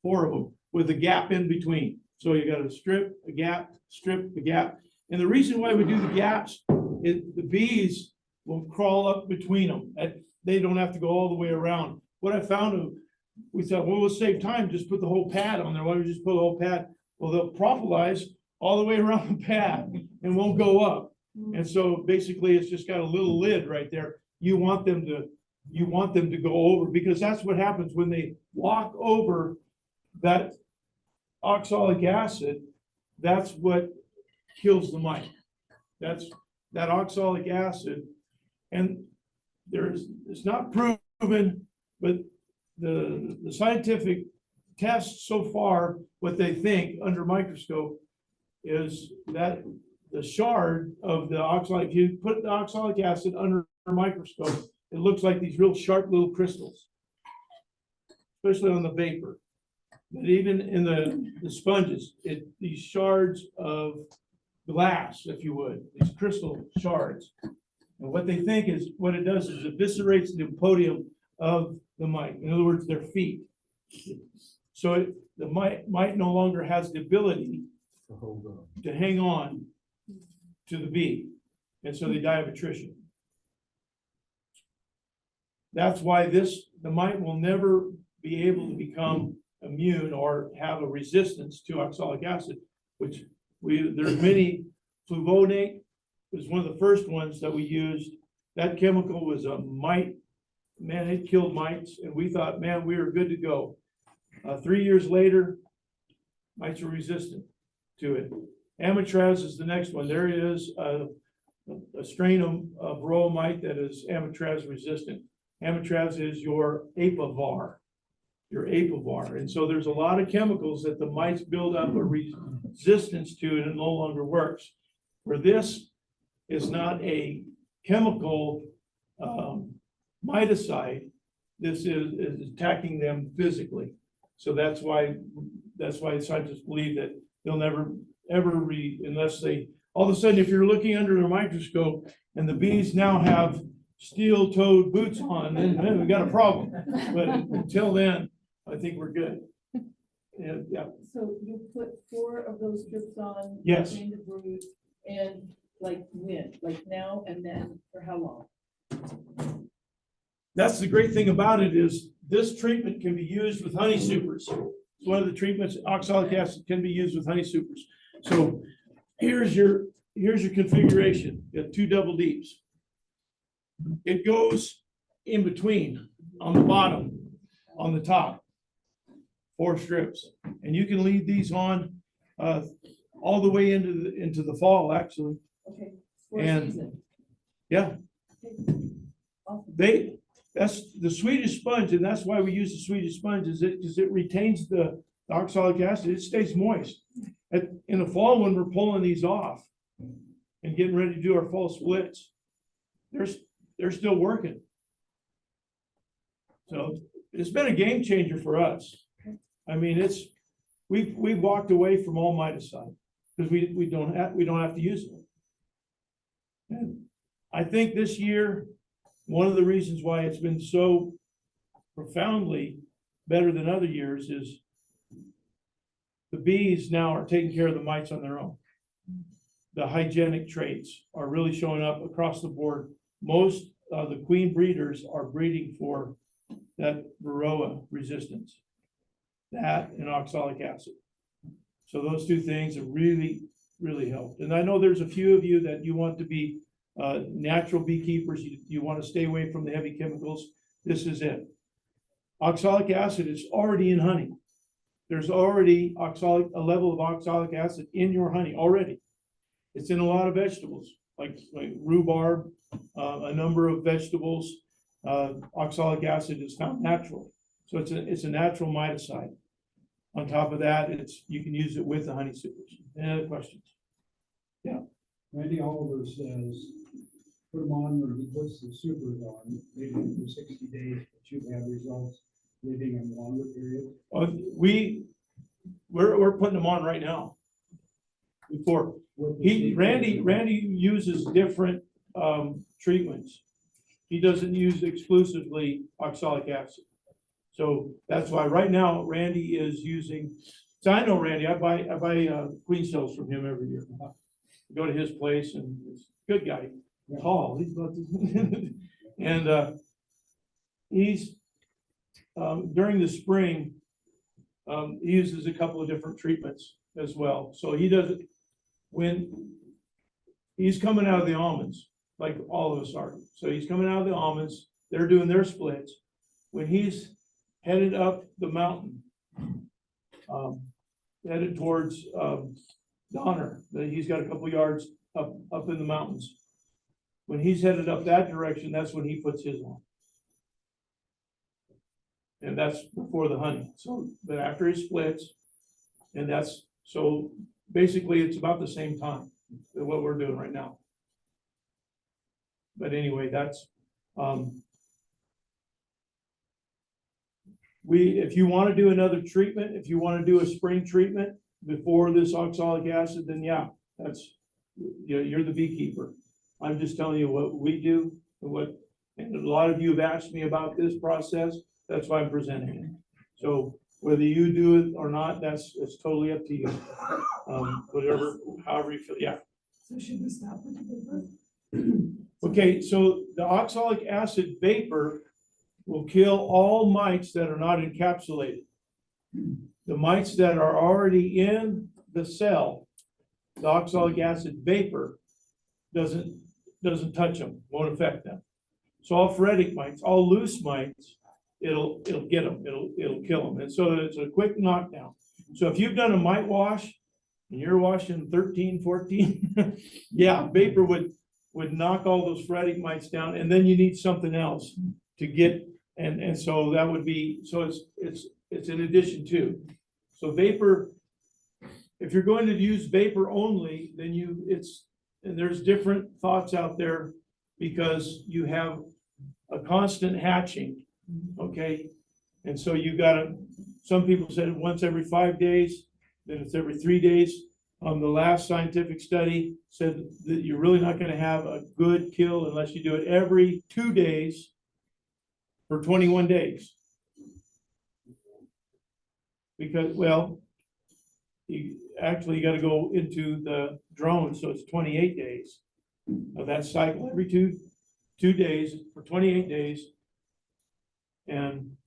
4 of them with a gap in between. So you got a strip, a gap, strip, a gap. And the reason why we do the gaps is the bees will crawl up between them. They don't have to go all the way around. What I found, we thought, well, we'll save time, just put the whole pad on there. Why don't we just put the whole pad? Well, they'll propolis all the way around the pad and won't go up. And so basically it's just got a little lid right there. You want them to go over, because that's what happens when they walk over that oxalic acid. That's what kills the mite. That's that oxalic acid. And it's not proven, but the scientific tests so far, what they think under microscope is that the shard of the oxalic, if you put the oxalic acid under a microscope, it looks like these real sharp little crystals, especially on the vapor. But even in the sponges, these shards of glass, if you would, these crystal shards. And what they think is, what it does is eviscerates the podium of the mite. In other words, their feet. So the mite no longer has the ability to hang on to the bee. And so they die of attrition. That's why the mite will never be able to become immune or have a resistance to oxalic acid, which there's many. Fluvolinate was one of the first ones that we used. That chemical was a mite, man, it killed mites, and we thought, man, we were good to go. 3 years later, mites are resistant to it. Amitraz is the next one. There is a strain of varroa mite that is Amitraz resistant. Amitraz is your Apivar. And so there's a lot of chemicals that the mites build up a resistance to, and it no longer works. For this is not a chemical miticide. This is attacking them physically. So that's why scientists believe that they'll never ever unless they all of a sudden, if you're looking under a microscope and the bees now have steel-toed boots on, then we got a problem. But until then, I think we're good. And yeah, So you put 4 of those strips on? Yes. Between the brood, and like when, like now and then, for how long? that's the great thing about it is this treatment can be used with honey supers. It's one of the treatments, oxalic acid can be used with honey supers. So here's your configuration. You have 2 double deeps. It goes in between on the bottom, on the top, 4 strips, and you can leave these on all the way into the fall, actually. Okay. For a And season. yeah, Awesome. that's the Swedish sponge, and that's why we use the Swedish sponge, is it retains the oxalic acid. It stays moist. In the fall, when we're pulling these off and getting ready to do our fall splits, they're still working. So it's been a game changer for us. I mean, we've walked away from all miticide because we don't have to use it. And I think this year, one of the reasons why it's been so profoundly better than other years is the bees now are taking care of the mites on their own. The hygienic traits are really showing up across the board. Most of the queen breeders are breeding for that Varroa resistance, that and oxalic acid. So those two things have really, really helped. And I know there's a few of you that you want to be natural beekeepers. You want to stay away from the heavy chemicals. This is it. Oxalic acid is already in honey. There's already a level of oxalic acid in your honey already. It's in a lot of vegetables, like rhubarb, a number of vegetables. Oxalic acid is found naturally. So it's a natural miticide. On top of that, you can use it with the honey supers. Any other questions? Yeah. Randy Oliver says, put them on when he puts the supers on, maybe for 60 days, but you have results living in longer period. We're putting them on right now. Before Randy uses different treatments. He doesn't use exclusively oxalic acid. So that's why right now Randy is using, so I know Randy, I buy queen cells from him every year. I go to his place and he's a good guy, tall, he's about this. And he's during the spring, he uses a couple of different treatments as well. So he does it when he's coming out of the almonds, like all of us are. So he's coming out of the almonds, they're doing their splits. When he's headed up the mountain, headed towards Donner, he's got a couple yards up in the mountains. When he's headed up that direction, that's when he puts his on. And that's before the honey. So, but after he splits, and that's, so basically it's about the same time that what we're doing right now. But anyway, that's, if you want to do another treatment, if you want to do a spring treatment before this oxalic acid, then yeah, you're the beekeeper. I'm just telling you what we do and a lot of you have asked me about this process. That's why I'm presenting it. So whether you do it or not, it's totally up to you. Whatever, however you feel, yeah. So should we stop with the vapor? Okay, so the oxalic acid vapor will kill all mites that are not encapsulated. The mites that are already in the cell, the oxalic acid vapor doesn't touch them, won't affect them. So all phoretic mites, all loose mites, it'll get them, it'll kill them. And so it's a quick knockdown. So if you've done a mite wash and you're washing 13, 14, yeah, vapor would knock all those phoretic mites down, and then you need something else to get, and so that would be, so it's in addition to. So vapor, if you're going to use vapor only, then and there's different thoughts out there because you have a constant hatching, okay? And so you gotta, some people said once every 5 days, then it's every 3 days. The last scientific study said that you're really not gonna have a good kill unless you do it every 2 days for 21 days. Because, well, you gotta go into the drone, so it's 28 days of that cycle, every two days for 28 days. And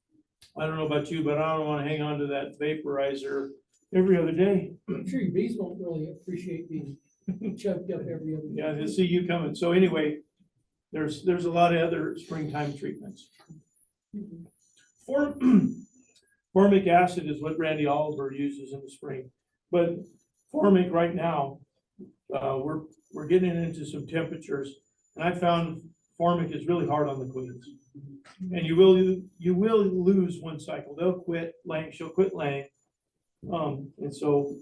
I don't know about you, but I don't want to hang on to that vaporizer every other day. I'm sure your bees won't really appreciate being choked up every other day. Yeah, they see you coming. So anyway, there's a lot of other springtime treatments. Formic acid is what Randy Oliver uses in the spring, but formic right now, we're getting into some temperatures, and I found formic is really hard on the queens. And you will lose one cycle. They'll quit laying. She'll quit laying. And so,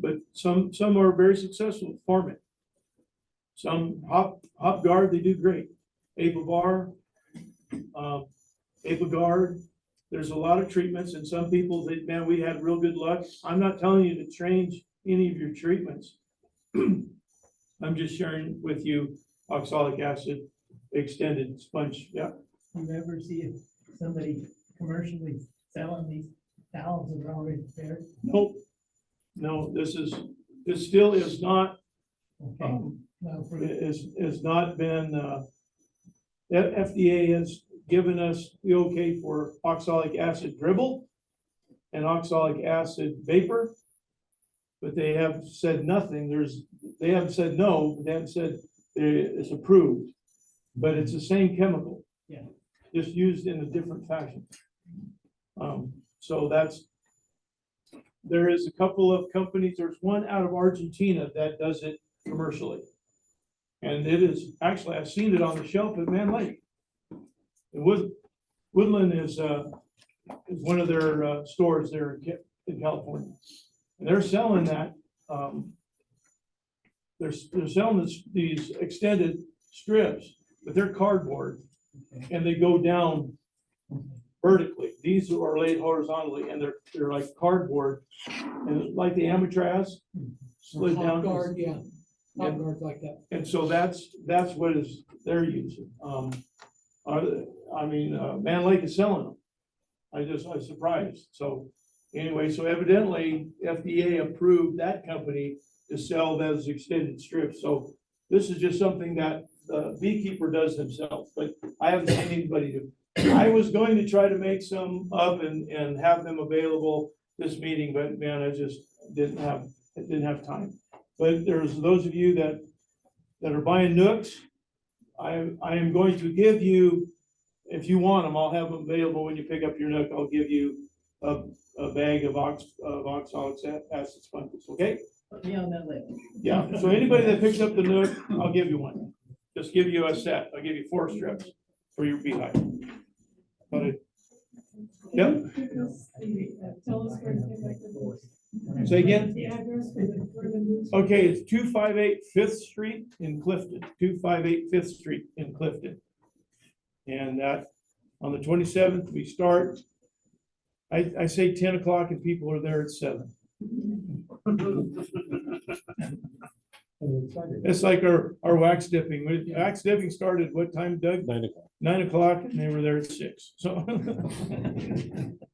but some are very successful with formic. Some hop guard, they do great. Apivar, Apigard. There's a lot of treatments, and some people that, man, we had real good luck. I'm not telling you to change any of your treatments. I'm just sharing with you oxalic acid extended sponge. Yeah. You ever see somebody commercially selling these thousands that are already prepared? Nope. No, this still is not, Okay. Well, for- is not been, FDA has given us the okay for oxalic acid dribble and oxalic acid vapor. But they have said nothing. They haven't said no, but they haven't said it's approved. But it's the same chemical. Yeah. Just used in a different fashion. So there is a couple of companies, there's one out of Argentina that does it commercially. And it is, actually, I've seen it on the shelf at Man Lake. And Woodland is one of their stores there in California. And they're selling that, they're selling these extended strips, but they're cardboard and they go down vertically. These are laid horizontally and they're like cardboard and like the Amatraz slid Hot down. guard, yeah, hot And- guards like that. And so that's what they're using. Man Lake is selling them. I was surprised. So anyway, so evidently FDA approved that company to sell those extended strips. So this is just something that the beekeeper does themselves, but I haven't seen anybody do. I was going to try to make some up and have them available this meeting, but man, I just didn't have time. But there's those of you that are buying Nooks, I am going to give you, if you want them, I'll have them available when you pick up your Nook. I'll give you a bag of oxalic acid sponges, okay? Be on that list. Yeah, so anybody that picks up the Nook, I'll give you one. Just give you a set. I'll give you 4 strips for your beehive. Yep. Tell us where to get back to the board. Say again? The address for the news. Okay, it's 258 Fifth Street in Clifton, 258 Fifth Street in Clifton. And on the 27th, we start, I say 10 o'clock and people are there at 7. It's like our wax dipping. Wax dipping started what time, Doug? 9 o'clock. 9 o'clock and they were there at 6. So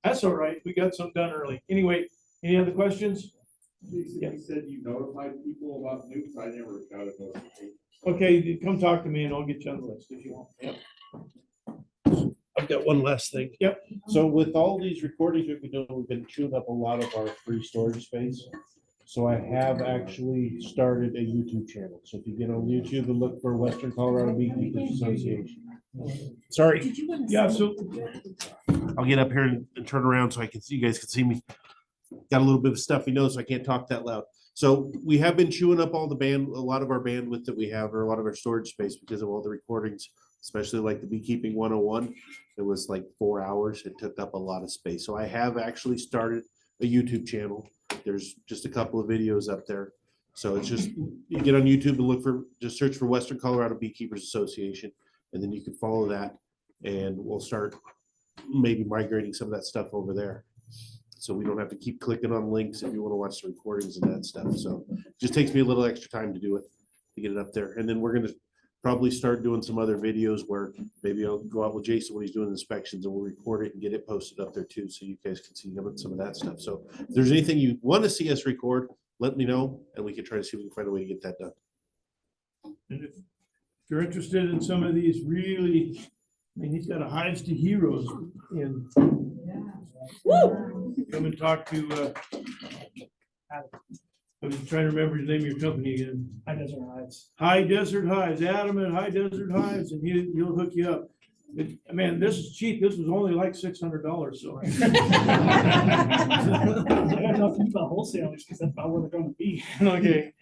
that's all right. We got some done early. Anyway, any other questions? You said you notified people about nukes. I never got a notification. Okay, come talk to me and I'll get you on the list if you want. Yep. I've got one last thing. Yep. So with all these recordings we've been doing, we've been chewing up a lot of our free storage space. So I have actually started a YouTube channel. So if you get on YouTube and look for Western Colorado Beekeepers Association. Sorry. Yeah, so I'll get up here and turn around so you guys can see me. Got a little bit of stuffy nose, so I can't talk that loud. So we have been chewing up a lot of our bandwidth that we have, or a lot of our storage space because of all the recordings, especially like the Beekeeping 101. It was like 4 hours. It took up a lot of space. So I have actually started a YouTube channel. There's just a couple of videos up there. So it's just, you get on YouTube and just search for Western Colorado Beekeepers Association, and then you can follow that, and we'll start maybe migrating some of that stuff over there. So we don't have to keep clicking on links if you want to watch the recordings and that stuff. So it just takes me a little extra time to do it, to get it up there. And then we're going to probably start doing some other videos where maybe I'll go out with Jason when he's doing inspections and we'll record it and get it posted up there too, so you guys can see some of that stuff. So if there's anything you want to see us record, let me know and we can try to see if we can find a way to get that done. and if you're interested in some of these really, he's got a Hives to Heroes in. Come and talk to, I'm trying to remember the name of your company again. High Desert Hives. High Desert Hives, Adam at High Desert Hives, and he'll hook you up. Man, this is cheap. This was only like $600, so. I don't know if about wholesalers, because that's about where they're gonna be. Okay.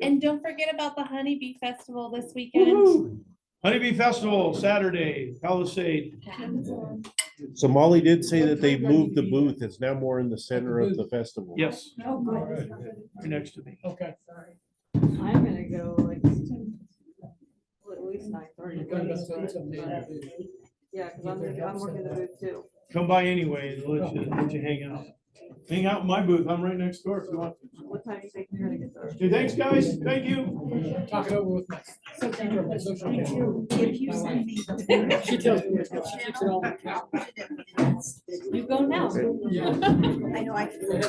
And don't forget about the Honeybee Festival this weekend. Woo-hoo. Honeybee Festival, Saturday, Palisade. So Molly did say that they moved the booth. It's now more in the center of the festival. Yes, Oh, good. right next to me. Okay. I'm gonna go like at least 9:30. Yeah, because I'm working the booth too. Come by anyway and let you hang out. Hang out in my booth. I'm right next door if you want to. What time do you think you're gonna get there? Okay, thanks, guys. Thank you. Talk it over with my. If you send me the. She tells me, she keeps it all. You go now. Yeah. I know I can.